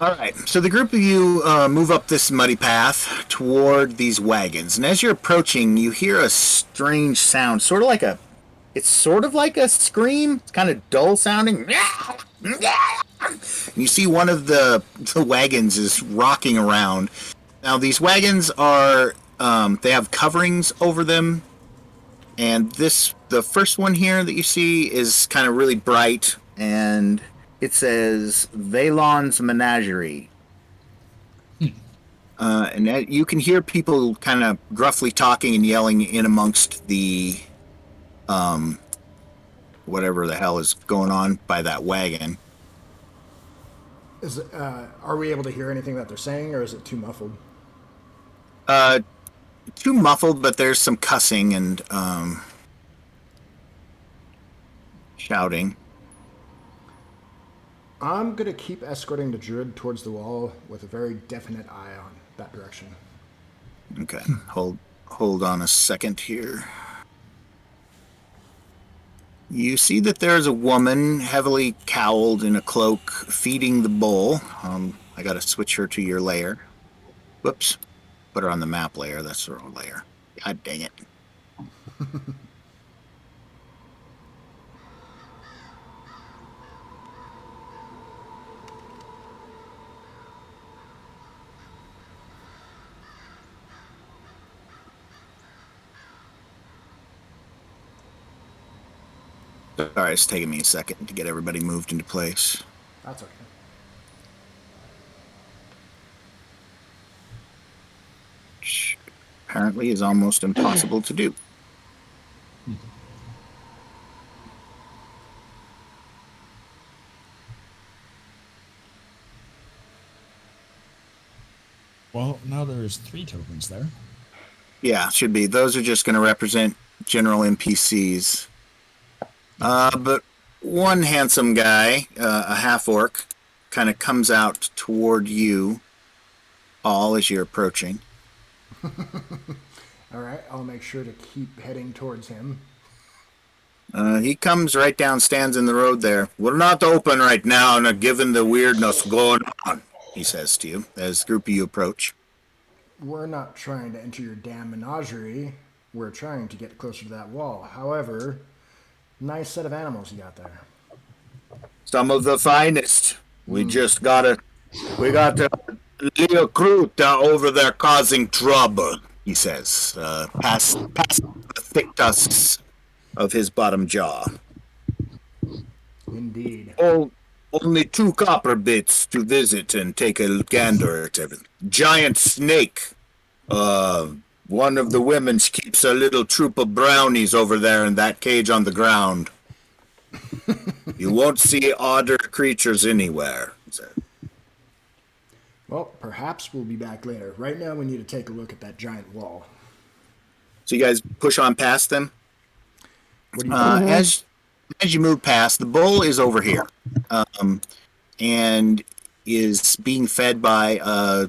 A: All right, so the group of you move up this muddy path toward these wagons, and as you're approaching, you hear a strange sound, it's sort of like a scream. It's kind of dull sounding. You see one of the wagons is rocking around. Now these wagons are they have coverings over them, and the first one here that you see is kind of really bright, and it says Valon's Menagerie. And you can hear people kind of gruffly talking and yelling in amongst the whatever the hell is going on by that wagon.
B: Are we able to hear anything that they're saying, or is it too muffled?
A: Too muffled, but there's some cussing and shouting.
B: I'm gonna keep escorting the druid towards the wall with a very definite eye on that direction.
A: Okay, hold on a second here. You see that there's a woman heavily cowled in a cloak feeding the bull. I gotta switch her to your layer. Whoops. Put her on the map layer. That's the wrong layer. God dang it. Sorry, it's taking me a second to get everybody moved into place.
B: That's okay.
A: Which apparently is almost impossible to do.
C: Well, now there's 3 tokens there.
A: Yeah, should be. Those are just going to represent general NPCs. But one handsome guy, a half-orc, kind of comes out toward you all as you're approaching.
B: All right, I'll make sure to keep heading towards him.
A: He comes right down, stands in the road there. We're not open right now, not given the weirdness going on, he says to you as the group of you approach.
B: We're not trying to enter your damn menagerie. We're trying to get closer to that wall. However, nice set of animals you got there.
A: Some of the finest. We got a Leo Kruta over there causing trouble, he says, past the thick tusks of his bottom jaw.
B: Indeed.
A: Oh, only 2 copper bits to visit and take a gander at it. Giant snake. One of the women keeps a little troop of brownies over there in that cage on the ground. You won't see odder creatures anywhere.
B: Well, perhaps we'll be back later. Right now, we need to take a look at that giant wall.
A: So you guys push on past them?
B: What do you think?
A: As you move past, the bull is over here, and is being fed by a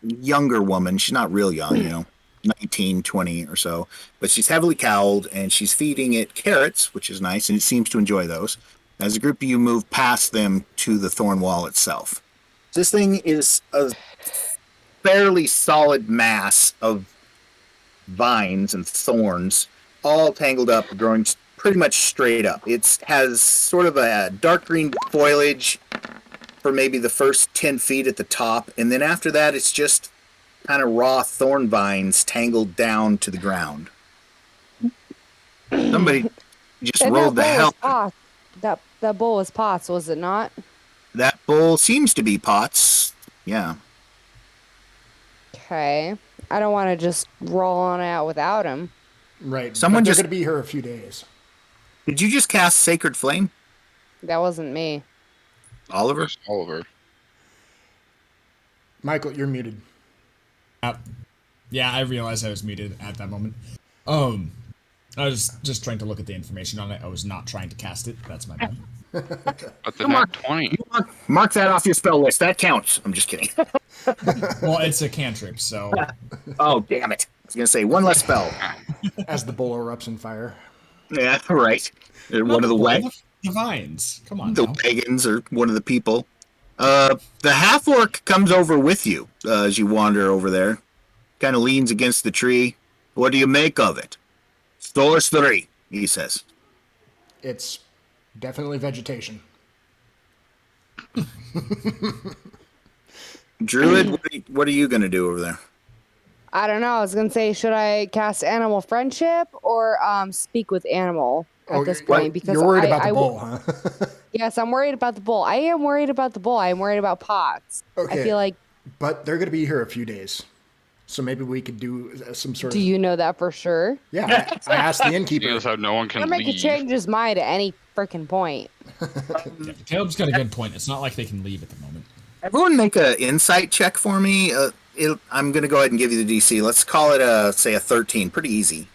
A: younger woman. She's not real young, 19, 20 or so, but she's heavily cowled, and she's feeding it carrots, which is nice, and it seems to enjoy those. As a group of you move past them to the thorn wall itself. This thing is a fairly solid mass of vines and thorns, all tangled up, growing pretty much straight up. It has sort of a dark green foliage for maybe the first 10 feet at the top, and then after that it's just kind of raw thorn vines tangled down to the ground. Somebody just
D: And
A: rolled the hell.
D: That bowl was pots, was it not?
A: That bowl seems to be pots. Yeah.
D: Okay. I don't want to just roll on out without him.
B: Right.
A: Someone
B: But they're
A: just-
B: going to be here a few days.
A: Did you just cast Sacred Flame,
D: That wasn't me.
A: Oliver?
E: Oliver.
B: Michael, you're muted.
C: Yeah, I realized I was muted at that moment. I was just trying to look at the information on it. I was not trying to cast it. That's my bad.
E: But the nat 20.
A: Mark that off your spell list. That counts. I'm just kidding.
C: Well, it's a cantrip, so
A: Oh, damn it. I was going to say one less spell.
B: As the bowl erupts in fire.
A: Yeah, right. One of the
C: the vines. Come on,
A: the
C: now.
A: wagons or one of the people. The half-orc comes over with you as you wander over there. Kind of leans against the tree. What do you make of it? Source 3, he says.
B: It's definitely vegetation.
A: Druid, what are you going to do over there?
D: I don't know. I was gonna say, should I cast animal friendship or speak with animal at this point? Because
B: you're worried about the bowl, huh?
D: Yes, I'm worried about the bull. I am worried about the bull. I am worried about pots.
B: Okay.
D: I feel like.
B: But they're going to be here a few days. So maybe we could do some sort of...
D: Do you know that for sure?
B: Yeah, I asked the
E: Seeing
B: innkeeper.
E: as how no one can
D: He'll make a
E: leave.
D: change his mind at any freaking point.
C: Yeah, Caleb's got a good point. It's not like they can leave at the moment.
A: Everyone make an insight check for me. I'm going to go ahead and give you the DC. Let's call it, say, a 13. Pretty easy.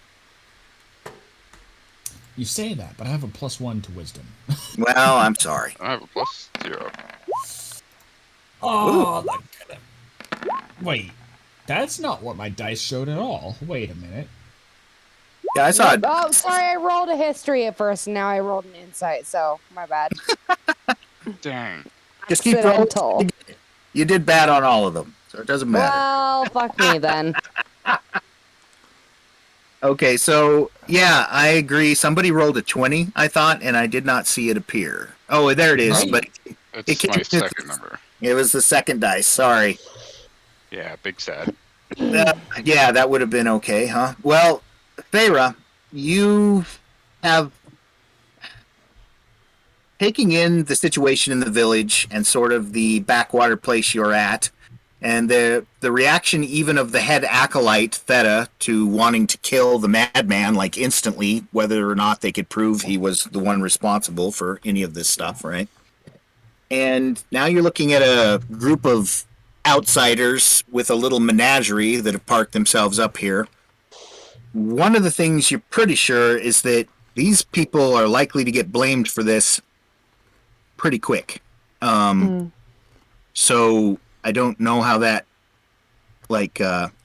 C: You say that, but I have a +1 to wisdom.
A: Well, I'm sorry.
E: I have a +0.
C: Oh, wait. That's not what my dice showed at all. Wait a minute.
A: Yeah, I saw it.
D: Oh, sorry. I rolled a history at first, and now I rolled an insight. So my bad.
E: Dang.
A: Just keep rolling.
D: Accidental.
A: You did bad on all of them, so it doesn't matter.
D: Well, fuck me then.
A: Okay, so, yeah, I agree. Somebody rolled a 20, I thought, and I did not see it appear. Oh, there it is,
C: Right.
A: but
E: It's my second number.
A: it was the second dice. Sorry.
E: Yeah, big sad.
A: Yeah, that would have been okay, huh? Well, Thera, you have taking in the situation in the village and sort of the backwater place you're at, and the reaction even of the head acolyte, Theta, to wanting to kill the madman, like instantly, whether or not they could prove he was the one responsible for any of this stuff, right? And now you're looking at a group of outsiders with a little menagerie that have parked themselves up here. One of the things you're pretty sure is that these people are likely to get blamed for this pretty quick. So I don't know how that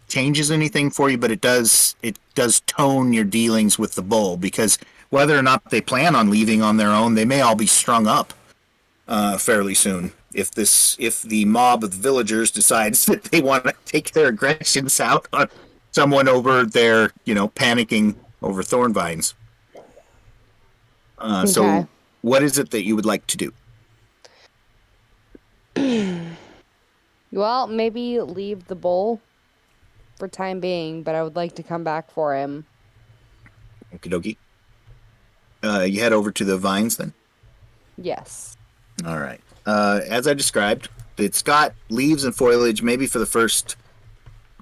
A: changes anything for you, but it does tone your dealings with the bull, because whether or not they plan on leaving on their own, they may all be strung up fairly soon. If the mob of villagers decides that they want to take their aggressions out on someone over their, panicking over thorn vines. So what is it that you would like to do?
D: Well, maybe leave the bull for time being, but I would like to come back for him.
A: Okie dokie. You head over to the vines then?
D: Yes.
A: All right. As I described, it's got leaves and foliage maybe for the first,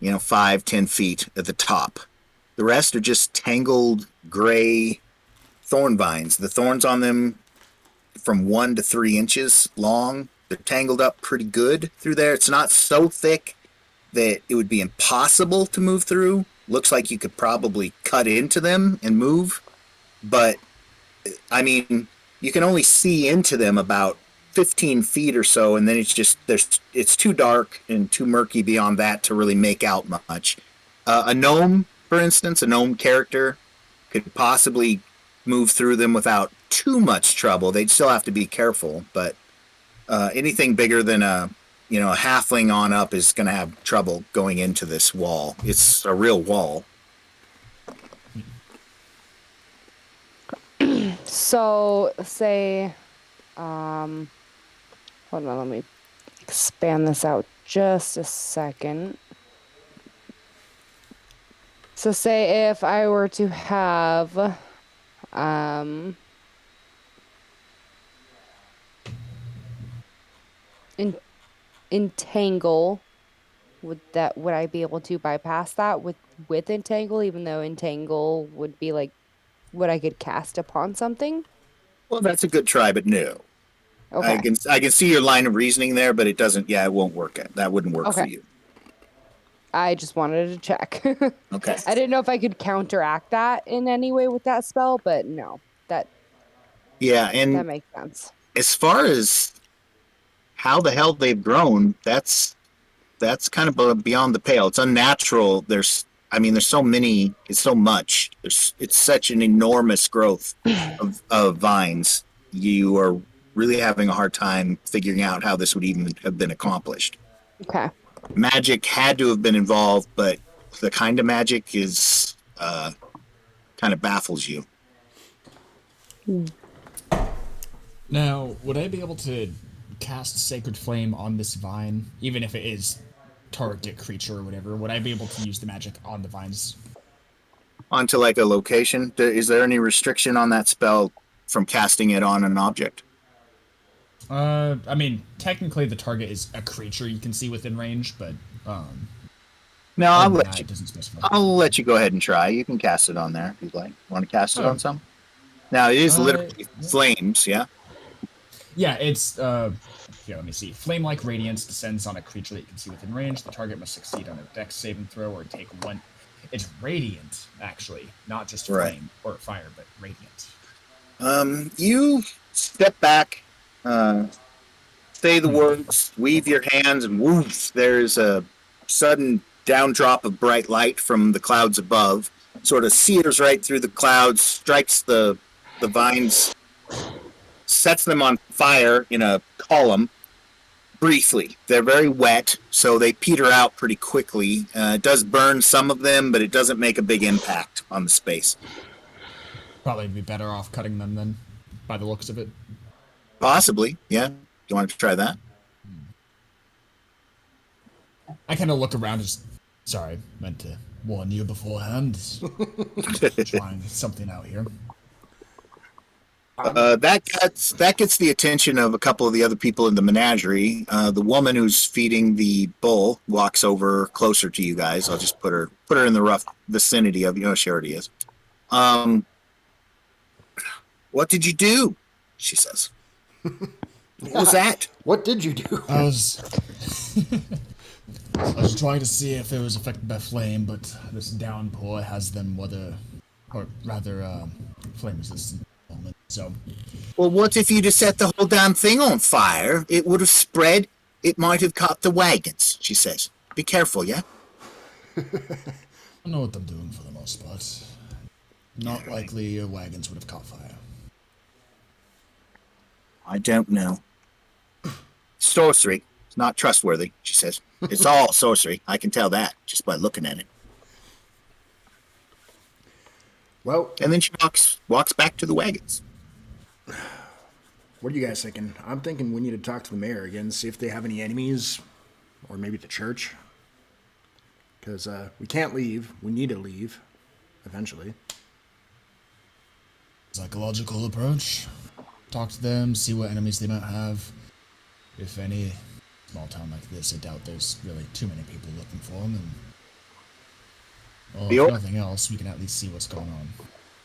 A: 5-10 feet at the top. The rest are just tangled gray thorn vines. The thorns on them from 1 to 3 inches long. They're tangled up pretty good through there. It's not so thick that it would be impossible to move through. Looks like you could probably cut into them and move. But, I mean, you can only see into them about 15 feet or so, and then it's too dark and too murky beyond that to really make out much. A gnome, for instance, a gnome character could possibly move through them without too much trouble. They'd still have to be careful, but anything bigger than a halfling on up is going to have trouble going into this wall. It's a real wall.
D: So, say, hold on, let me expand this out just a second. So, say if I were to have, entangle, would I be able to bypass that with entangle, even though entangle would be like what I could cast upon something?
A: Well, that's a good try, but no.
D: Okay.
A: I can see your line of reasoning there, but it doesn't. Yeah, it won't work. That wouldn't work for you.
D: I just wanted to check.
A: Okay.
D: I didn't know if I could counteract that in any way with that spell, but no, that makes sense.
A: As far as how the hell they've grown, that's kind of beyond the pale. It's unnatural. There's so many. It's so much. It's such an enormous growth of vines. You are really having a hard time figuring out how this would even have been accomplished.
D: Okay.
A: Magic had to have been involved, but the kind of magic is kind of baffles you.
C: Now, would I be able to cast Sacred Flame on this vine, even if it is target creature or whatever? Would I be able to use the magic on the vines?
A: Onto like a location? Is there any restriction on that spell from casting it on an object?
C: I mean, technically the target is a creature you can see within range, but
A: no,
C: it doesn't specify.
A: I'll let you go ahead and try. You can cast it on there if you'd like. Want to cast it on some? Now it is literally flames, yeah?
C: Yeah, it's here, let me see. Flame-like radiance descends on a creature that you can see within range. The target must succeed on a dex saving throw or take one. It's radiant, actually, not just flame or fire, but radiant.
A: You step back, say the words, weave your hands, and woof, there's a sudden downdrop of bright light from the clouds above, sort of sears right through the clouds, strikes the vines, sets them on fire in a column briefly. They're very wet, so they peter out pretty quickly. It does burn some of them, but it doesn't make a big impact on the space.
C: Probably be better off cutting them then, by the looks of it.
A: Possibly, yeah. You want to try that?
C: I kind of look around, sorry, meant to warn you beforehand. Trying something out here.
A: That gets the attention of a couple of the other people in the menagerie. The woman who's feeding the bull walks over closer to you guys. I'll just put her in the rough vicinity of you. Oh, she already is. What did you do? She says. What was that?
B: What did you do?
C: I was I was trying to see if it was affected by flame, but this downpour has them flame resistant. So,
A: Well, what if you just set the whole damn thing on fire? It would have spread. It might have caught the wagons, she says. Be careful, yeah?
C: I know what I'm doing for the most part. Not likely your wagons would have caught fire.
A: I don't know. Sorcery. It's not trustworthy, she says. It's all sorcery. I can tell that just by looking at it.
B: Well,
A: And then she walks back to the wagons.
B: what are you guys thinking? I'm thinking we need to talk to the mayor again, see if they have any enemies, or maybe the church. Because we can't leave. We need to leave, eventually.
C: Psychological approach. Talk to them, see what enemies they might have. If any, small town like this, I doubt there's really too many people looking for them. And if nothing else, we can at least see what's going on.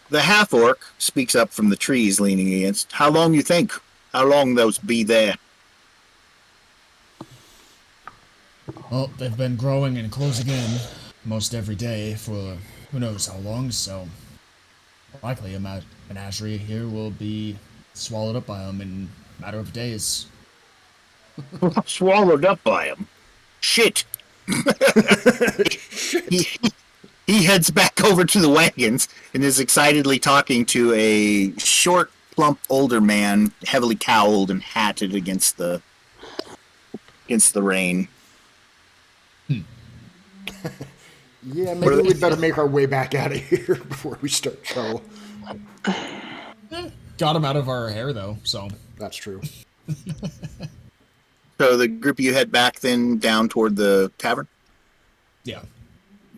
A: The half-orc speaks up from the trees leaning against. How long you think? How long those be there?
C: Well, they've been growing and closing in most every day for who knows how long, so likely a menagerie here will be swallowed up by them in a matter of days.
A: Swallowed up by him. Shit. He heads back over to the wagons and is excitedly talking to a short, plump, older man, heavily cowled and hatted against the rain.
B: Yeah, maybe we'd better make our way back out of here before we start trouble.
C: Got him out of our hair, though, so.
B: That's true.
A: So the group of you head back then down toward the tavern?
C: Yeah.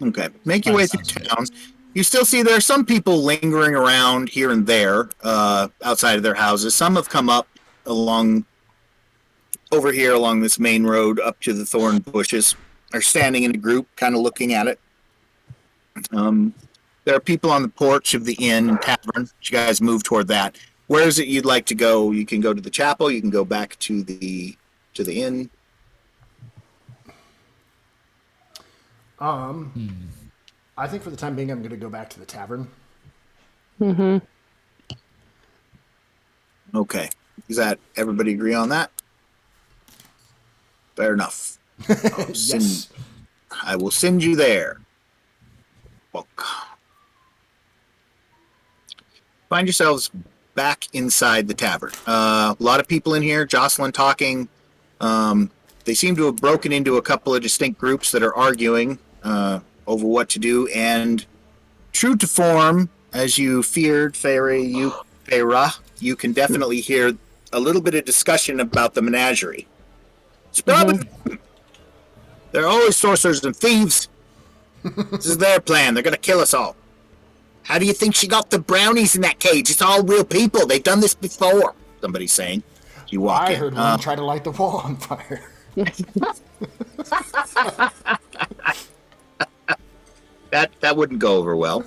A: Okay. Make your way through town. You still see there are some people lingering around here and there outside of their houses. Some have come up over here along this main road up to the thorn bushes. Are standing in a group, kind of looking at it. There are people on the porch of the inn and tavern. You guys move toward that. Where is it you'd like to go? You can go to the chapel. You can go back to the inn.
B: I think for the time being, I'm going to go back to the tavern.
D: Mm-hmm.
A: Okay. Does that everybody agree on that? Fair enough.
B: Yes.
A: I will send you there. Welcome. Find yourselves back inside the tavern. A lot of people in here, Jocelyn talking. They seem to have broken into a couple of distinct groups that are arguing over what to do. And true to form, as you feared, Feyre, you can definitely hear a little bit of discussion about the menagerie. It's probably... They're always sorcerers and thieves. This is their plan. They're going to kill us all. How do you think she got the brownies in that cage? It's all real people. They've done this before. Somebody's saying. You walk
B: I
A: in.
B: heard one try to light the wall on fire.
A: That wouldn't go over well.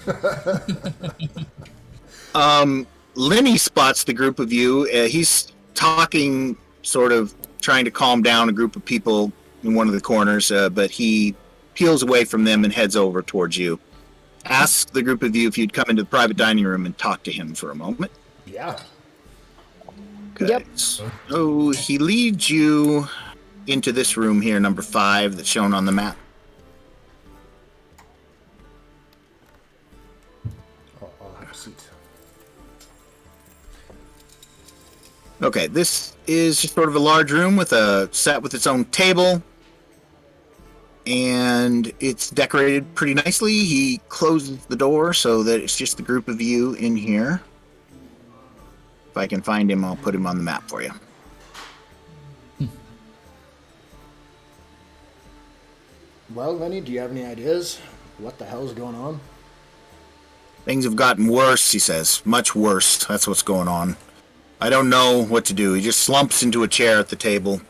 A: Lenny spots the group of you. He's talking, sort of trying to calm down a group of people in one of the corners, but he peels away from them and heads over towards you. Asks the group of you if you'd come into the private dining room and talk to him for a moment.
B: Yeah.
A: Okay.
D: Yep.
A: So he leads you into this room here, number 5, that's shown on the map.
B: I'll have a seat.
A: Okay, this is just sort of a large room with a set with its own table, and it's decorated pretty nicely. He closes the door so that it's just the group of you in here. If I can find him, I'll put him on the map for you.
B: Well, Lenny, do you have any ideas? What the hell's going on?
A: Things have gotten worse, he says. Much worse. That's what's going on. I don't know what to do. He just slumps into a chair at the table.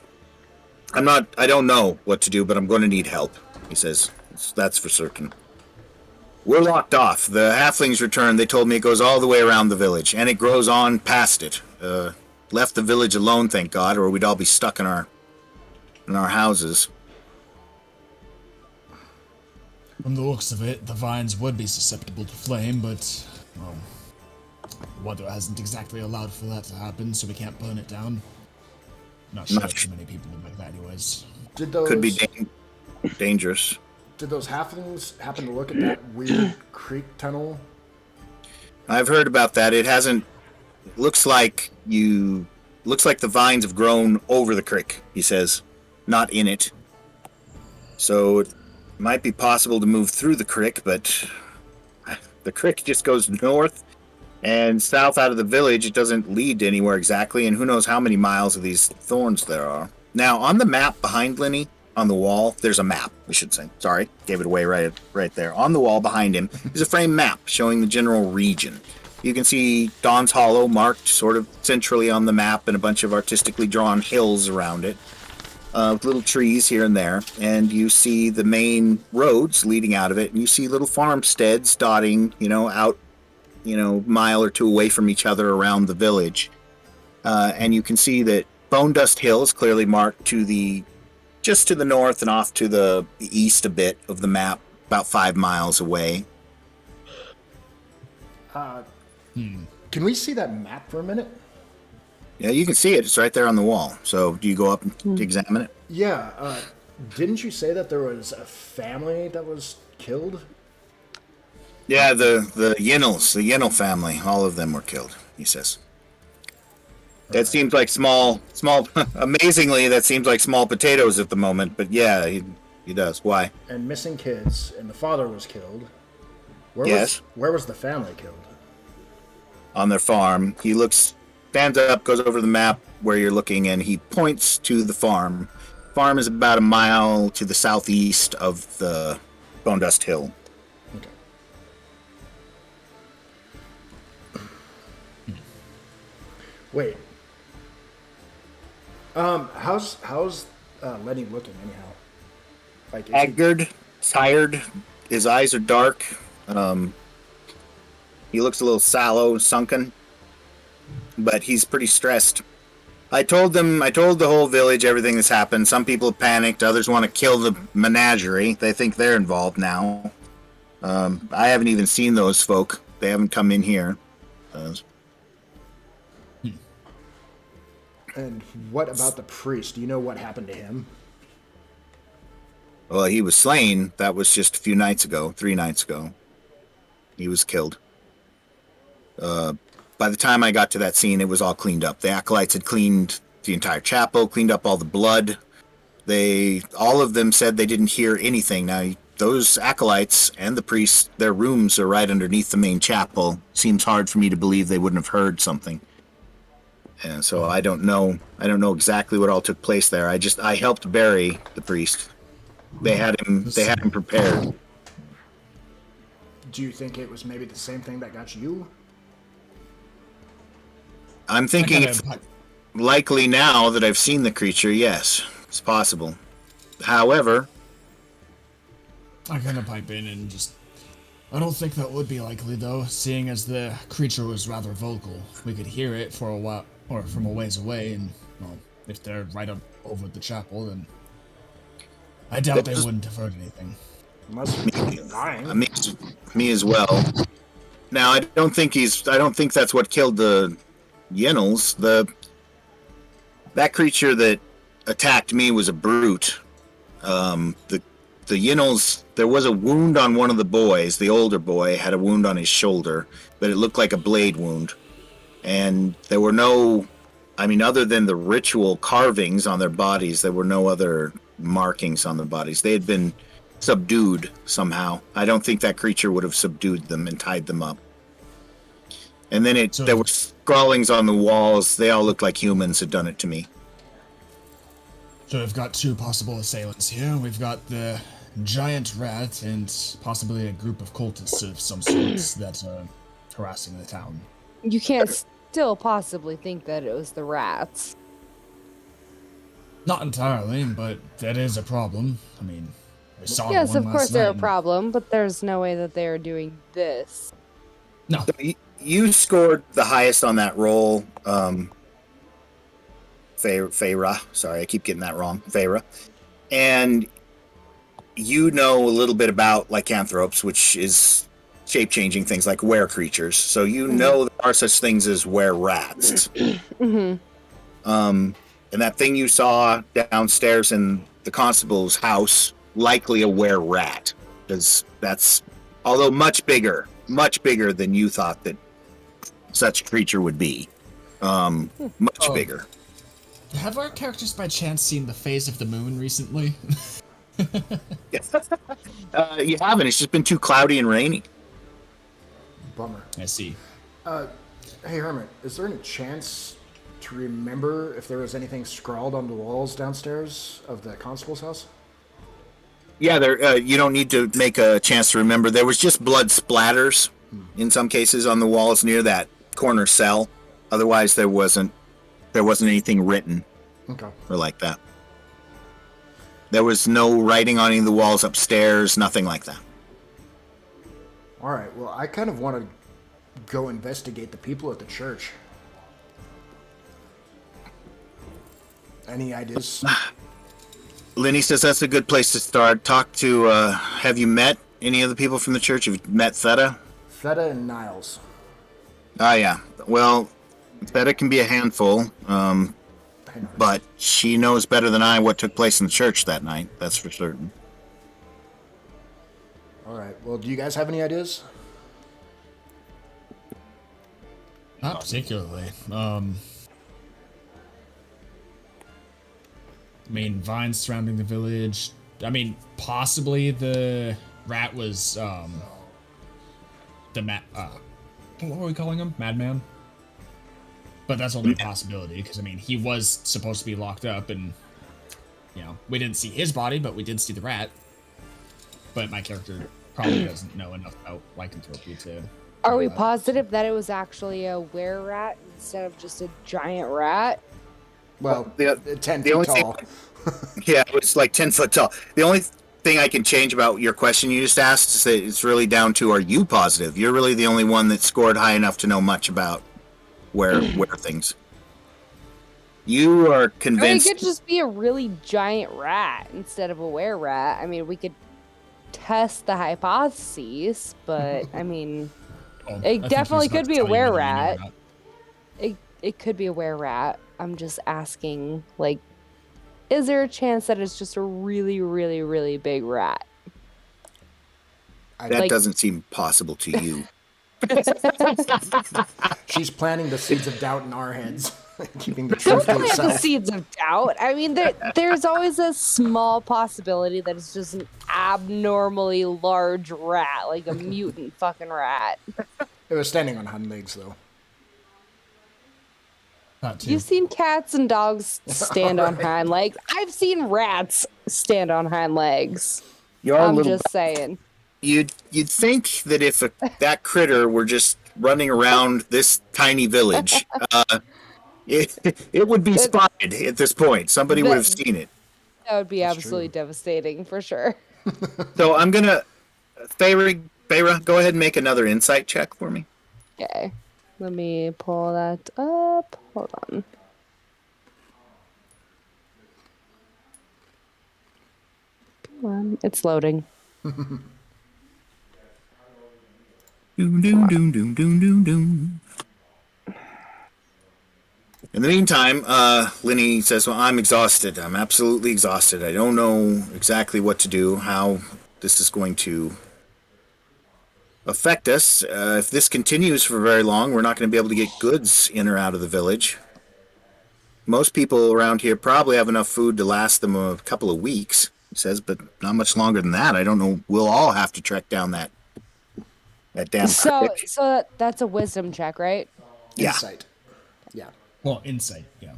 A: I don't know what to do, but I'm going to need help, he says. That's for certain. We're locked off. The halflings returned. They told me it goes all the way around the village, and it grows on past it. Left the village alone, thank God, or we'd all be stuck in our houses.
C: From the looks of it, the vines would be susceptible to flame, but, well, weather hasn't exactly allowed for that to happen, so we can't burn it down. Not sure
A: Not
C: too many people would like that anyways.
B: Did
A: Could be
B: those
A: dangerous.
B: did those halflings happen to look at that weird creek tunnel?
A: I've heard about that. It hasn't. Looks like the vines have grown over the creek. He says, not in it. So it might be possible to move through the creek, but the creek just goes north and south out of the village. It doesn't lead to anywhere exactly, and who knows how many miles of these thorns there are. Now, on the map behind Lenny, on the wall, there's a map, we should say. Sorry, gave it away right there. On the wall behind him is a framed map showing the general region. You can see Dawn's Hollow marked sort of centrally on the map and a bunch of artistically drawn hills around it. With little trees here and there, and you see the main roads leading out of it, and you see little farmsteads dotting, out, mile or two away from each other around the village. And you can see that Bone Dust Hill is clearly marked just to the north and off to the east a bit of the map, about 5 miles away.
B: Can we see that map for a minute?
A: Yeah, you can see it. It's right there on the wall. So do you go up and examine it?
B: Yeah. Didn't you say that there was a family that was killed?
A: Yeah, the Yinnels, the Yinnel family, all of them were killed, he says. That seems like small, amazingly, that seems like small potatoes at the moment, but yeah, he does. Why?
B: And missing kids, and the father was killed.
A: Yes.
B: Where was the family killed?
A: On their farm. He stands up, goes over the map where you're looking, and he points to the farm. Farm is about a mile to the southeast of the Bone Dust Hill.
B: Okay. Wait. How's Lenny looking anyhow? Like, is he-
A: Haggard, tired. His eyes are dark. He looks a little sallow, sunken, but he's pretty stressed. I told the whole village everything that's happened. Some people have panicked. Others want to kill the menagerie. They think they're involved now. I haven't even seen those folk. They haven't come in here.
B: And what about the priest? Do you know what happened to him?
A: Well, he was slain. That was just a few nights ago, 3 nights ago. He was killed. By the time I got to that scene, it was all cleaned up. The acolytes had cleaned the entire chapel, cleaned up all the blood. All of them said they didn't hear anything. Now, those acolytes and the priests, their rooms are right underneath the main chapel. Seems hard for me to believe they wouldn't have heard something. And so I don't know exactly what all took place there. I helped bury the priest. They had him prepared.
B: Do you think it was maybe the same thing that got you?
A: I'm thinking it's likely now that I've seen the creature, yes. It's possible. However,
C: I kind of pipe in and I don't think that would be likely, though, seeing as the creature was rather vocal. We could hear it for a while, or from a ways away, and, well, if they're right up over the chapel, then I doubt they wouldn't have heard anything.
B: Unless he's lying.
A: Me as well. Now, I don't think that's what killed the Yinnels. That creature that attacked me was a brute. The Yinnels, there was a wound on one of the boys. The older boy had a wound on his shoulder, but it looked like a blade wound. And there were other than the ritual carvings on their bodies, there were no other markings on their bodies. They had been subdued somehow. I don't think that creature would have subdued them and tied them up. And then there were scrawlings on the walls. They all looked like humans had done it to me.
C: So we've got 2 possible assailants here. We've got the giant rat and possibly a group of cultists of some sorts that are harassing the town.
D: You can't still possibly think that it was the rats.
C: Not entirely, but that is a problem. I mean, we saw
D: Yes,
C: one
D: of course
C: last
D: they're a
C: night.
D: problem, but there's no way that they are doing this.
C: No.
A: You scored the highest on that roll, Feyra. Sorry, I keep getting that wrong. Feyra. And you know a little bit about lycanthropes, which is shape-changing things like were creatures. So you know there are such things as were rats. And that thing you saw downstairs in the constable's house, likely a were rat, because that's, although much bigger than you thought that such a creature would be. Much bigger.
C: Have our characters by chance seen the phase of the moon recently?
A: Yes. You haven't. It's just been too cloudy and rainy.
B: Bummer.
C: I see.
B: Hey, Hermit, is there any chance to remember if there was anything scrawled on the walls downstairs of the constable's house?
A: Yeah, there. You don't need to make a chance to remember. There was just blood splatters in some cases on the walls near that corner cell. Otherwise, there wasn't anything written or like that. There was no writing on any of the walls upstairs. Nothing like that.
B: All right. Well, I kind of want to go investigate the people at the church. Any ideas?
A: Linny says that's a good place to start. Talk to. Have you met any of the people from the church? Have you met Theta?
B: Theta and Niles.
A: Ah, yeah. Well, Theta can be a handful, but she knows better than I what took place in the church that night. That's for certain.
B: All right. Well, do you guys have any ideas?
C: Not particularly. Main vines surrounding the village. I mean, possibly the rat was what were we calling him? Madman. But that's only a possibility because I mean he was supposed to be locked up, and we didn't see his body, but we did see the rat. But my character probably doesn't know enough about lycanthropy to.
D: Are we positive that it was actually a were rat instead of just a giant rat?
B: Well, 10
A: the
B: feet
A: only
B: tall.
A: Yeah, it's like 10 foot tall. The only thing I can change about your question you just asked is that it's really down to, are you positive? You're really the only one that scored high enough to know much about where things. You are convinced.
D: It could just be a really giant rat instead of a were rat. I mean, we could test the hypotheses, but I mean, it definitely could be a were rat. It could be a were rat. I'm just asking, like, is there a chance that it's just a really, really, really big rat?
A: That doesn't seem possible to you.
B: She's planting the seeds of doubt in our heads, keeping the truth to
D: Don't plant
B: herself.
D: the seeds of doubt. I mean, there's always a small possibility that it's just an abnormally large rat, like a mutant fucking rat.
B: It was standing on hind legs, though.
D: You've seen cats and dogs stand on hind legs. I've seen rats stand on hind legs. I'm just saying.
A: You'd think that if that critter were just running around this tiny village, it would be spotted at this point. Somebody would have seen it.
D: That would be absolutely devastating for sure.
A: So I'm gonna, Feyre, go ahead and make another insight check for me.
D: Okay. Let me pull that up. Hold on. Come on. It's loading.
A: Doom, doom, doom, doom, doom, doom, doom. In the meantime, Linny says, well, I'm exhausted. I'm absolutely exhausted. I don't know exactly what to do, how this is going to affect us. If this continues for very long, we're not going to be able to get goods in or out of the village. Most people around here probably have enough food to last them a couple of weeks, he says, but not much longer than that. I don't know. We'll all have to trek down that damn creek.
D: So that's a wisdom check, right?
A: Yeah.
B: Insight. Yeah.
C: Well, insight, yeah.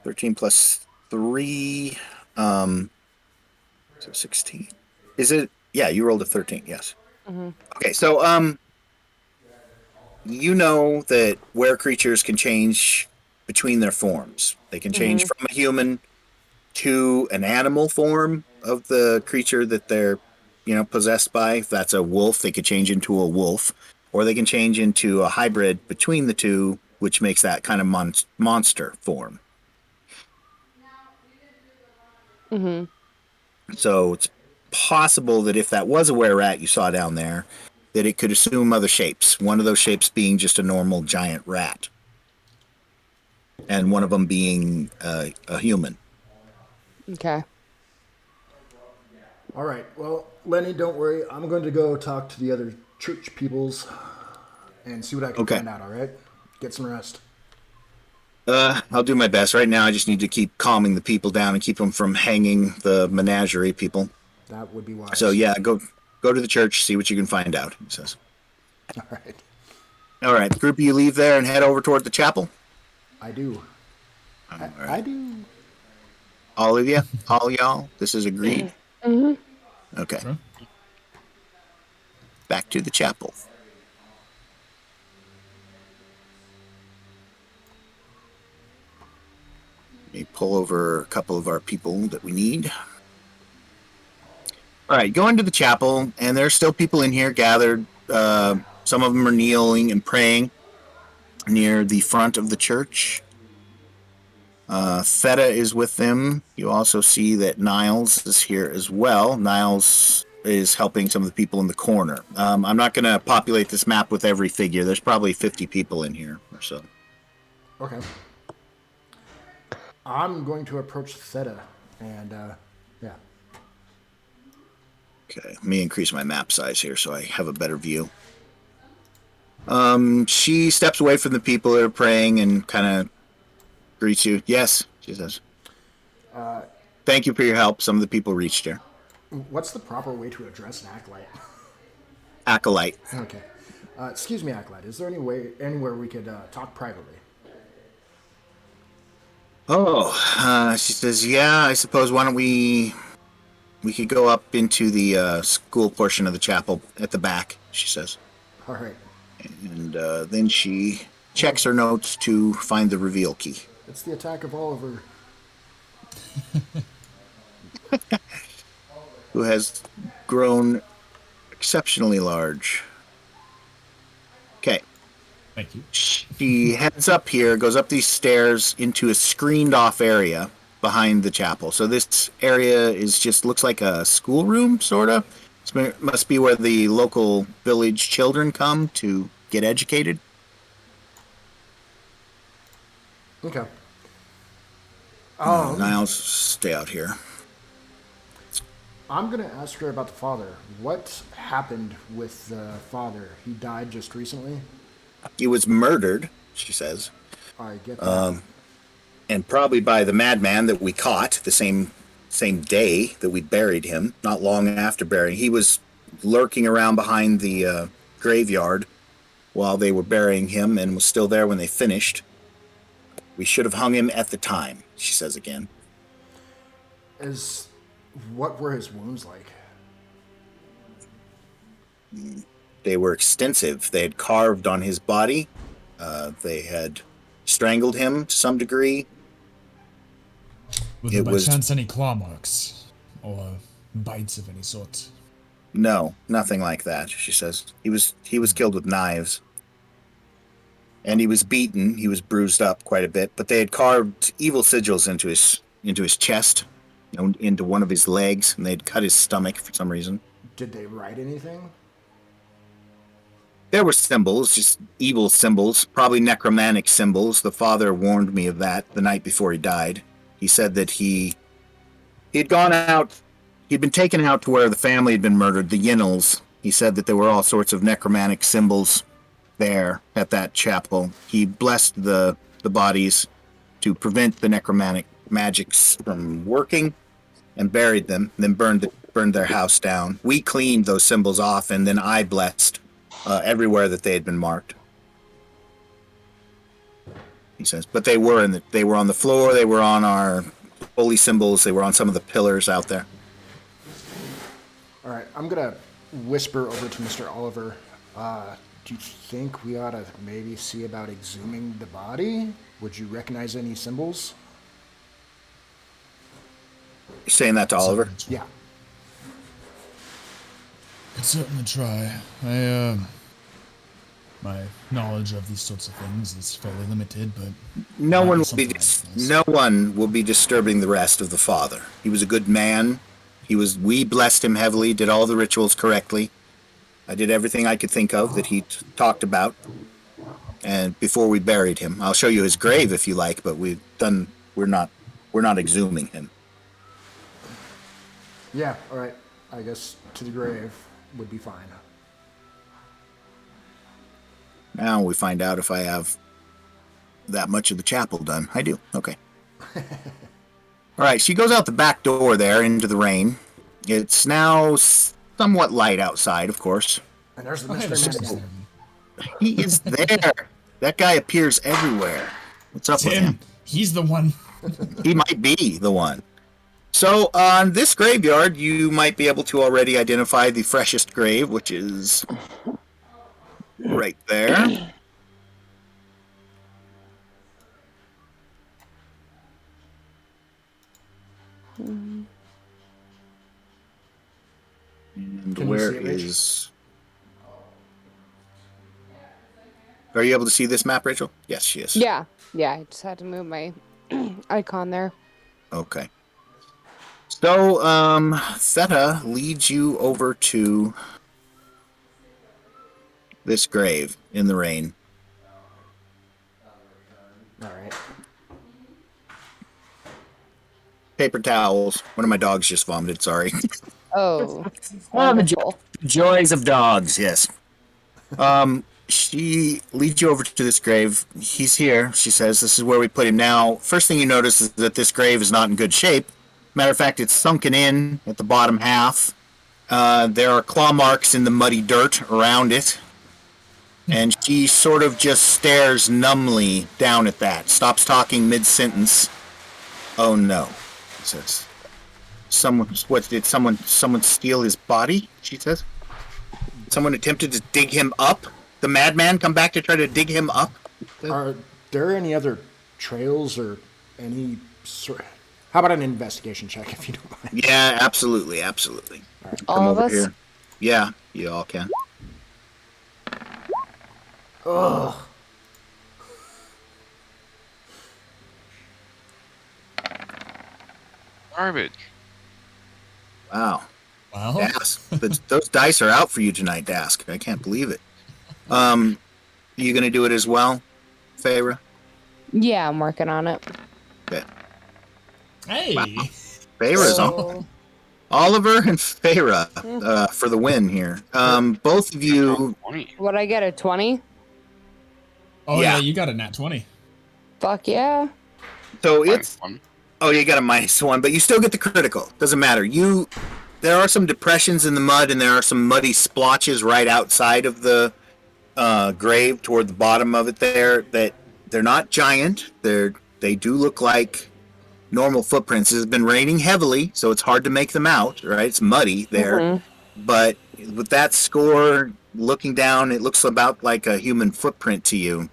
A: 13 plus 3, so 16. Is it? Yeah, you rolled a 13, yes.
D: Mm-hmm.
A: Okay, so, you know that were creatures can change between their forms. They can change from a human to an animal form of the creature that they're, possessed by. If that's a wolf, they could change into a wolf. Or they can change into a hybrid between the two, which makes that kind of monster form.
D: Mm-hmm.
A: So it's possible that if that was a were rat you saw down there, that it could assume other shapes. One of those shapes being just a normal giant rat, and one of them being a human.
D: Okay.
B: All right. Well, Lenny, don't worry. I'm going to go talk to the other church peoples and see what I can
A: Okay.
B: find out. All right. Get some rest.
A: I'll do my best. Right now, I just need to keep calming the people down and keep them from hanging the menagerie people.
B: That would be
A: So
B: wise.
A: yeah, go to the church, see what you can find out. He says.
B: All right.
A: All right, the group of you leave there and head over toward the chapel.
B: I do.
A: All
B: I
A: right,
B: do.
A: all of you, all y'all. This is agreed.
D: Mm-hmm.
A: Okay,
C: Sure.
A: back to the chapel. Let me pull over a couple of our people that we need. All right, go into the chapel, and there's still people in here gathered. Some of them are kneeling and praying near the front of the church. Theta is with them. You also see that Niles is here as well. Niles is helping some of the people in the corner. I'm not going to populate this map with every figure. There's probably 50 people in here or so.
B: Okay. I'm going to approach Theta and, yeah.
A: Okay, let me increase my map size here so I have a better view. She steps away from the people that are praying and kind of greets you. Yes, she says. Thank you for your help. Some of the people reached her.
B: What's the proper way to address an acolyte?
A: Acolyte.
B: Okay. Excuse me, acolyte. Is there anywhere we could talk privately?
A: Oh, she says, yeah, I suppose why don't we could go up into the school portion of the chapel at the back, she says.
B: All right.
A: And then she checks her notes to find the reveal key.
B: It's the attack of Oliver.
A: Who has grown exceptionally large. Okay.
C: Thank you.
A: She heads up here, goes up these stairs into a screened off area behind the chapel. So this area is just looks like a schoolroom, sort of. It must be where the local village children come to get educated.
B: Okay.
A: Niles, stay out here.
B: I'm going to ask her about the father. What happened with the father? He died just recently?
A: He was murdered, she says,
B: I get that.
A: and probably by the madman that we caught the same day that we buried him. Not long after burying, he was lurking around behind the graveyard while they were burying him, and was still there when they finished. We should have hung him at the time, she says again.
B: What were his wounds like?
A: They were extensive. They had carved on his body. They had strangled him to some degree.
C: Were there by chance any claw marks? Or bites of any sort?
A: No, nothing like that, she says. He was killed with knives. And he was beaten. He was bruised up quite a bit. But they had carved evil sigils into his chest, into one of his legs, and they'd cut his stomach for some reason.
B: Did they write anything?
A: There were symbols, just evil symbols, probably necromantic symbols. The father warned me of that the night before he died. He said that he had gone out, he'd been taken out to where the family had been murdered, the Yinnels. He said that there were all sorts of necromantic symbols there at that chapel. He blessed the bodies to prevent the necromantic magics from working, and buried them, then burned their house down. We cleaned those symbols off, and then I blessed everywhere that they had been marked. He says, but they were on the floor. They were on our holy symbols. They were on some of the pillars out there.
B: All right, I'm going to whisper over to Mr. Oliver. Do you think we ought to maybe see about exhuming the body? Would you recognize any symbols?
A: You're saying that to Oliver?
B: Yeah.
C: Could certainly try. My knowledge of these sorts of things is fairly limited, but
A: No
C: might
A: one
C: be
A: will
C: something
A: be
C: I recognize.
A: no one will be disturbing the rest of the father. He was a good man. We blessed him heavily, did all the rituals correctly. I did everything I could think of that he talked about. And before we buried him, I'll show you his grave if you like, but we're not exhuming him.
B: Yeah, all right. I guess to the grave would be fine.
A: Now we find out if I have that much of the chapel done. I do. Okay. All right, she goes out the back door there into the rain. It's now somewhat light outside, of course.
B: And there's the
C: Oh, hey, the
B: mystery man
C: person's
B: again.
C: there.
A: He is there. That guy appears everywhere. What's up with him?
C: Tim, he's the one.
A: He might be the one. So on this graveyard, you might be able to already identify the freshest grave, which is right there. And
B: Can you
A: where
B: see it, Rach?
A: is... Are you able to see this map, Rachel? Yes, she is.
D: Yeah. Yeah. I just had to move my icon there.
A: Okay. So, Theta leads you over to this grave in the rain.
B: All right.
A: Paper towels. One of my dogs just vomited, sorry.
D: Oh.
A: Oh, the
D: Wonderful.
A: joys of dogs, yes. She leads you over to this grave. He's here, she says. This is where we put him now. First thing you notice is that this grave is not in good shape. Matter of fact, it's sunken in at the bottom half. There are claw marks in the muddy dirt around it. And she sort of just stares numbly down at that. Stops talking mid-sentence. Oh no, says. Did someone steal his body? She says. Someone attempted to dig him up? The madman come back to try to dig him up?
B: Are there any other trails or any sort? How about an investigation check, if you don't mind?
A: Yeah, absolutely, absolutely.
D: All of us?
A: Yeah, you all can.
B: Ugh.
E: Garbage.
A: Wow.
C: Well,
A: Dask. Those dice are out for you tonight, Dask. I can't believe it. You gonna do it as well, Feyre?
D: Yeah, I'm working on it.
A: Okay.
C: hey.
A: Wow. Feyre's on.
D: So,
A: Oliver and Feyre for the win here. Both of you.
E: 20.
D: would I get a 20?
C: Oh
A: Yeah.
C: yeah, you got a nat 20.
D: Fuck yeah.
A: So
E: Minus
A: it's.
E: one.
A: Oh, you got a -1, but you still get the critical. Doesn't matter. There are some depressions in the mud, and there are some muddy splotches right outside of the grave toward the bottom of it. That they're not giant. They do look like normal footprints. It has been raining heavily, so it's hard to make them out. Right? It's muddy there, but with that score, looking down, it looks about like a human footprint to you,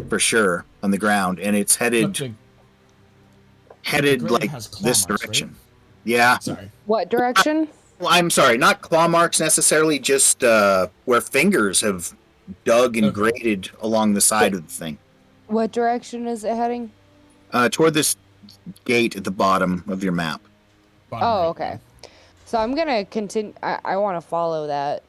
A: for sure, on the ground, and it's
C: But
A: headed
C: grave
A: like
C: has claw
A: this
C: marks,
A: direction.
C: right?
A: Yeah.
C: Sorry.
D: What direction?
A: Well, I'm sorry, not claw marks necessarily, just where fingers have dug and
C: Okay.
A: grated along the side of the thing.
D: What direction is it heading?
A: Toward this gate at the bottom of your map.
C: Bottom
D: Oh,
C: right.
D: okay. So I'm gonna continue. I want to follow that.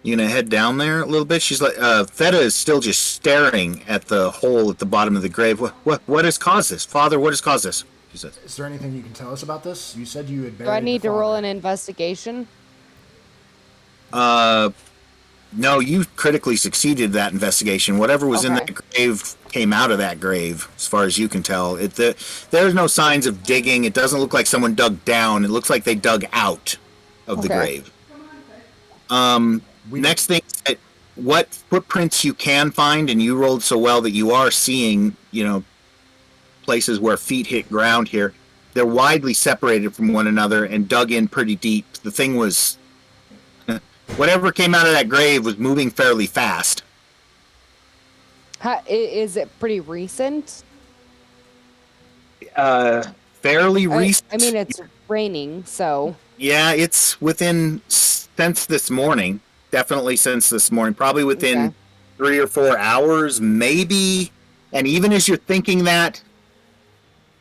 A: You gonna head down there a little bit? She's like, Theta is still just staring at the hole at the bottom of the grave. What has caused this? Father, what has caused this? She says.
B: Is there anything you can tell us about this? You said you had buried
D: Do I need
B: the
D: to roll
B: father.
D: an investigation?
A: No, you critically succeeded that investigation. Whatever was in
D: Okay.
A: that grave came out of that grave, as far as you can tell. There's no signs of digging. It doesn't look like someone dug down. It looks like they dug out of the
D: Okay.
A: grave. Next thing, what footprints you can find, and you rolled so well that you are seeing, places where feet hit ground here. They're widely separated from one another and dug in pretty deep. The thing was... Whatever came out of that grave was moving fairly fast.
D: Is it pretty recent?
A: Fairly recent.
D: I mean, it's raining, so.
A: Yeah, it's since this morning. Definitely since this morning. Probably within
D: Okay.
A: 3 or 4 hours, maybe. And even as you're thinking that,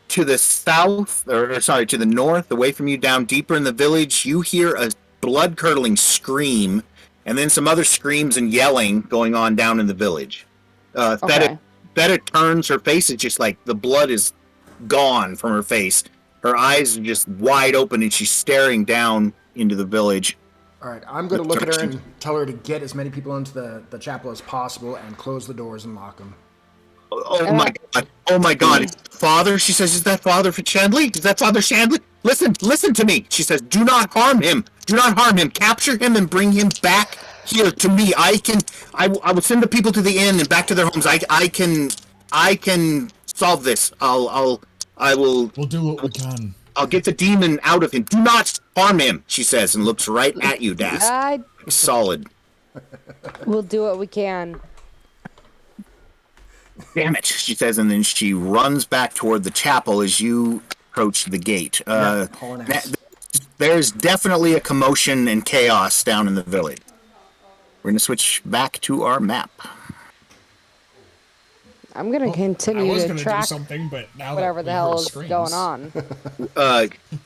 A: to the south, or sorry, to the north, away from you, down deeper in the village, you hear a blood-curdling scream, and then some other screams and yelling going on down in the village.
D: Okay.
A: Theta turns, her face is just like the blood is gone from her face. Her eyes are just wide open, and she's staring down into the village.
B: All right, I'm going to look at her and tell her to get as many people into the chapel as possible and close the doors and lock them.
A: Oh my god! Oh my god! It's Father. She says, "Is that Father Shandley? Is that Father Shandley? Listen to me." She says, "Do not harm him. Do not harm him. Capture him and bring him back here to me. I will send the people to the inn and back to their homes. I can solve this. I will.
C: We'll do what we can.
A: I'll get the demon out of him. Do not harm him," she says, and looks right at you, Das. Solid.
D: We'll do what we can.
A: Damn it, she says, and then she runs back toward the chapel as you approach the gate. There's definitely a commotion and chaos down in the village. We're going to switch back to our map.
D: I'm going to continue to track
C: do something, but now
D: whatever the hell is going on.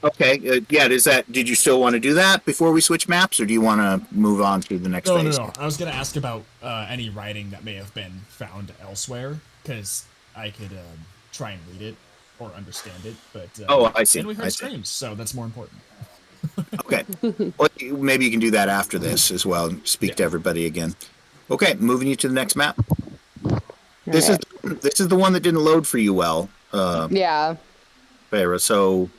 A: Okay, yeah, did you still want to do that before we switch maps, or do you want to move on to the next phase?
C: No. I was going to ask about any writing that may have been found elsewhere, because I could try and read it or understand it, but
A: I see.
C: And we heard screams, so that's more important.
A: Okay, well, maybe you can do that after this as well, and speak to everybody again. Okay, moving you to the next map. This is the one that didn't load for you well.
D: Yeah.
A: Farah, so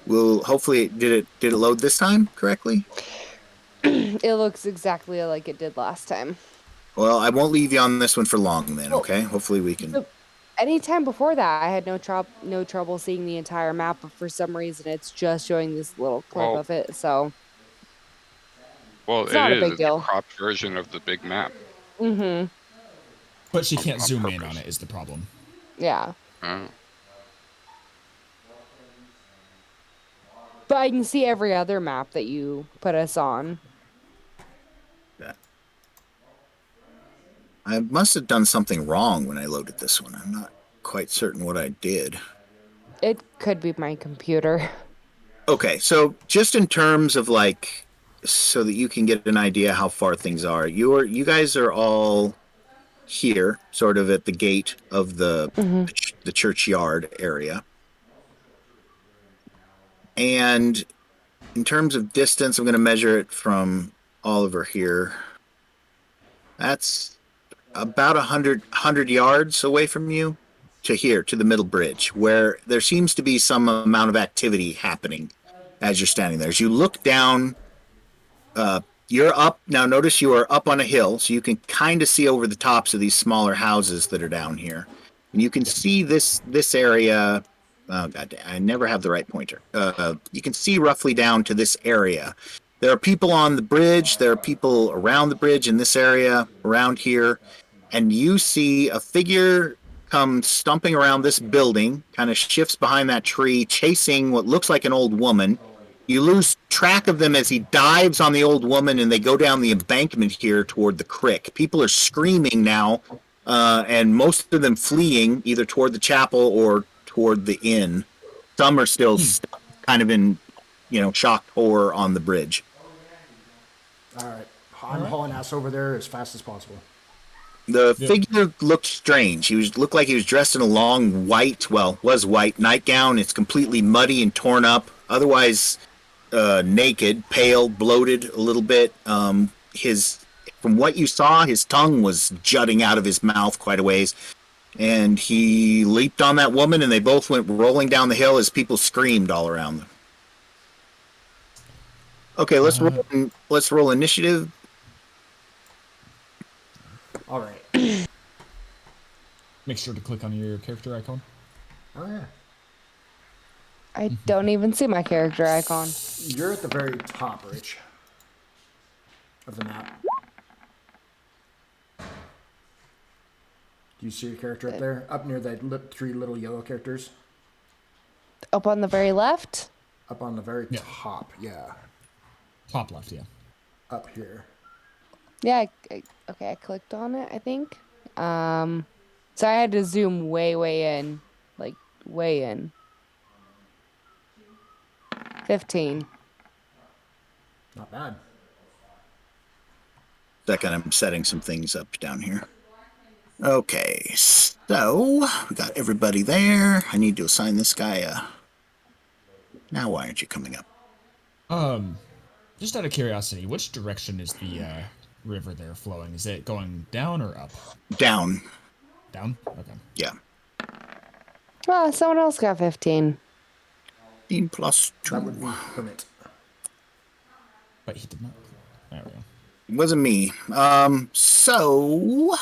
A: we'll hopefully did it load this time correctly?
D: It looks exactly like it did last time.
A: Well, I won't leave you on this one for long then, okay? Hopefully we can.
D: So, anytime before that, I had no trouble seeing the entire map, but for some reason it's just showing this little clip of it, so.
E: Well,
D: it's not a big
E: a
D: deal.
E: cropped version of the big map.
D: Mm-hmm.
C: But she can't zoom in on it is the problem.
D: Yeah.
E: Oh.
D: But I can see every other map that you put us on.
A: I must have done something wrong when I loaded this one. I'm not quite certain what I did.
D: It could be my computer.
A: Okay, so just in terms of like, so that you can get an idea how far things are, you guys are all here, sort of at the gate of the churchyard area. And in terms of distance, I'm going to measure it from Oliver here. That's about 100 yards away from you to here, to the middle bridge, where there seems to be some amount of activity happening as you're standing there. As you look down, you're up. Now notice you are up on a hill, so you can kind of see over the tops of these smaller houses that are down here. And you can see this area. Oh, God, I never have the right pointer. You can see roughly down to this area. There are people on the bridge. There are people around the bridge in this area, around here. And you see a figure come stomping around this building, kind of shifts behind that tree, chasing what looks like an old woman. You lose track of them as he dives on the old woman, and they go down the embankment here toward the creek. People are screaming now, and most of them fleeing either toward the chapel or toward the inn. Some are still stuck, kind of in, shocked horror on the bridge.
B: All right, I'm hauling ass over there as fast as possible.
A: The figure looked strange. Looked like he was dressed in a long was white nightgown. It's completely muddy and torn up. Otherwise, naked, pale, bloated a little bit. From what you saw, his tongue was jutting out of his mouth quite a ways. And he leaped on that woman, and they both went rolling down the hill as people screamed all around them. Okay, let's roll initiative.
B: All right.
C: Make sure to click on your character icon.
B: Oh, yeah.
D: I don't even see my character icon.
B: You're at the very top, Rich, of the map. Do you see your character up there? Up near the three little yellow characters?
D: Up on the very left?
B: Up on the very top, yeah.
C: Top left, yeah.
B: Up here.
D: Yeah. Okay, I clicked on it, I think. So I had to zoom way in, like way in. 15.
B: Not bad.
A: Second, I'm setting some things up down here. Okay, so we got everybody there. I need to assign this guy a... Now why aren't you coming up?
C: Just out of curiosity, which direction is the river there flowing? Is it going down or up?
A: Down.
C: Down? Okay.
A: Yeah.
D: Oh, someone else got 15.
A: 15 plus 2.
B: That would be Hermit.
C: But he did not. There we go.
A: It wasn't me. So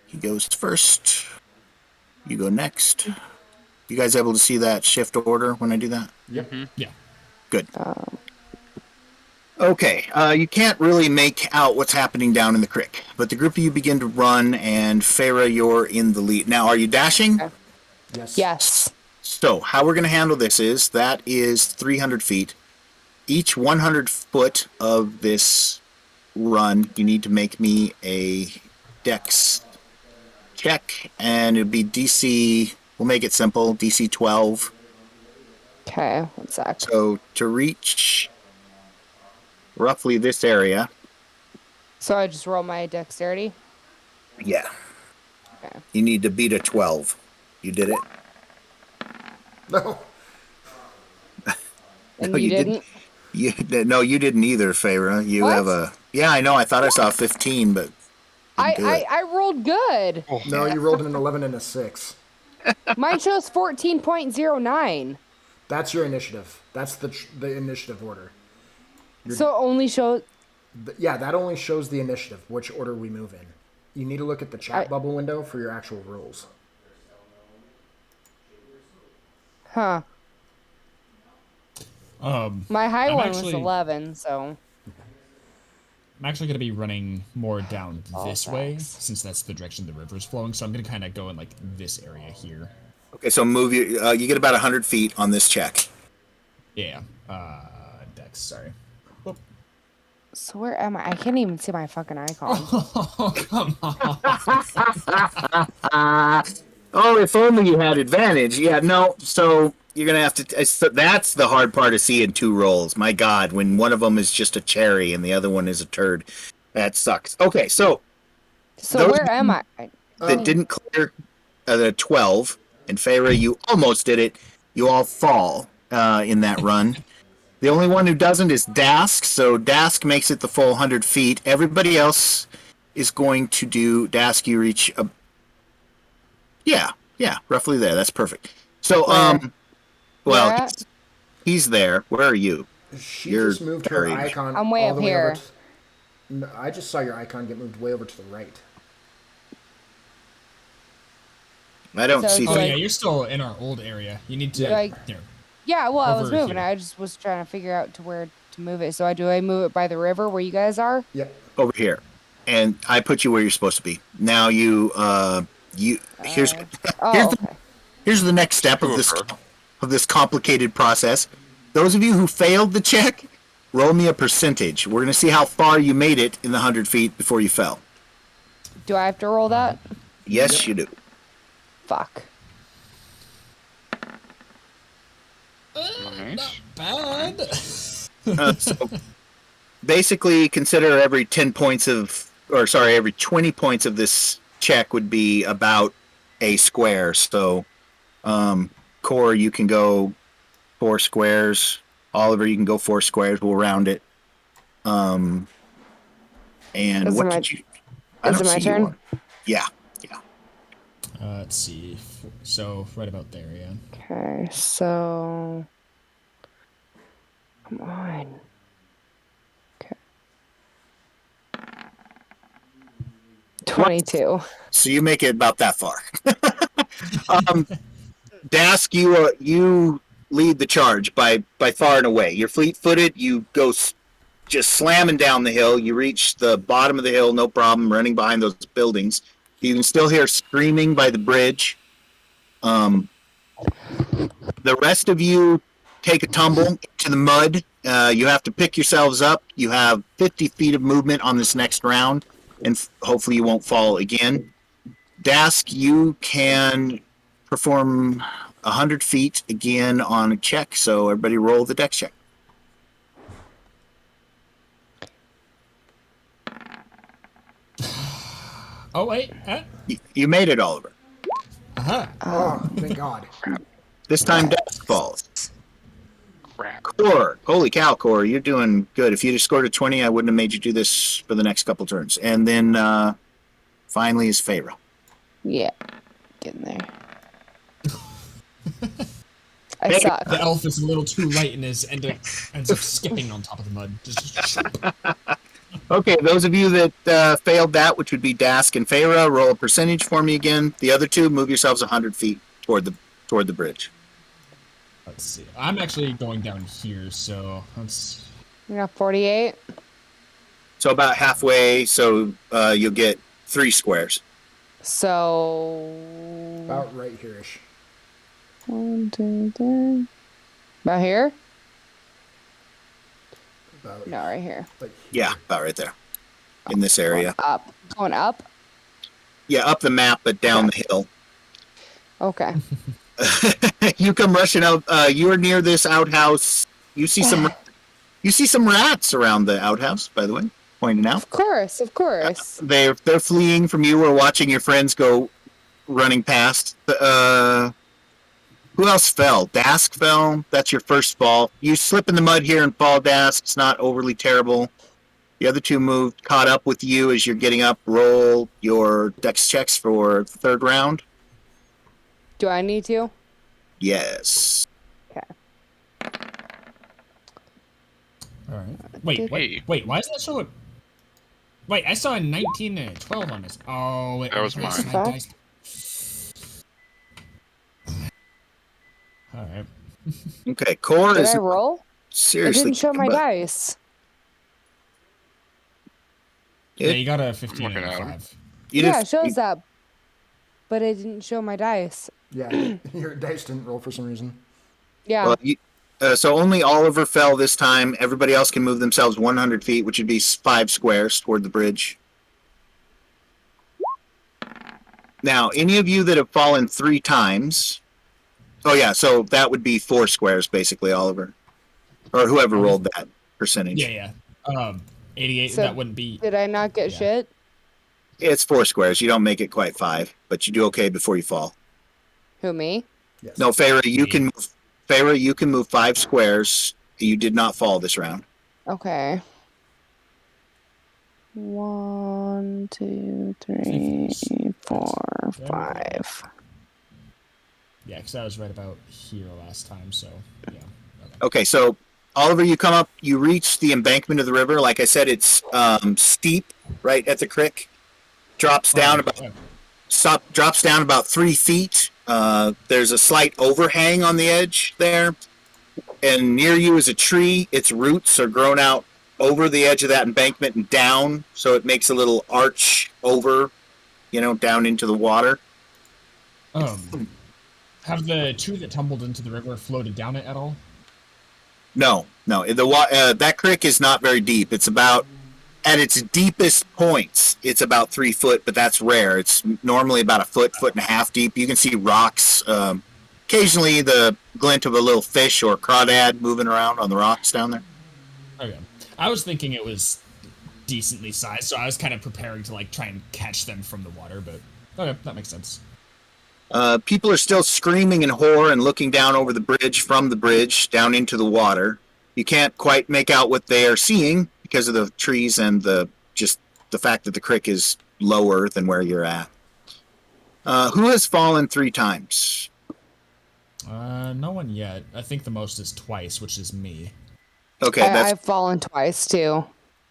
A: he goes first. You go next. You guys able to see that shift order when I do that?
B: Yep.
C: Yeah.
A: Good. Okay, you can't really make out what's happening down in the creek, but the group of you begin to run, and Farah, you're in the lead. Now, are you dashing?
D: Okay.
B: Yes.
D: Yes.
A: So, how we're going to handle this is, that is 300 feet. Each 100 foot of this run, you need to make me a dex check, and it'll be DC, we'll make it simple, DC 12.
D: Okay, one sec.
A: So, to reach roughly this area.
D: So I just roll my dexterity?
A: Yeah.
D: Okay.
A: You need to beat a 12. You did it?
B: No.
D: And
A: No,
D: you
A: you
D: didn't?
A: No, you didn't either, Farah. You
D: What?
A: have a... Yeah, I know. I thought I saw 15, but... didn't do it.
D: I rolled good.
B: No, you rolled an 11 and a 6.
D: Mine shows 14.09.
B: That's your initiative. That's the initiative order.
D: So it only shows...
B: Yeah, that only shows the initiative, which order we move in. You need to look at the chat bubble window for your actual rules.
D: Huh. My high one was 11, so...
C: I'm actually going to be running more down this way,
D: thanks.
C: since that's the direction the river's flowing, so I'm going to kind of go in, like, this area here.
A: Okay, so move you... you get about 100 feet on this check.
C: Yeah. Dex, sorry. Whoop.
D: So where am I? I can't even see my fucking icon.
C: Oh, come on.
A: Oh, if only you had advantage. Yeah, no, so... You're going to have to... So that's the hard part of seeing two rolls. My God, when one of them is just a cherry and the other one is a turd. That sucks. Okay, so...
D: So where am I?
A: That didn't clear the 12. And Farah, you almost did it. You all fall in that run. The only one who doesn't is Dask. So Dask makes it the full 100 feet. Everybody else is going to do... Dask, you reach... Yeah, roughly there. That's perfect. So, well, he's there. Where are you?
B: She
A: You're
B: just moved her
A: buried.
B: icon
D: I'm way
B: all
D: up
B: the way
D: here.
B: over no, I just saw your icon get moved way over to the right.
A: I don't
D: So
A: see...
D: it's
C: Oh,
D: like-
C: yeah, you're still in our old area. You need to...
D: Like-
C: Here.
D: Yeah, well, I was
C: Over
D: moving.
C: here.
D: I just was trying to figure out to where to move it. So do I move it by the river where you guys are?
B: Yep.
A: Over here. And I put you where you're supposed to be. Now here's here's
D: Oh,
A: the,
D: okay.
A: here's the next step of this complicated process. Those of you who failed the check, roll me a percentage. We're going to see how far you made it in the 100 feet before you fell.
D: Do I have to roll that?
A: Yes, you do.
D: Fuck.
E: Nice.
C: Bad.
A: So basically, consider every 10 points of... Or, sorry, every 20 points of this check would be about a square. So, Core, you can go 4 squares. Oliver, you can go 4 squares. We'll round it. And
D: Is
A: what
D: it
A: did you...
D: Is it my turn?
A: on. Yeah.
C: Let's see. So, right about there, yeah.
D: Okay, so... Come on. Okay. 22.
A: So you make it about that far. Dask, you lead the charge by far and away. You're fleet-footed. You go just slamming down the hill. You reach the bottom of the hill, no problem, running behind those buildings. You can still hear screaming by the bridge. The rest of you take a tumble into the mud. You have to pick yourselves up. You have 50 feet of movement on this next round. and hopefully you won't fall again. Dask, you can perform 100 feet again on a check, so everybody roll the dex check.
C: Oh wait.
A: You made it, Oliver.
C: Uh-huh.
B: Oh, thank God.
A: This time Dask falls.
E: Crap.
A: Core, holy cow, Core, you're doing good. If you'd have scored a 20, I wouldn't have made you do this for the next couple turns. And then finally is Feyre.
D: Yeah. Getting there. I
A: Hey.
D: suck.
C: The elf is a little too light and ends up skipping on top of the mud. Just
A: Okay, those of you that failed that, which would be Dask and Feyre, roll a percentage for me again. The other two, move yourselves 100 feet toward the bridge.
C: Let's see. I'm actually going down here, so let's.
D: We got 48.
A: So about halfway, so you'll get 3 squares.
D: So.
B: About right here-ish.
D: 1, 2, 3. About here?
B: About,
D: No, right here.
B: like,
A: Yeah, about right there. In this area.
D: Up. Going up?
A: Yeah, up the map, but down the hill.
D: Okay.
A: You come rushing out. You are near this outhouse. You see some rats around the outhouse, by the way, pointing out.
D: Of course, of course.
A: They're fleeing from you or watching your friends go running past. Who else fell? Dask fell. That's your first fall. You slip in the mud here and fall, Dask. It's not overly terrible. The other two moved, caught up with you as you're getting up. Roll your dex checks for the third round.
D: Do I need to?
A: Yes.
D: Okay.
C: All right. Wait. Wait. Why is that so? Wait, I saw a 19 and a 12 on this. Oh,
E: That was mine.
C: my dice. All right.
A: Okay, Core
D: Did
A: is
D: I roll? It
A: seriously.
D: didn't show my
A: but
D: dice.
C: Yeah, you got a 15 and
E: Looking
C: a
E: at 'em.
C: 5.
A: You
D: Yeah,
A: just-
D: it shows that. But it didn't show my dice.
B: yeah, your dice didn't roll for some reason.
D: Yeah.
A: Well, so only Oliver fell this time. Everybody else can move themselves 100 feet, which would be 5 squares toward the bridge. Now, any of you that have fallen 3 times... Oh, yeah, so that would be 4 squares, basically, Oliver. Or whoever rolled that percentage.
C: Yeah. 88.
D: So,
C: that wouldn't be.
D: Did I not get
C: Yeah.
D: shit?
A: It's 4 squares. You don't make it quite 5, but you do okay before you fall.
D: Who, me?
B: Yes.
A: No, Feyre, you
C: Me.
A: can move. Feyre, you can move 5 squares. You did not fall this round.
D: Okay. 1, 2, 3, 4, 5.
C: Yeah, because I was right about here last time, so yeah.
A: Okay, so Oliver, you come up, you reach the embankment of the river. Like I said, it's steep right at the creek. Drops down about 3 feet. There's a slight overhang on the edge there, and near you is a tree. Its roots are grown out over the edge of that embankment and down, so it makes a little arch over, down into the water.
C: Have the 2 that tumbled into the river floated down it at all?
A: No. That creek is not very deep. It's about, at its deepest points, it's about 3 foot, but that's rare. It's normally about a foot and a half deep. You can see rocks, occasionally the glint of a little fish or crawdad moving around on the rocks down there.
C: Okay. I was thinking it was decently sized, so I was kind of preparing to try and catch them from the water, but okay, that makes sense.
A: People are still screaming in horror and looking down over the bridge from the bridge down into the water. You can't quite make out what they are seeing because of the trees and the fact that the creek is lower than where you're at. Who has fallen 3 times?
C: No one yet. I think the most is twice, which is me.
A: Okay,
D: I've fallen twice, too.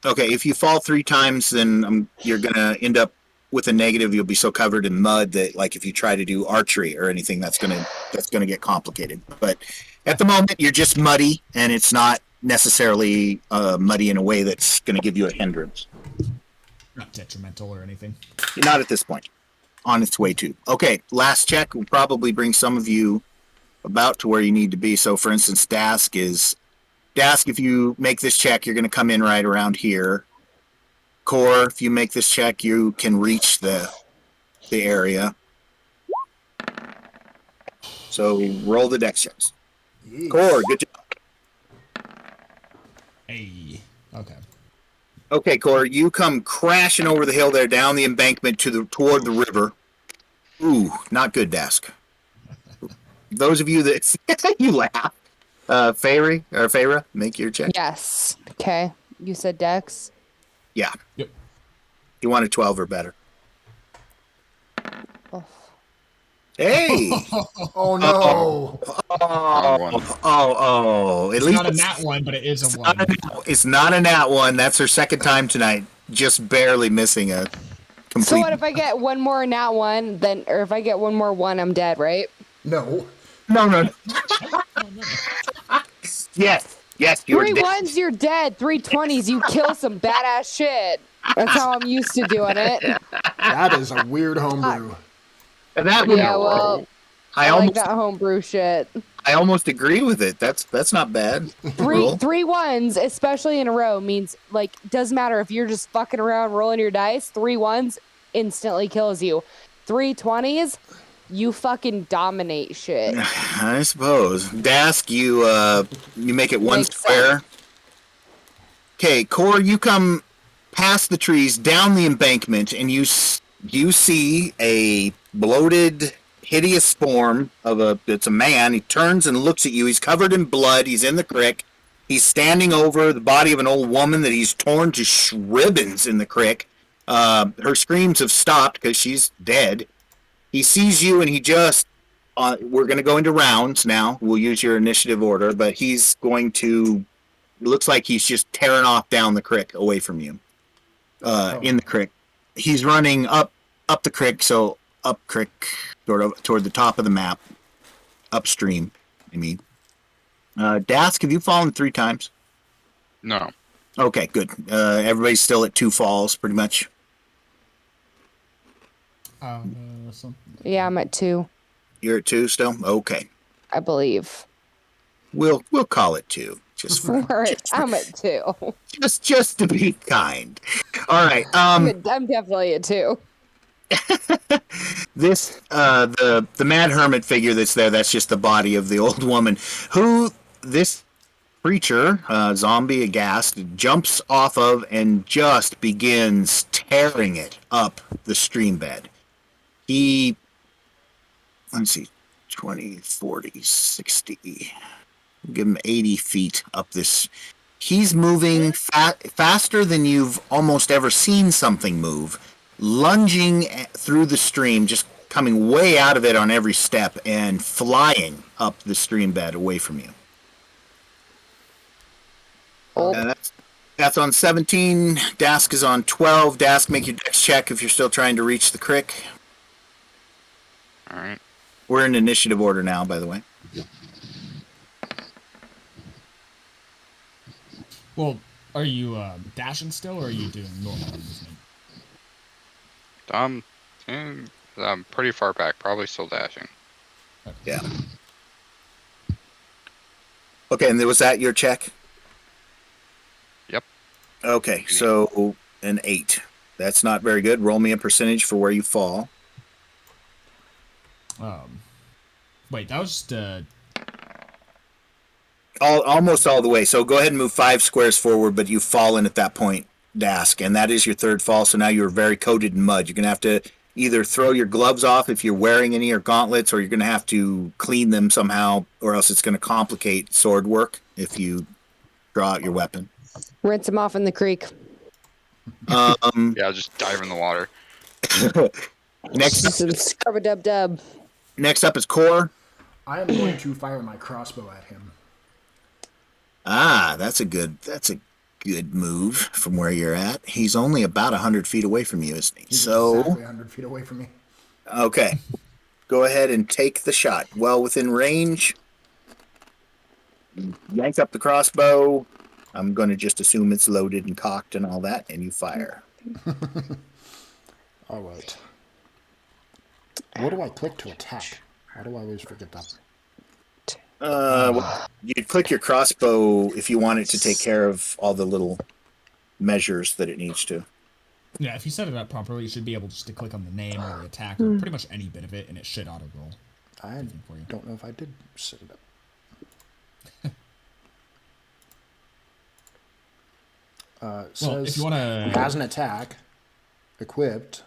A: okay. If you fall 3 times, then you're gonna end up with a negative. You'll be so covered in mud that, if you try to do archery or anything, that's gonna get complicated. But at the moment, you're just muddy, and it's not necessarily muddy in a way that's gonna give you a hindrance.
C: Not detrimental or anything.
A: Not at this point. On its way to. Okay, last check will probably bring some of you about to where you need to be. So, for instance, Dask, if you make this check, you're going to come in right around here. Core, if you make this check, you can reach the area. So roll the dex checks.
B: Yeesh.
A: Core, good job.
C: Hey. Okay.
A: Okay, Core, you come crashing over the hill there, down the embankment toward the river. Ooh, not good, Dask. Those of you that you laugh, Feyre, make your check.
D: Yes. Okay. You said Dex.
A: Yeah,
C: Yep.
A: you want a 12 or better.
D: Oh.
A: Hey!
B: Oh no!
E: Wrong one.
A: At
C: It's
A: least
C: not a nat one, but it is a one.
A: It's not a nat one. That's her second time tonight. Just barely missing a complete.
D: So what if I get one more nat one, then, or if I get one more one, I'm dead, right?
B: No.
A: No. Yes, you're
D: Three
A: dead.
D: ones, you're dead. 320s, you kill some badass shit. That's how I'm used to doing it.
B: That is a weird homebrew.
A: That would
D: Yeah, well, I like that homebrew shit.
A: I almost agree with it. That's not bad.
D: Three ones, especially in a row, means like doesn't matter if you're just fucking around rolling your dice. 3 ones instantly kills you. 3 20s, you fucking dominate shit.
A: I suppose. Dask, you make it one
D: Makes
A: square.
D: sense.
A: Okay, Core, you come past the trees, down the embankment, and you see a bloated, hideous form of it's a man. He turns and looks at you. He's covered in blood. He's in the creek. He's standing over the body of an old woman that he's torn to ribbons in the creek. Her screams have stopped because she's dead. He sees you and he just, we're going to go into rounds now. We'll use your initiative order, but he's going to, it looks like he's just tearing off down the creek away from you. In the creek. He's running up the creek, so up creek, toward the top of the map. Upstream, I mean. Dask, have you fallen 3 times?
E: No.
A: Okay, good. Everybody's still at 2 falls, pretty much.
D: Yeah, I'm at 2,
A: You're at 2 still? Okay.
D: I believe.
A: We'll call it 2.
D: I'm at 2.
A: Just to be kind. All right.
D: I'm definitely at 2.
A: This the Mad Hermit figure that's there, that's just the body of the old woman who this creature, zombie aghast, jumps off of and just begins tearing it up the stream bed. He, let's see, 20, 40, 60, give him 80 feet up this. He's moving faster than you've almost ever seen something move, lunging through the stream, just coming way out of it on every step and flying up the stream bed away from you. That's on 17. Dask is on 12. Dask, make your dex check if you're still trying to reach the crick.
E: All right.
A: We're in initiative order now, by the way.
C: Well, are you dashing still, or are you doing normal movement?
E: I'm pretty far back. Probably still dashing.
A: Yeah. Okay, and was that your check?
E: Yep.
A: Okay, so an 8. That's not very good. Roll me a percentage for where you fall.
C: Wait, that was just
A: almost all the way. So go ahead and move 5 squares forward, but you've fallen at that point, Dask, and that is your 3rd fall. So now you're very coated in mud. You're gonna have to either throw your gloves off if you're wearing any, or gauntlets, or you're gonna have to clean them somehow, or else it's gonna complicate sword work if you draw out your weapon.
D: Rinse them off in the creek.
E: Yeah, I'll just dive in the water.
D: Scrub-a-dub-dub.
A: Next up is Core.
B: I am going to fire my crossbow at him.
A: That's a good move from where you're at. He's only about 100 feet away from you, isn't he?
B: He's
A: so
B: exactly 100 feet away from me.
A: Okay. Go ahead and take the shot. Well within range. Yank up the crossbow. I'm going to just assume it's loaded and cocked and all that, and you fire.
B: All right. What do I click to attack? Why do I always forget that?
A: You click your crossbow if you want it to take care of all the little measures that it needs to.
C: Yeah, if you set it up properly, you should be able just to click on the name or the attack or pretty much any bit of it, and it should auto-roll.
B: I
C: for you.
B: don't know if I did set it up. Says
C: Well, if you want to...
B: has an attack equipped.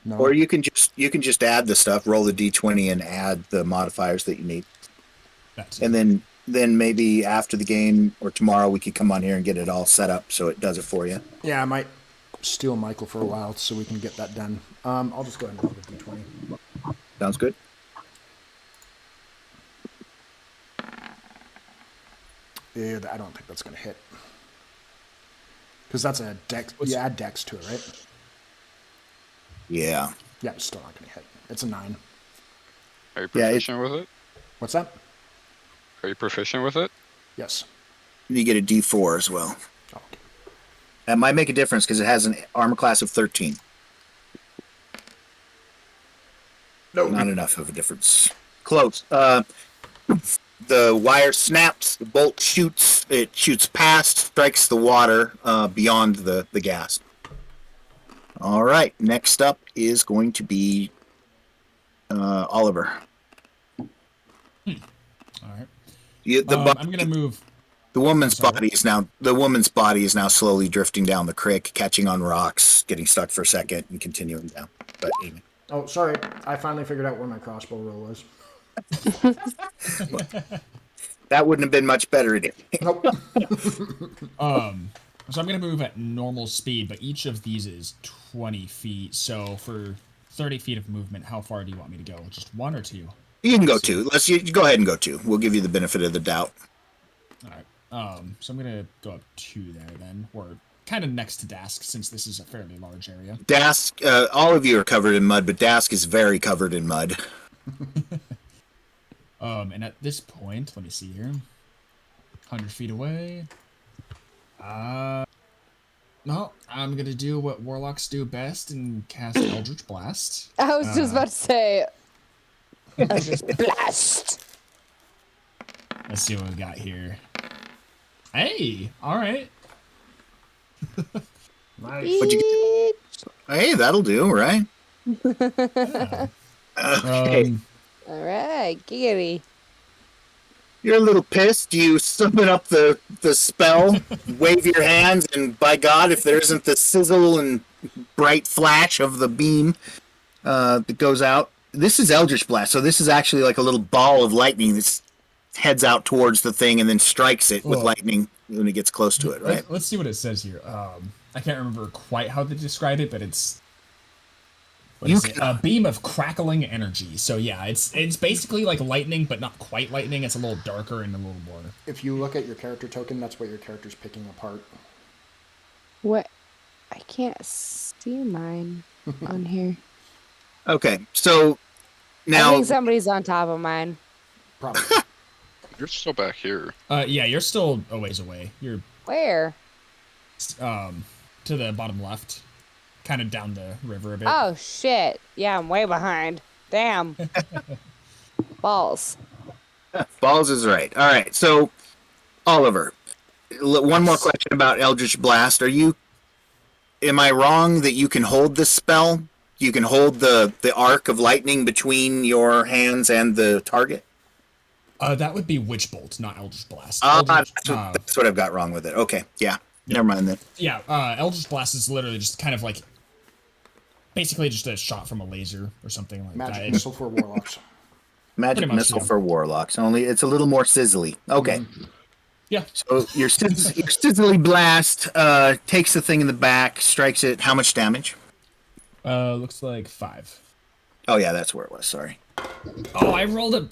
B: No.
A: Or you can just add the stuff, roll the d20, and add the modifiers that you need. And then maybe after the game or tomorrow we could come on here and get it all set up so it does it for you.
B: Yeah, I might steal Michael for a while so we can get that done. I'll just go ahead and roll the d20.
A: Sounds good.
B: Yeah, I don't think that's going to hit. Because that's a dex. You add dex to it, right?
A: Yeah.
B: Yeah, it's still not going to hit. It's a 9.
E: Are you proficient with it?
B: What's that?
E: Are you proficient with it?
B: Yes.
A: You get a d4 as well.
B: Oh, okay.
A: That might make a difference because it has an armor class of 13.
B: No.
A: Not enough of a difference. Close. The wire snaps, the bolt shoots, it shoots past, strikes the water beyond the gas. All right, next up is going to be Oliver.
C: All right. I'm going to move.
A: The woman's body is now slowly drifting down the creek, catching on rocks, getting stuck for a second, and continuing down. But anyway.
B: Oh, sorry. I finally figured out where my crossbow roll was.
A: That wouldn't have been much better anyway.
B: Nope.
C: So I'm going to move at normal speed, but each of these is 20 feet. So for 30 feet of movement, how far do you want me to go? Just 1 or 2?
A: You can go 2. You go ahead and go 2. We'll give you the benefit of the doubt.
C: All right. So I'm going to go up 2 there then, or kind of next to Dask, since this is a fairly large area.
A: Dask, all of you are covered in mud, but Dask is very covered in mud.
C: And at this point, let me see here. 100 feet away. No, I'm gonna do what warlocks do best and cast Eldritch Blast.
D: I was just about to say Eldritch Blast.
C: Let's see what we got here. Hey, all right.
B: Nice.
A: What'd you get? Hey, that'll do, right? Okay.
D: All right, giggity.
A: You're a little pissed. You summon up the spell, wave your hands, and by God, if there isn't the sizzle and bright flash of the beam that goes out. This is Eldritch Blast, so this is actually like a little ball of lightning that heads out towards the thing and then strikes it with lightning when it gets close to it, right?
C: Let's see what it says here. I can't remember quite how they describe it, but it's... a beam of crackling energy. So yeah, it's basically like lightning, but not quite lightning. It's a little darker and a little more.
B: If you look at your character token, that's what your character's picking apart.
D: What? I can't see mine on here.
A: Okay, so
D: I
A: now
D: think somebody's on top of mine.
B: Probably.
E: You're still back here.
C: Yeah, you're still a ways away. You're
D: Where?
C: to the bottom left, kind of down the river a bit.
D: Oh shit! Yeah, I'm way behind. Damn. Balls.
A: Balls is right. All right, so Oliver, one more question about Eldritch Blast. Am I wrong that you can hold this spell? You can hold the arc of lightning between your hands and the target?
C: That would be Witch Bolt, not Eldritch Blast.
A: That's what I've got wrong with it. Okay, yeah. Never mind then.
C: Yeah, Eldritch Blast is literally just kind of like basically just a shot from a laser or something like that.
B: Magic missile for warlocks.
A: Magic missile for warlocks. Only it's a little more sizzly. Okay.
B: Mm-hmm.
C: Yeah.
A: So your sizzly blast takes the thing in the back, strikes it. How much damage?
C: Looks like 5.
A: Oh yeah, that's where it was. Sorry.
C: Oh, I rolled a...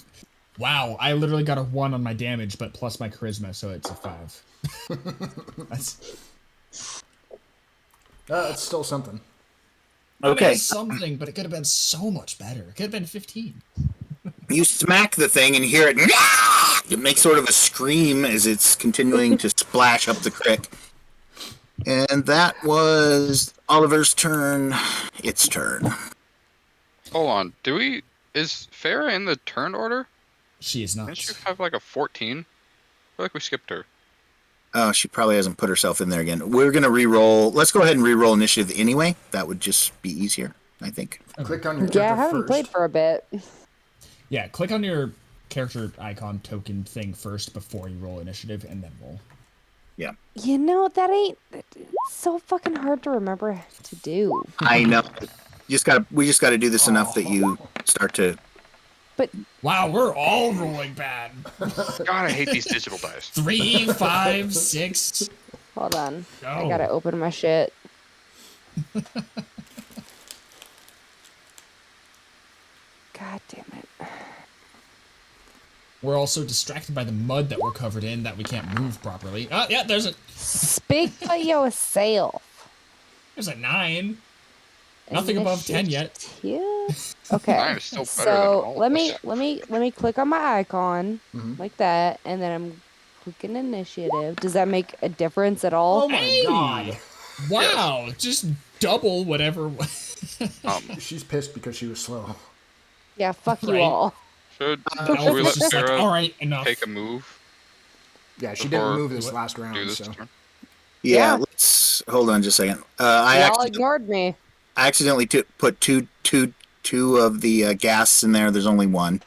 C: Wow, I literally got a 1 on my damage, but plus my charisma, so it's a 5.
B: It's still something.
A: Okay.
C: I mean, it's something, but it could have been so much better. It could have been 15.
A: You smack the thing and hear it. It makes sort of a scream as it's continuing to splash up the creek. And that was Oliver's turn. Its turn.
E: Hold on. Is Farah in the turn order?
C: She is not.
E: Didn't you have like a 14? I feel like we skipped her.
A: Oh, she probably hasn't put herself in there again. We're gonna re-roll. Let's go ahead and re-roll initiative anyway. That would just be easier, I think.
B: Click on your
D: Yeah, I
B: character
D: haven't
B: first.
D: played for a bit.
C: Yeah, click on your character icon token thing first before you roll initiative, and then roll.
A: Yeah,
D: You know, it's so fucking hard to remember to do.
A: I know. We just gotta do this enough that you start to.
D: But
C: Wow, we're all rolling bad.
E: God, I hate these digital dice.
C: 3, 5, 6.
D: hold on. I
C: Go.
D: gotta open my shit. God damn it.
C: We're also distracted by the mud that we're covered in that we can't move properly. Oh, yeah, there's
D: Speak for yourself.
C: a 9. Nothing above 10 yet.
D: Yeah. Okay.
E: Mine is still better than
D: So
E: all
D: let
E: of
D: me
E: us.
D: let me click on my icon
B: Mhm.
D: like that, and then I'm clicking initiative. Does that make a difference at all?
B: Oh my god.
C: Wow, just double whatever.
B: She's pissed because she was slow.
D: Yeah. Fuck you
C: Right.
D: all.
E: Should
C: Elf
E: we
C: is
E: let
C: just like,
E: Farah
C: all right, enough.
E: take a move?
B: Yeah, she
E: Before-
B: didn't move this
C: What?
B: last
E: Do
B: round,
E: this
B: so.
E: turn?
A: Yeah,
D: Yeah.
A: let's hold on just a second. I
D: Y'all ignored me.
A: accidentally put two of the gas in there. There's only one.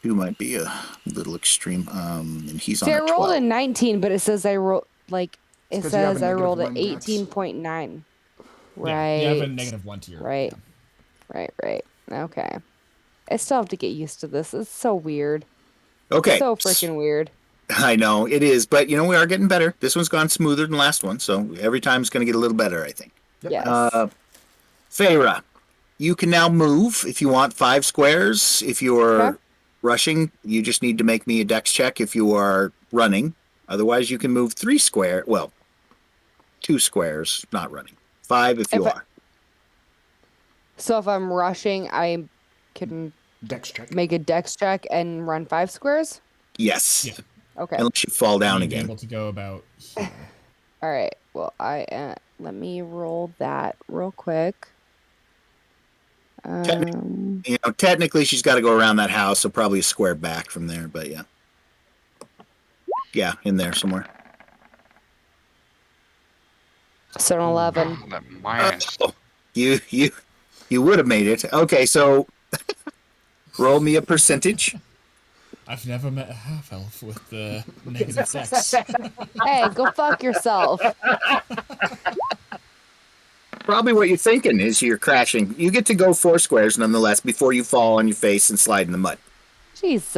A: Two might be a little extreme. And he's
D: See,
A: on
D: I
A: a
D: rolled
A: 12.
D: a 19, but it says I rolled like it
B: 'cause you have
D: says
B: a
D: I
B: negative
D: rolled an
B: 1 dex.
D: 18.9.
C: Yeah,
D: Right.
C: you have a -1 to your.
D: Right.
C: Yeah.
D: Right. Okay. I still have to get used to this. It's so weird.
A: Okay.
D: So freaking weird.
A: I know it is, but we are getting better. This one's gone smoother than the last one, so every time's going to get a little better, I think.
B: Yep.
D: Yes.
A: Feyre, you can now move if you want 5 squares. If you're
D: Okay.
A: rushing, you just need to make me a dex check if you are running. Otherwise, you can move 3 square. Well, 2 squares, not running. 5 if you
D: If I-
A: are.
D: So if I'm rushing, I can
B: Dex check.
D: make a dex check and run 5 squares?
A: Yes.
C: Yeah.
D: Okay.
A: Unless you fall down
C: Being
A: again.
C: able to go about here.
D: All right. Well, let me roll that real quick.
A: Technically, she's got to go around that house, so probably a square back from there. But yeah, in there somewhere.
D: So an 11.
E: Oh, that minus.
A: Oh, you would have made it. Okay, so roll me a percentage.
C: I've never met a half elf with the negative sex.
D: Hey, go fuck yourself.
A: Probably what you're thinking is you're crashing. You get to go 4 squares nonetheless before you fall on your face and slide in the mud.
D: Jesus.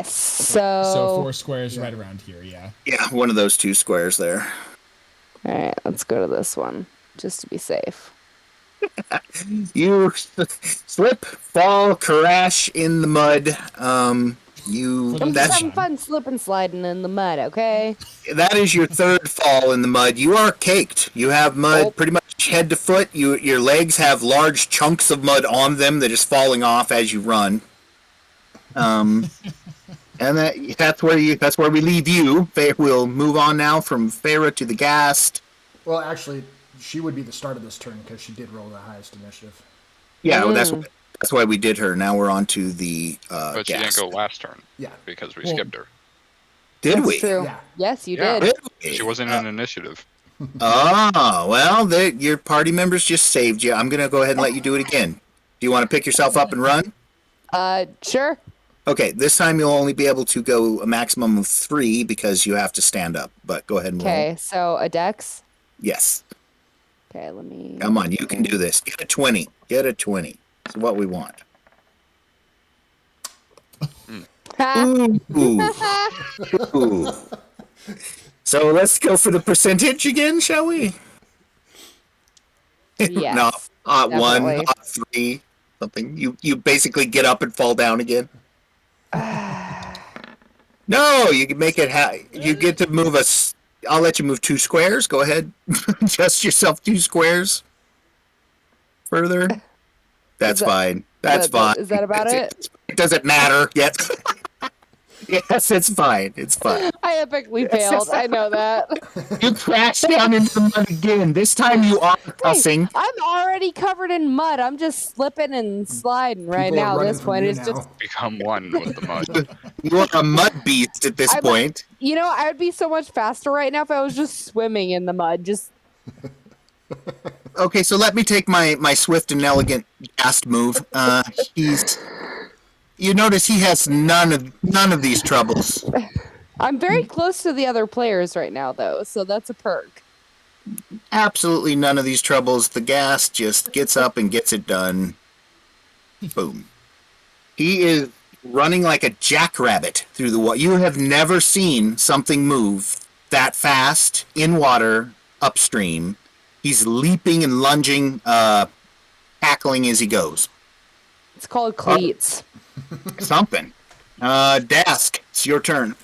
C: So 4 squares right around here, yeah.
A: Yeah, one of those 2 squares there.
D: All right, let's go to this one just to be safe.
A: You slip, fall, crash in the mud.
D: I'm
A: that's
D: just having fun slipping, sliding in the mud, okay?
A: that is your 3rd fall in the mud. You are caked. You have mud pretty much head to foot. Your legs have large chunks of mud on them that is falling off as you run. And that's where we leave you. We'll move on now from Feyre to the Ghast.
B: Well, actually, she would be the start of this turn because she did roll the highest initiative.
A: Yeah, well, that's why we did her. Now we're on to the
E: But she didn't
A: Ghast.
E: go last turn.
B: Yeah.
E: Because we
C: Well-
E: skipped her.
A: Did
D: That's
A: we?
D: true.
B: Yeah.
D: Yes, you
E: Yeah.
D: did.
A: Did we?
E: She wasn't in initiative.
A: Oh, well, your party members just saved you. I'm going to go ahead and let you do it again. Do you want to pick yourself up and run?
D: Sure.
A: Okay, this time you'll only be able to go a maximum of 3 because you have to stand up. But go ahead and roll.
D: Okay, so a dex.
A: Yes.
D: Okay, let me.
A: Come on, you can do this. Get a 20. Get a 20. It's what we want. Ooh. Ooh. So let's go for the percentage again, shall we?
D: Yes,
A: Not 1,
D: definitely.
A: not 3, something. You basically get up and fall down again. No, you can make it. You get to move us. I'll let you move 2 squares. Go ahead. Adjust yourself 2 squares further. That's fine. That's fine.
D: Is that about it?
A: It doesn't matter yet. Yes, it's fine. It's fine.
D: I epically failed. I know that.
A: You crash down into the mud again. This time you are
D: Hey,
A: cussing.
D: I'm already covered in mud. I'm just slipping and sliding right
B: People are
D: now. At
B: running
D: this
B: from
D: point,
B: you
D: it's
B: now.
D: just.
E: Become one with the mud.
A: You are a mud beast at this point.
D: You know, I would be so much faster right now if I was just swimming in the mud. Just
A: Okay, so let me take my swift and elegant cast move. You notice he has none of these troubles.
D: I'm very close to the other players right now, though, so that's a perk.
A: Absolutely none of these troubles. The gas just gets up and gets it done. Boom. He is running like a jackrabbit through the water. You have never seen something move that fast in water upstream. He's leaping and lunging, tackling as he goes.
D: It's called cleats.
A: Something. Dask, it's your turn.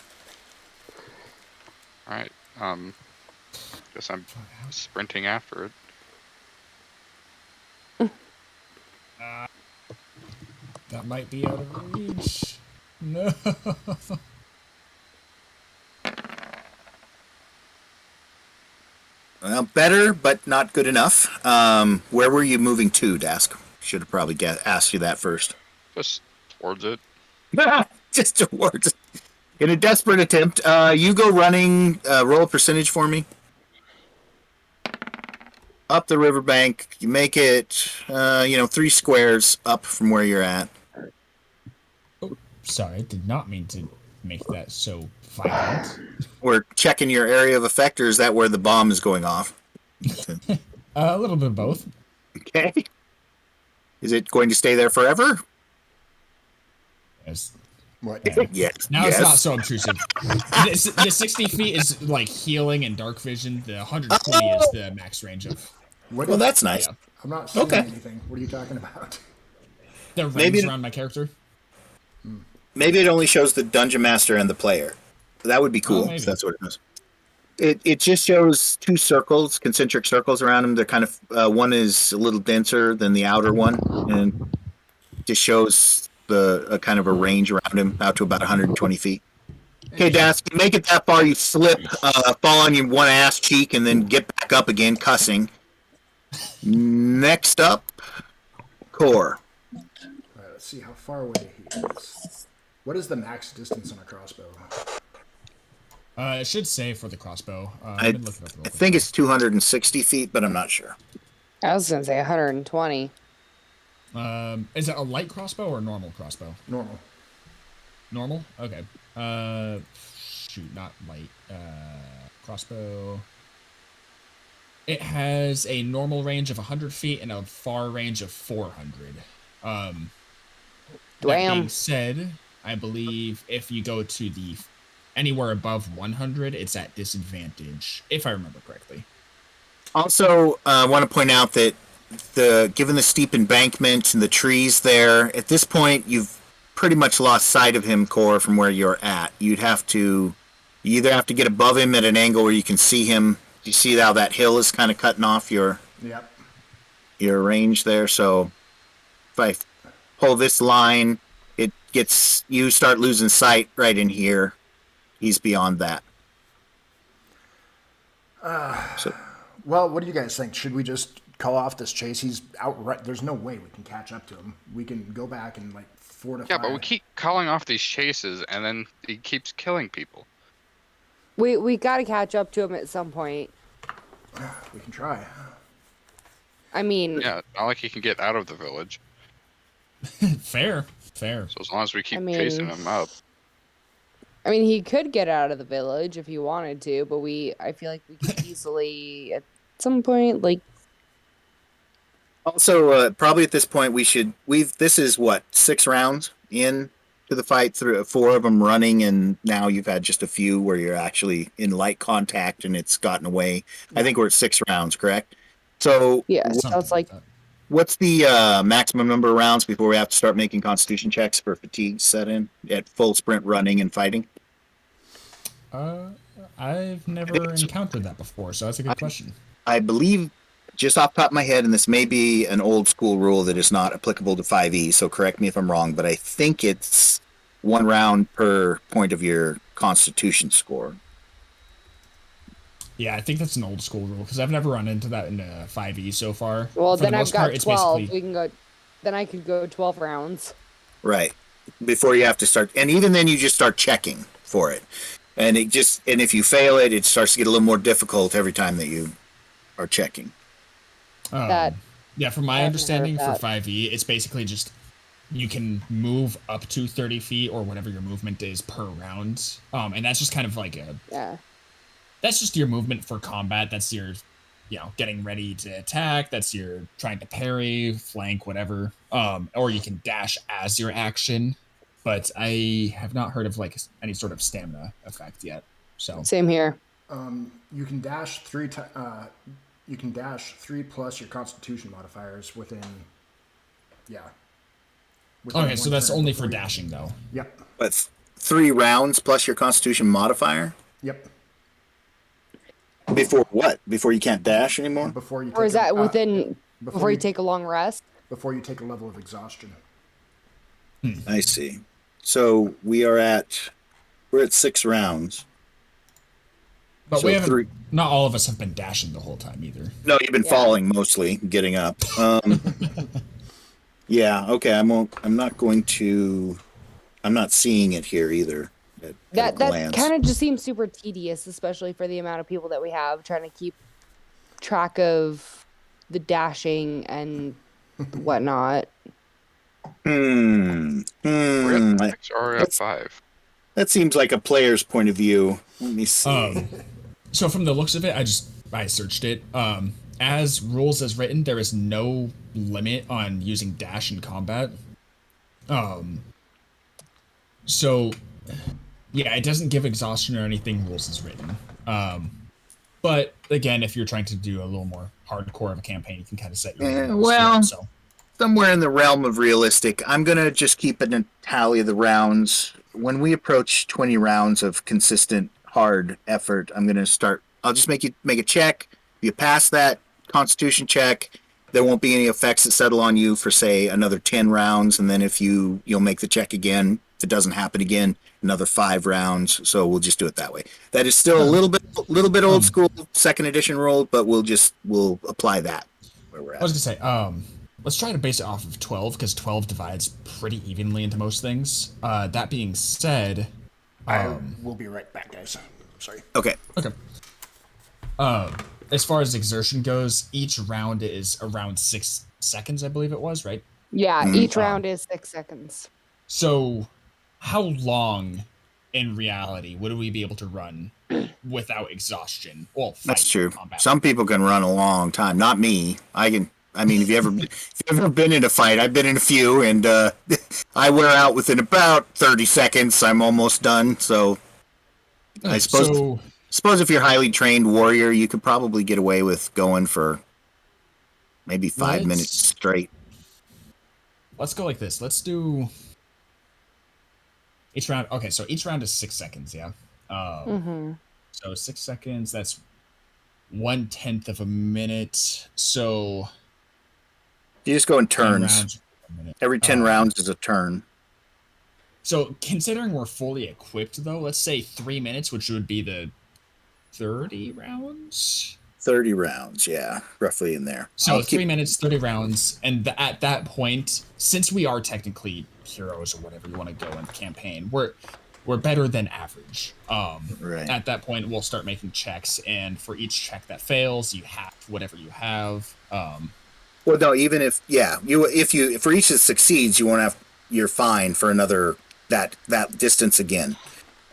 E: All right. Guess I'm sprinting after it.
C: That might be out of reach. No.
A: Well, better, but not good enough. Where were you moving to, Dask? Should have probably asked you that first.
E: Just towards it.
A: Just towards. In a desperate attempt, you go running. Roll a percentage for me. Up the riverbank. You make it, 3 squares up from where you're at.
C: Oh, sorry, I did not mean to make that so violent.
A: We're checking your area of effect, or is that where the bomb is going off?
C: A little bit of both.
A: Okay. Is it going to stay there forever?
C: Yes.
B: What?
A: Yes.
C: Now
A: yes.
C: it's not so obtrusive. The 60 feet is like healing and dark vision. The 120 is the max range of.
A: Well, that's nice.
C: Yeah.
B: I'm not seeing
A: Okay.
B: anything. What are you talking about?
C: The rings around my character.
A: Maybe it only shows the dungeon master and the player. That would be cool
C: maybe.
A: if that's what it is. It just shows 2 circles, concentric circles around him. They're kind of one is a little denser than the outer one, and just shows a kind of a range around him out to about 120 feet. Okay, Dask, you make it that far, you slip, fall on your one ass cheek, and then get back up again, cussing. Next up, Core.
B: All right, let's see how far away he is. What is the max distance on a crossbow?
C: It should say for the crossbow.
A: I
C: Been looking up real quick.
A: think it's 260 feet, but I'm not sure.
D: I was gonna say 120.
C: Is it a light crossbow or a normal crossbow?
B: Normal.
C: Normal? Okay. Shoot, not light. Crossbow. It has a normal range of 100 feet and a far range of 400. That being
D: Damn.
C: said, I believe if you go to the anywhere above 100, it's at disadvantage, if I remember correctly.
A: Also, I want to point out that given the steep embankment and the trees there, at this point you've pretty much lost sight of him, Core, from where you're at. You either have to get above him at an angle where you can see him. You see how that hill is kind of cutting off your range there. So if I pull this line, you start losing sight right in here. He's beyond that.
B: Well, what do you guys think? Should we just call off this chase? He's outright. There's no way we can catch up to him. We can go back and fortify.
E: Yeah, but we keep calling off these chases, and then he keeps killing people.
D: We got to catch up to him at some point.
B: We can try.
D: I mean,
E: Yeah, not like he can get out of the village.
C: Fair.
E: So as long as we keep
D: I mean-
E: chasing him up.
D: I mean, he could get out of the village if he wanted to, but I feel like we could easily at some point,
A: Also, probably at this point this is what, 6 rounds in to the fight, through 4 of them running, and now you've had just a few where you're actually in light contact and it's gotten away. I think we're at 6 rounds, correct? So
D: yeah,
C: Something
D: sounds like
C: that.
A: what's the maximum number of rounds before we have to start making constitution checks for fatigue set in at full sprint running and fighting?
C: I've never encountered that before, so that's a good question.
A: I believe, just off the top of my head, and this may be an old school rule that is not applicable to 5e, so correct me if I'm wrong, but I think it's 1 round per point of your Constitution score.
C: Yeah, I think that's an old school rule because I've never run into that in 5e so far.
D: Well,
C: For
D: then
C: the
D: I've
C: most
D: got
C: part, it's
D: 12.
C: basically
D: We can go. Then I could go 12 rounds.
A: Right. Before you have to start, and even then you just start checking for it. And if you fail it, it starts to get a little more difficult every time that you are checking.
D: That
C: yeah, from my
D: I haven't
C: understanding for
D: heard that.
C: 5e, it's basically just you can move up to 30 feet or whatever your movement is per round. And that's just kind of like that's just your movement for combat. That's your, getting ready to attack. That's your trying to parry, flank, whatever. Or you can dash as your action. But I have not heard of like any sort of stamina effect yet. So
D: Same here.
B: You can dash 3 you can dash 3 plus your Constitution modifiers within.
C: Okay, so that's
B: turn
C: only for
B: before you-
C: dashing though.
B: Yep.
A: But 3 rounds plus your Constitution modifier?
B: Yep.
A: Before what? Before you can't dash anymore?
B: Before you.
D: Or is that within
B: before
D: before you
B: you-
D: take a long rest?
B: Before you take a level of exhaustion.
A: I see. So we're at 6 rounds.
C: But
A: So
C: we haven't.
A: 3.
C: Not all of us have been dashing the whole time either.
A: No, you've been
D: Yeah.
A: falling mostly, getting up. Yeah. Okay. I'm not seeing it here either.
D: That
A: glance.
D: kind of just seems super tedious, especially for the amount of people that we have trying to keep track of the dashing and whatnot.
E: We're at 6 or at 5.
A: That seems like a player's point of view. Let me see.
C: So from the looks of it, I searched it. As rules as written, there is no limit on using dash in combat. So yeah, it doesn't give exhaustion or anything rules as written. But again, if you're trying to do a little more hardcore of a campaign, you can kind of set your rules
A: well,
C: to it, so.
A: Somewhere in the realm of realistic, I'm going to just keep a tally of the rounds. When we approach 20 rounds of consistent hard effort, I'll just make a check. If you pass that Constitution check, there won't be any effects that settle on you for, say, another 10 rounds. And then if you'll make the check again. If it doesn't happen again, another 5 rounds. So we'll just do it that way. That is still a little bit old school 2nd edition rule, but we'll apply that where we're at.
C: I was gonna say, let's try to base it off of 12 because 12 divides pretty evenly into most things. That being said,
B: We'll be right back, guys. Sorry.
A: Okay.
C: As far as exertion goes, each round is around 6 seconds, I believe it was, right?
D: Yeah, each round is 6 seconds.
C: So, how long, in reality, would we be able to run without exhaustion? Well,
A: That's true.
C: combat.
A: Some people can run a long time. Not me. If you ever been in a fight, I've been in a few, and I wear out within about 30 seconds. I'm almost done. So I suppose if you're a highly trained warrior, you could probably get away with going for maybe 5 minutes straight.
C: Let's go like this. Let's do each round. Okay, so each round is 6 seconds, yeah? So 6 seconds, that's 1/10 of a minute. So
A: You just go in
C: 10
A: turns.
C: rounds per minute.
A: Every 10 rounds is a turn.
C: So considering we're fully equipped, though, let's say 3 minutes, which would be the 30 rounds.
A: 30 rounds, yeah, roughly in there.
C: So 3 minutes, 30 rounds, and at that point, since we are technically heroes or whatever you want to go in the campaign, we're better than average.
A: Right.
C: At that point, we'll start making checks, and for each check that fails, you have whatever you have.
A: Well, no, even if for each that succeeds, you're fine for another that distance again.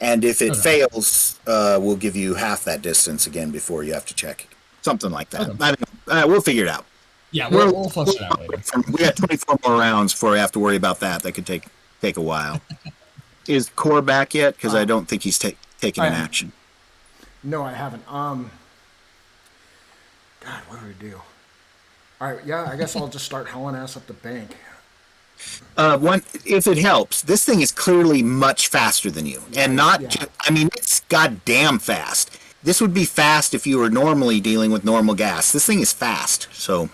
A: And if it fails, we'll give you half that distance again before you have to check. Something like that.
C: Okay.
A: I don't know. We'll figure it out.
C: Yeah, we'll flush it out later.
A: We got 24 more rounds before we have to worry about that. That could take a while. Is Core back yet? Because I don't think he's taking an action.
B: No, I haven't. God, what do we do? All right, yeah, I guess I'll just start hauling ass up the bank.
A: If it helps, this thing is clearly much faster than you, and it's goddamn fast. This would be fast if you were normally dealing with normal gas. This thing is fast, so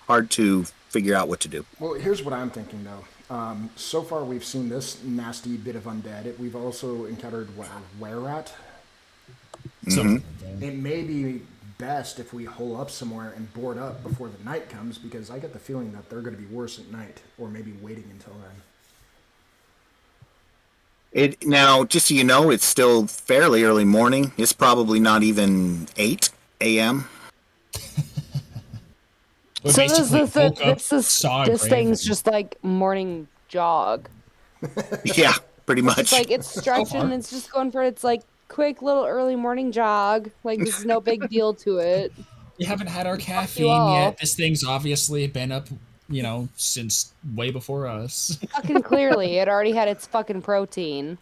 A: hard to figure out what to do.
B: Well, here's what I'm thinking, though. So far, we've seen this nasty bit of undead. We've also encountered what, a were-rat.
C: Something like that.
B: It may be best if we hole up somewhere and board up before the night comes, because I get the feeling that they're going to be worse at night, or maybe waiting until then.
A: Now, just so you know, it's still fairly early morning. It's probably not even 8 a.m.
C: We
D: So
C: basically woke up, saw a
D: this
C: grave,
D: thing's
C: and-
D: just like morning jog.
A: Yeah, pretty much.
D: It's like it's stretching. It's just going for its like quick little early morning jog. Like this is no big deal to it.
C: We haven't had our
D: you
C: caffeine
D: all.
C: yet. This thing's obviously been up, since way before us.
D: Fucking clearly, it already had its fucking protein.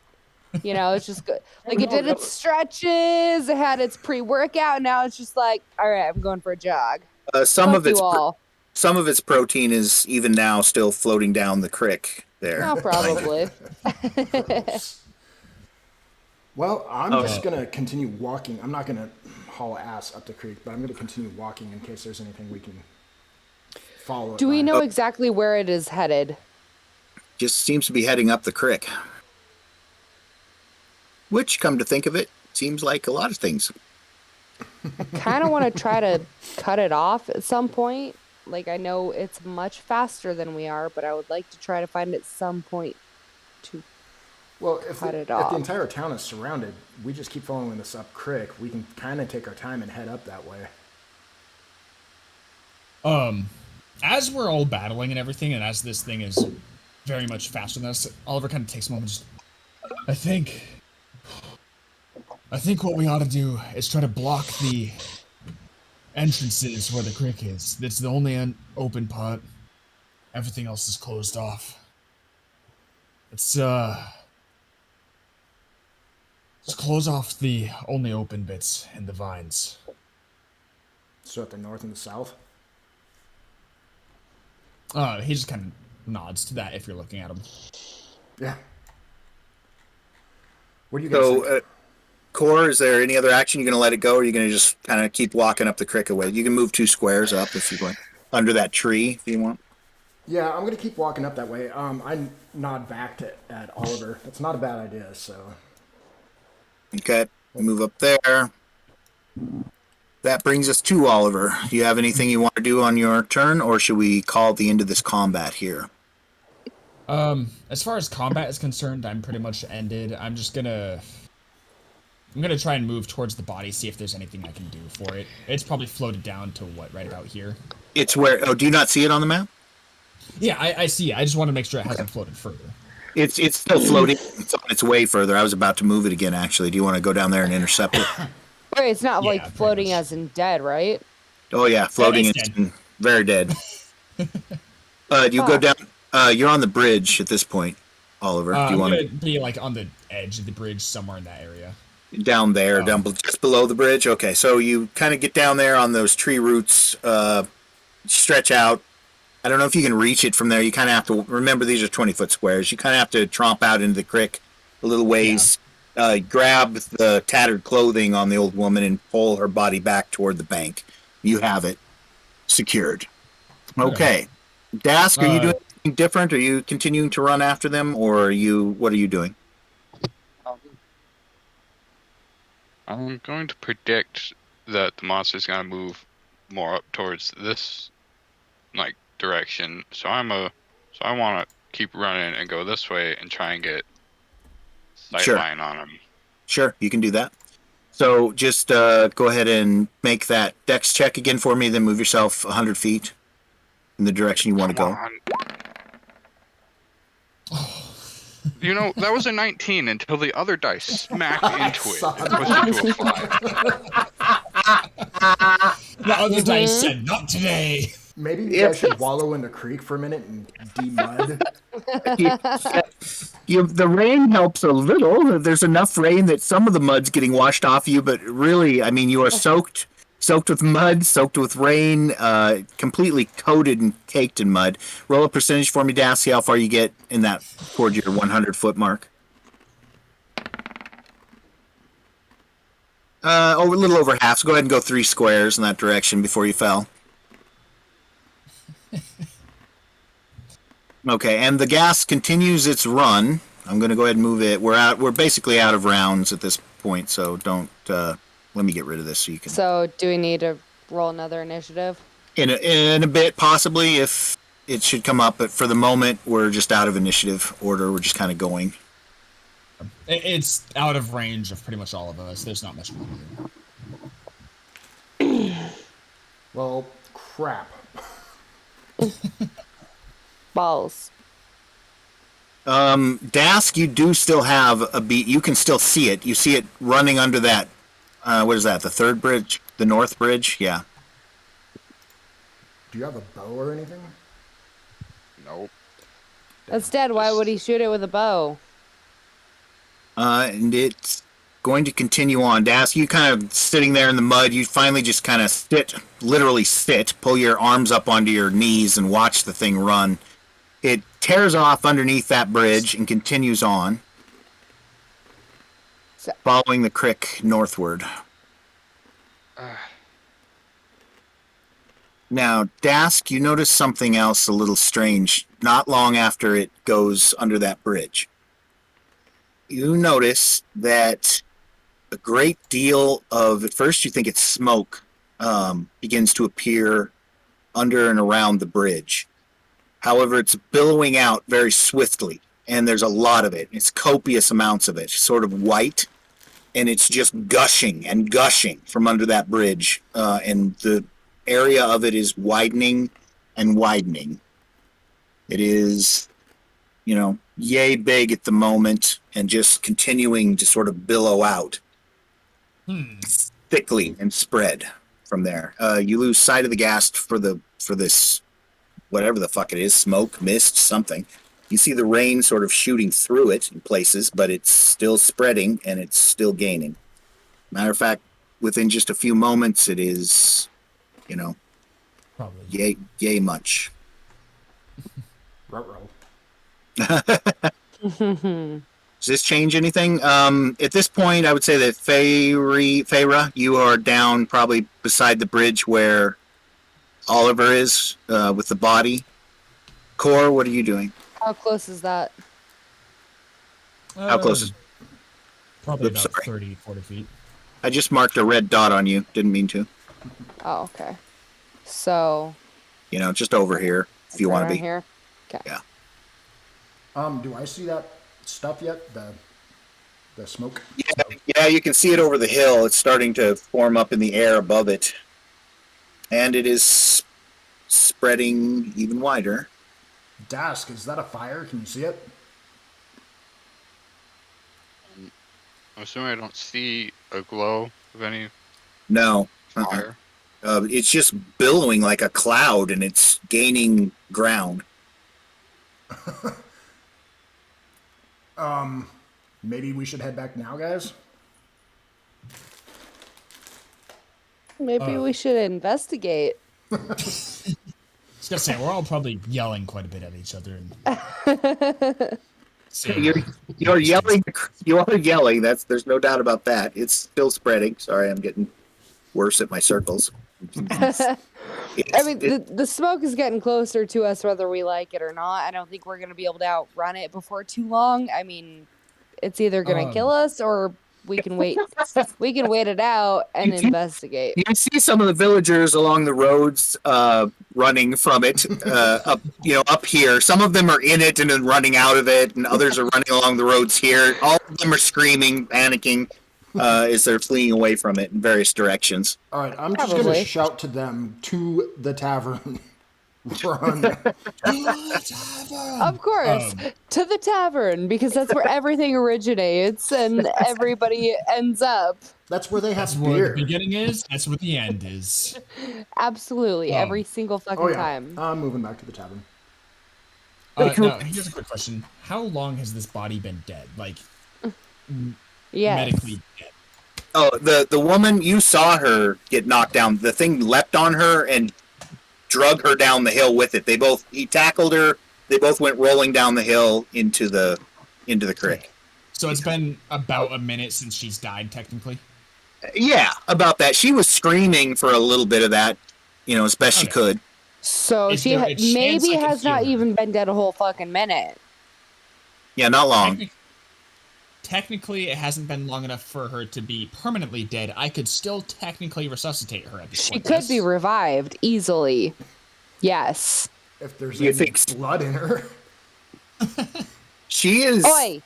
D: It's just good. Like it did its stretches. It had its pre-workout. Now it's just like, all right, I'm going for a jog.
A: Some
D: Fuck
A: of its
D: you all.
A: some of its protein is even now still floating down the creek there.
D: No, probably.
B: Well, I'm just going to continue walking. I'm not going to haul ass up the creek, but I'm going to continue walking in case there's anything we can follow.
D: Do we know exactly where it is headed?
A: Just seems to be heading up the creek. Which, come to think of it, seems like a lot of things.
D: Kind of want to try to cut it off at some point. Like, I know it's much faster than we are, but I would like to try to find at some point to cut it off.
B: If the entire town is surrounded, we just keep following this up creek. We can kind of take our time and head up that way.
C: As we're all battling and everything, and as this thing is very much faster than us, Oliver kind of takes a moment. Just, I think what we ought to do is try to block the entrances where the creek is. That's the only open part. Everything else is closed off. Let's close off the only open bits in the vines.
B: So at the north and the south?
C: He just kind of nods to that if you're looking at him.
B: Yeah. What do you guys think?
A: Core, is there any other action? You're going to let it go, or are you going to just kind of keep walking up the creek away? You can move 2 squares up if you want. Under that tree, if you want.
B: Yeah, I'm going to keep walking up that way. I nod back at Oliver. That's not a bad idea, so...
A: Okay, move up there. That brings us to Oliver. Do you have anything you want to do on your turn, or should we call the end of this combat here?
C: As far as combat is concerned, I'm pretty much ended. I'm gonna try and move towards the body, see if there's anything I can do for it. It's probably floated down to right about here.
A: It's where... Oh, do you not see it on the map?
C: Yeah, I see it. I just want to make sure it hasn't floated further.
A: It's still floating. It's on its way further. I was about to move it again, actually. Do you want to go down there and intercept it?
D: Wait, it's not like
C: Yeah, pretty
D: floating
C: much.
D: as in dead, right?
A: Oh, yeah, floating
C: it's
A: and very dead. You go down... you're on the bridge at this point, Oliver. Do you
C: I'm
A: want
C: gonna be like on the edge of the bridge somewhere in that area.
A: down there, just below the bridge? Okay, so you kind of get down there on those tree roots, stretch out. I don't know if you can reach it from there. You kind of have to remember these are 20-foot squares. You kind of have to tromp out into the creek a little ways, grab the tattered clothing on the old woman and pull her body back toward the bank. You have it secured. Okay. Dask, are you doing anything different? Are you continuing to run after them, or what are you doing?
E: I'm going to predict that the monster's going to move more up towards this direction. So I want to keep running and go this way and try and get sight line on him.
A: Sure, you can do that. So just go ahead and make that dex check again for me, then move yourself 100 feet in the direction you want to go.
E: You know, that was a 19 until the other dice smacked into it and pushed it to a 5.
C: The other dice said, not today.
B: Maybe you guys should wallow in the creek for a minute and de-mud.
A: The rain helps a little. There's enough rain that some of the mud's getting washed off you, but really, I mean, you are soaked with mud, soaked with rain, completely coated and caked in mud. Roll a percentage for me, Dash, see how far you get in that towards your 100-foot mark. A little over half, so go ahead and go 3 squares in that direction before you fell. Okay, and the gas continues its run. I'm going to go ahead and move it. We're basically out of rounds at this point, so don't. Let me get rid of this so you can.
D: So, do we need to roll another initiative?
A: In a bit, possibly, if it should come up. But for the moment, we're just out of initiative order. We're just kind of going.
C: It's out of range of pretty much all of us. There's not much we can do.
B: Well, crap.
D: Balls.
A: Dask, you do still have a beat. You can still see it. You see it running under that. What is that? The third bridge? The north bridge? Yeah.
B: Do you have a bow or anything?
E: Nope.
D: That's dead. Why would he shoot it with a bow?
A: And it's going to continue on. Dask, you kind of sitting there in the mud. You finally just kind of literally sit, pull your arms up onto your knees and watch the thing run. It tears off underneath that bridge and continues on, following the creek northward. Now, Dask, you notice something else a little strange not long after it goes under that bridge. You notice that a great deal of, at first you think it's smoke, begins to appear under and around the bridge. However, it's billowing out very swiftly, and there's a lot of it. It's copious amounts of it, sort of white, and it's just gushing and gushing from under that bridge, and the area of it is widening and widening. It is, yay big at the moment, and just continuing to sort of billow out thickly and spread from there. You lose sight of the gas for this, whatever the fuck it is, smoke, mist, something. You see the rain sort of shooting through it in places, but it's still spreading and it's still gaining. Matter of fact, within just a few moments, it is,
C: Probably.
A: yay much.
B: Ruh-roh.
A: Does this change anything? At this point, I would say that Feyre, you are down probably beside the bridge where Oliver is with the body. Core, what are you doing?
D: How close is that?
A: How close is?
C: Probably
A: Oops,
C: about
A: sorry.
C: 30, 40 feet.
A: I just marked a red dot on you. Didn't mean to.
D: Oh, okay. So.
A: Just over here if you want to be.
D: Here. Okay.
A: Yeah.
B: Do I see that stuff yet? The smoke?
A: Yeah, you can see it over the hill. It's starting to form up in the air above it. And it is spreading even wider.
B: Dask, is that a fire? Can you see it?
E: I'm assuming I don't see a glow of any
A: No.
E: fire.
A: It's just billowing like a cloud, and it's gaining ground.
B: Maybe we should head back now, guys?
D: Maybe we should investigate.
C: I was gonna say we're all probably yelling quite a bit at each other. And
A: You're yelling. You are yelling. There's no doubt about that. It's still spreading. Sorry, I'm getting worse at my circles.
D: I mean, the smoke is getting closer to us whether we like it or not. I don't think we're going to be able to outrun it before too long. I mean, it's either going to kill us or we can wait. We can wait it out and investigate.
A: You see some of the villagers along the roads running from it up here. Some of them are in it and then running out of it, and others are running along the roads here. All of them are screaming, panicking as they're fleeing away from it in various directions.
B: All right, I'm just going to shout to them to the tavern. Run.
D: Of course, to the tavern, because that's where everything originates and everybody ends up.
B: That's where they have
C: that's
B: beer.
C: where the beginning is. That's where the end is.
D: Absolutely, every single fucking time.
B: I'm moving back to the tavern.
C: Now, here's a quick question: how long has this body been dead? Like, medically dead?
A: Oh, the woman, you saw her get knocked down. The thing leapt on her and drug her down the hill with it. He tackled her. They both went rolling down the hill into the creek.
C: So it's been about a minute since she's died, technically.
A: Yeah, about that. She was screaming for a little bit of that, as best she could.
D: So
C: Is
D: she
C: there a chance
D: maybe
C: I could
D: has not
C: heal her?
D: even been dead a whole fucking minute.
A: Yeah, not long.
C: Technically, it hasn't been long enough for her to be permanently dead. I could still technically resuscitate her at this
D: She
C: point.
D: could be revived easily. Yes.
B: If there's
A: You
B: any
A: think-
B: blood in her.
A: She is.
D: Oi.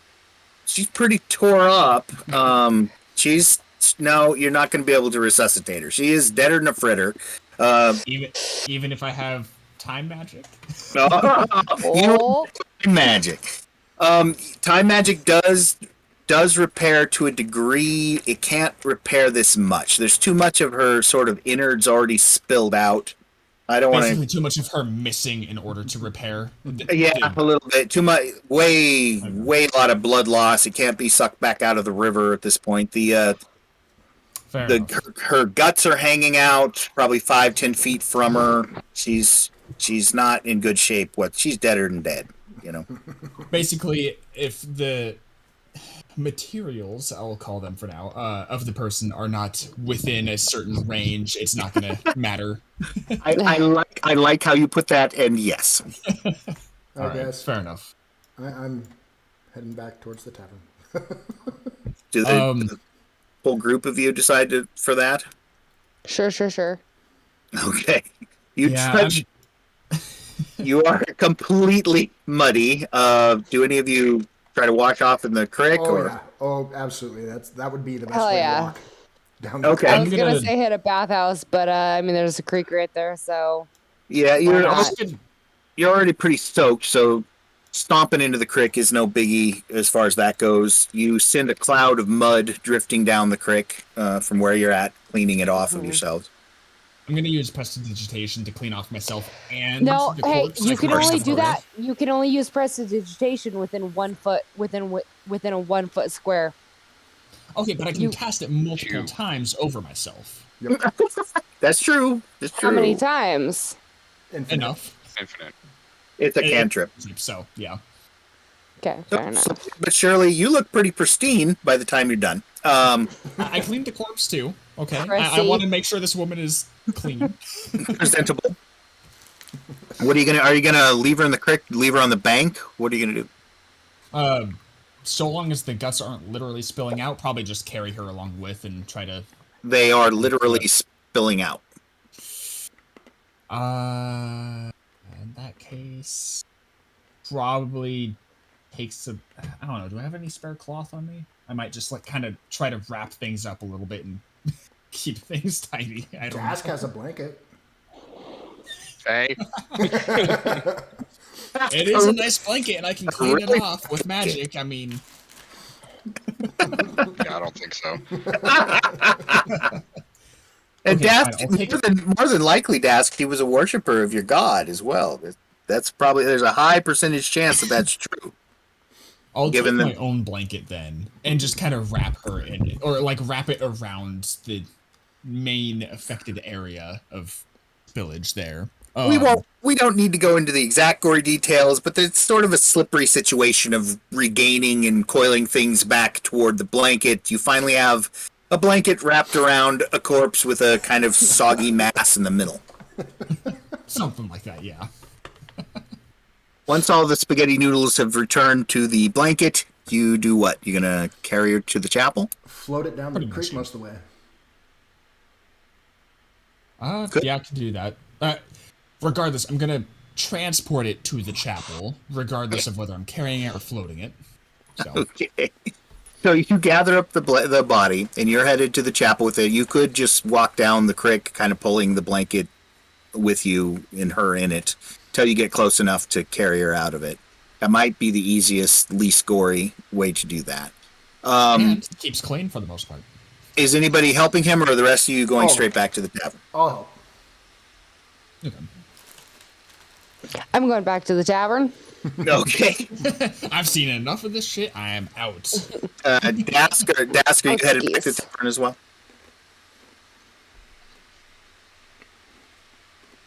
A: She's pretty tore up. She's no. You're not going to be able to resuscitate her. She is deader than a fritter.
C: Even if I have time magic.
A: You know,
D: Oh.
A: time magic. Time magic does repair to a degree. It can't repair this much. There's too much of her sort of innards already spilled out. I don't want
C: Basically,
A: to.
C: too much of her missing in order to repair.
A: Yeah, a little bit too much. Way a lot of blood loss. It can't be sucked back out of the river at this point.
C: Fair enough.
A: Her guts are hanging out, probably 5-10 feet from her. She's not in good shape. She's deader than dead. You know.
C: Basically, if the materials, I'll call them for now, of the person are not within a certain range, it's not going to matter.
A: I like how you put that, and yes.
C: All right,
B: guess.
C: fair enough.
B: I'm heading back towards the tavern.
A: Do the whole group of you decide for that?
D: Sure.
A: Okay. You
C: Yeah,
A: you are completely muddy. Do any of you try to wash off in the creek?
B: Oh
A: or?
B: yeah. Oh, absolutely. That would be the best
D: Hell
B: way
D: yeah.
B: to walk down. The
A: Okay.
D: I
C: I'm
D: was
C: gonna-
D: gonna say hit a bathhouse, but I mean there's a creek right there, so
A: Yeah,
D: Why not?
A: you're already pretty soaked, so stomping into the creek is no biggie as far as that goes. You send a cloud of mud drifting down the creek from where you're at, cleaning it off of yourselves.
C: I'm going to use prestidigitation to clean off myself and
D: no.
C: the
D: Hey,
C: corpse.
D: you
C: I
D: can
C: brush
D: only
C: them
D: do
C: away.
D: that. You can only use prestidigitation within 1 foot within a 1 foot square.
C: Okay, but I can cast it multiple
E: Phew.
C: times over myself.
A: That's true. That's true.
D: How many times?
B: Infinite.
C: Enough.
E: Infinite.
A: It's a cantrip.
C: So, yeah.
D: Okay, fair enough.
A: But Shirley, you look pretty pristine by the time you're done.
C: I cleaned the corpse too. Okay. I
D: Prissy.
C: want to make sure this woman is clean.
A: Presentable. What are you gonna leave her in the creek? Leave her on the bank? What are you gonna do?
C: So long as the guts aren't literally spilling out, probably just carry her along with and try to.
A: They are literally spilling out.
C: In that case, probably takes a. I don't know. Do I have any spare cloth on me? I might just kind of try to wrap things up a little bit and keep things tidy. I don't
B: Dask
C: know.
B: has a blanket.
E: Hey,
C: It is a nice blanket, and I can clean it off with magic. I mean,
E: I don't think so.
A: And
C: Okay,
A: Dask,
C: fine, I'll take
A: more than likely, Dask, he was a worshiper of your god as well. There's a high percentage chance that that's true.
C: I'll
A: Given
C: take
A: the-
C: my own blanket then, and just kind of wrap her in it, or wrap it around the main affected area of village there.
A: We don't need to go into the exact gory details, but it's sort of a slippery situation of regaining and coiling things back toward the blanket. You finally have a blanket wrapped around a corpse with a kind of soggy mass in the middle.
C: Something like that, yeah.
A: Once all the spaghetti noodles have returned to the blanket, you do what? You're gonna carry her to the chapel?
B: Float it down
C: Pretty
B: the creek
C: much.
B: most of the way.
A: Good.
C: Yeah, I can do that. Regardless, I'm gonna transport it to the chapel, regardless of whether I'm carrying it or floating it. So,
A: Okay. So you gather up the body, and you're headed to the chapel with it. You could just walk down the creek, kind of pulling the blanket with you and her in it, till you get close enough to carry her out of it. That might be the easiest, least gory way to do that.
C: and it keeps clean for the most part.
A: Is anybody helping him, or are the rest of you going
B: Oh.
A: straight back to the tavern?
B: I'll help.
C: Okay.
D: I'm going back to the tavern.
A: Okay.
C: I've seen enough of this shit. I am out.
A: Dask, are you headed back to the
D: Excuse.
A: tavern as well?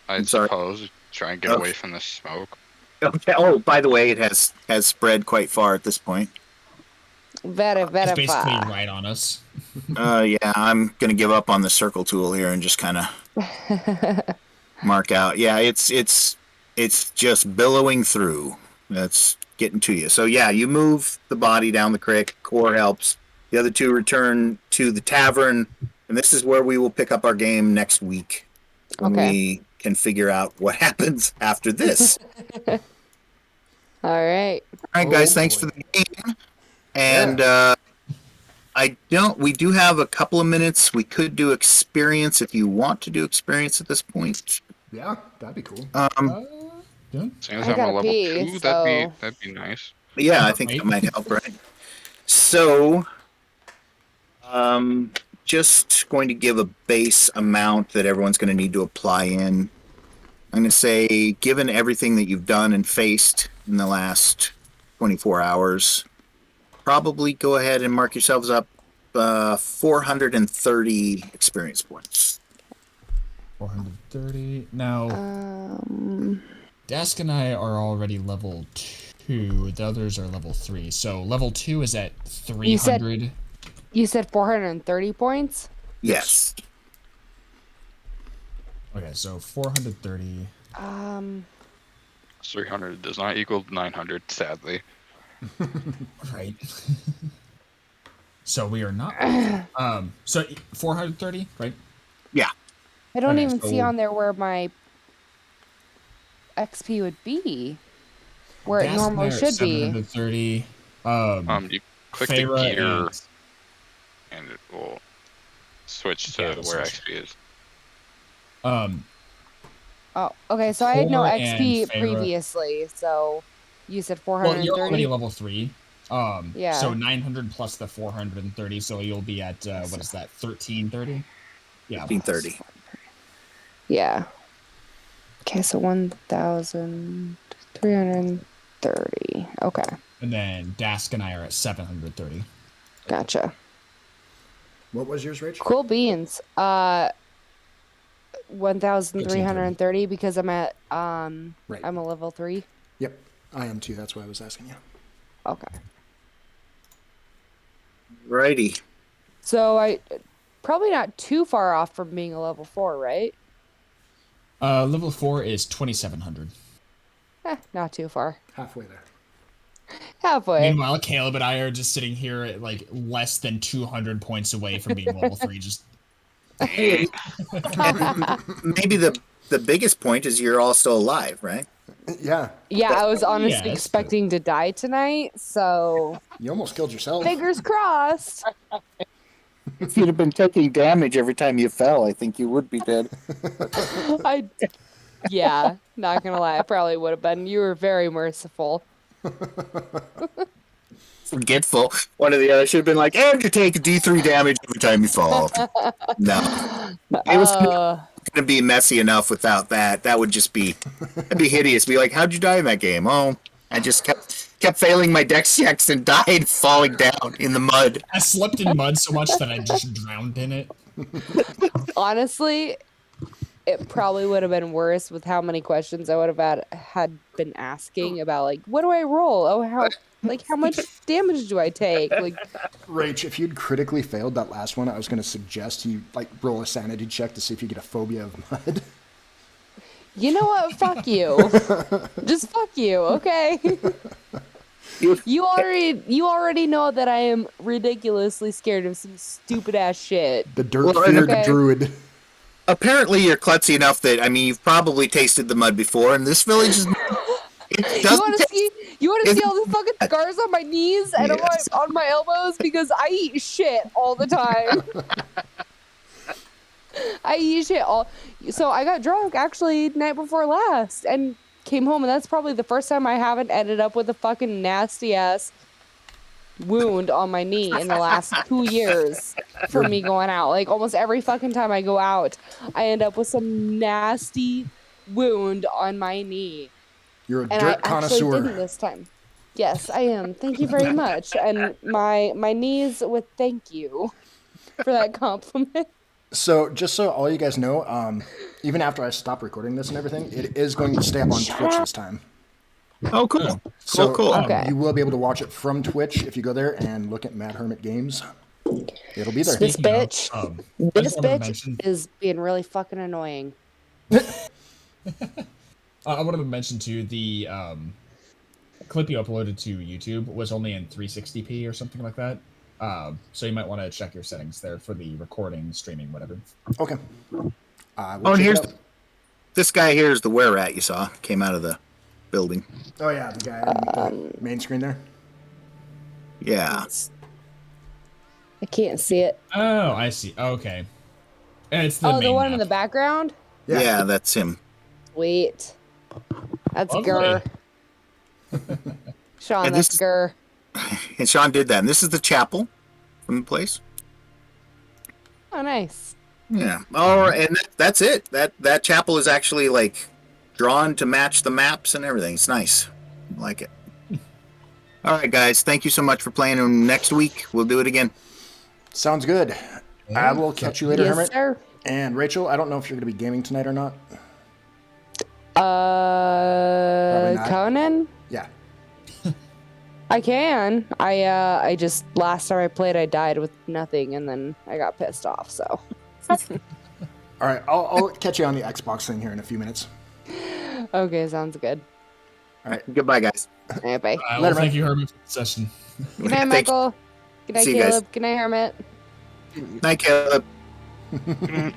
E: I
A: I'm sorry.
E: suppose try and get
A: Okay.
E: away from the smoke.
A: Okay. Oh, by the way, it has spread quite far at this point.
D: Very,
C: It's
D: very
C: basically
D: far.
C: right on us.
A: Yeah, I'm gonna give up on the circle tool here and just kind of. mark out. Yeah, it's just billowing through. That's getting to you. So yeah, you move the body down the creek. Core helps. The other two return to the tavern, and this is where we will pick up our game next week when
D: Okay.
A: we can figure out what happens after this.
D: All right.
A: All right, guys.
B: Oh,
A: Thanks
B: boy.
A: for the game. And we do have a couple of minutes. We could do experience if you want to do experience at this point.
B: Yeah, that'd be cool.
C: Yeah.
E: Seeing as
D: I
E: I'm a
D: gotta
E: level
D: pee,
E: 2,
D: so-
E: that'd be nice.
A: Yeah, I think that might help, right? So, just going to give a base amount that everyone's going to need to apply in. I'm going to say, given everything that you've done and faced in the last 24 hours, probably go ahead and mark yourselves up 430 experience points.
C: 430. Now,
D: Um,
C: Dask and I are already level 2. The others are level 3. So level 2 is at 300.
D: you said 430 points?
A: Yes.
C: Okay, so 430.
E: 300 does not equal 900, sadly.
C: Right. So we are not. So 430, right?
A: Yeah.
D: I don't
C: Okay,
D: even see
C: so-
D: on there where my XP would be. Where it
C: Dask and
D: normally
C: I are at
D: should be.
C: 730.
E: You click the
C: Feyre
E: gear
C: and-
E: and it will switch to
C: Yeah, it'll
E: where
C: switch.
E: XP is.
D: Oh, okay. So I had no
C: Core
D: XP
C: and Feyre-
D: previously. So you said
C: Well, you're
D: 430.
C: already level 3.
D: Yeah.
C: So 900 plus the 430, so you'll be at what is that? 1330. Yeah.
A: 1530.
D: Yeah. Okay, so 1,330. Okay,
C: And then Dask and I are at 730.
D: gotcha.
B: What was yours, Rach?
D: Cool beans. 1,330 because I'm at
B: Right.
D: I'm a level 3.
B: Yep, I am too. That's why I was asking you.
D: Okay.
A: Righty.
D: So I probably not too far off from being a level 4, right?
C: Level 4 is 2700.
D: Not too far.
B: Halfway there.
D: Halfway.
C: Meanwhile, Caleb and I are just sitting here at like less than 200 points away from being level 3. Just
A: Maybe the biggest point is you're all still alive, right?
B: Yeah,
D: Yeah, I was honestly
C: Yes,
D: expecting to die tonight, so
B: you almost killed yourself.
D: fingers crossed.
A: If you'd have been taking damage every time you fell, I think you would be dead.
D: Yeah, not gonna lie, I probably would have been. You were very merciful.
A: Forgetful. One or the other should have been like, and you take D3 damage every time you fall. No. It was going to be messy enough without that. That would just be, it'd be hideous. Be like, how'd you die in that game? Oh, I just kept failing my dex checks and died falling down in the mud.
C: I slept in mud so much that I just drowned in it.
D: Honestly, it probably would have been worse with how many questions I would have had been asking about, like, what do I roll? Oh, how much damage do I take? Like,
B: Rach, if you'd critically failed that last one, I was going to suggest you roll a sanity check to see if you get a phobia of mud.
D: you know what? Fuck you. Just fuck you, okay? You already know that I am ridiculously scared of some stupid ass shit.
B: The dirt-feared
D: okay.
B: druid.
A: Apparently you're klutzy enough that, I mean, you've probably tasted the mud before, and this village is... It
D: You want to
A: taste-
D: see all the fucking scars on my knees and
A: Yes.
D: on my elbows because I eat shit all the time. I eat shit all. So I got drunk actually night before last and came home, and that's probably the first time I haven't ended up with a fucking nasty ass wound on my knee in the last 2 years from me going out. Like almost every fucking time I go out, I end up with some nasty wound on my knee.
B: You're a
D: And
B: dirt
D: I actually
B: connoisseur.
D: didn't this time. Yes, I am. Thank you very much. And my knees with thank you for that compliment.
B: So, just so all you guys know, even after I stop recording this and everything, it is going to stay up on Twitch this time.
A: Oh, cool.
B: So,
A: cool.
D: Okay.
B: you will be able to watch it from Twitch if you go there and look at Mad Hermit Games. It'll be there.
D: This
C: Speaking of,
D: bitch,
C: I
D: this
C: just wanted to
D: bitch
C: mention-
D: is being really fucking annoying.
C: I wanted to mention too the clip you uploaded to YouTube was only in 360p or something like that. So you might want to check your settings there for the recording, streaming, whatever.
B: Okay. We'll
A: Oh, and
B: check
A: here's
B: it out.
A: this guy here is the were-rat you saw. Came out of the building.
B: Oh yeah, the guy on the main screen there.
A: Yeah.
D: I can't see it.
C: Oh, I see. Okay. It's the
D: Oh,
C: main
D: the one
C: map.
D: in the background?
A: Yeah, that's him.
D: Sweet. That's
C: Lovely.
D: Gur. Sean,
A: And
D: that's
A: this-
D: Gur.
A: And Sean did that. And this is the chapel from the place.
D: Oh, nice.
A: Yeah. Oh, and that's it. That chapel is actually like drawn to match the maps and everything. It's nice. I like it. All right, guys. Thank you so much for playing. And next week we'll do it again.
B: Sounds good. I will catch you later,
D: Yes,
B: Hermit.
D: sir.
B: And Rachel, I don't know if you're going to be gaming tonight or not. not.
D: Conan?
B: Yeah.
D: I can. I just last time I played, I died with nothing, and then I got pissed off. So.
B: All right, I'll catch you on the Xbox thing here in a few minutes.
D: Okay, sounds good.
A: All right. Goodbye, guys.
D: All right, bye.
C: Well,
B: Later,
C: thank
B: man.
C: you, Hermit, for the session.
D: Good night,
A: Thanks.
D: Michael. Good night,
A: See you guys.
D: Caleb. Good night, Hermit.
A: Night, Caleb.
E: Good night.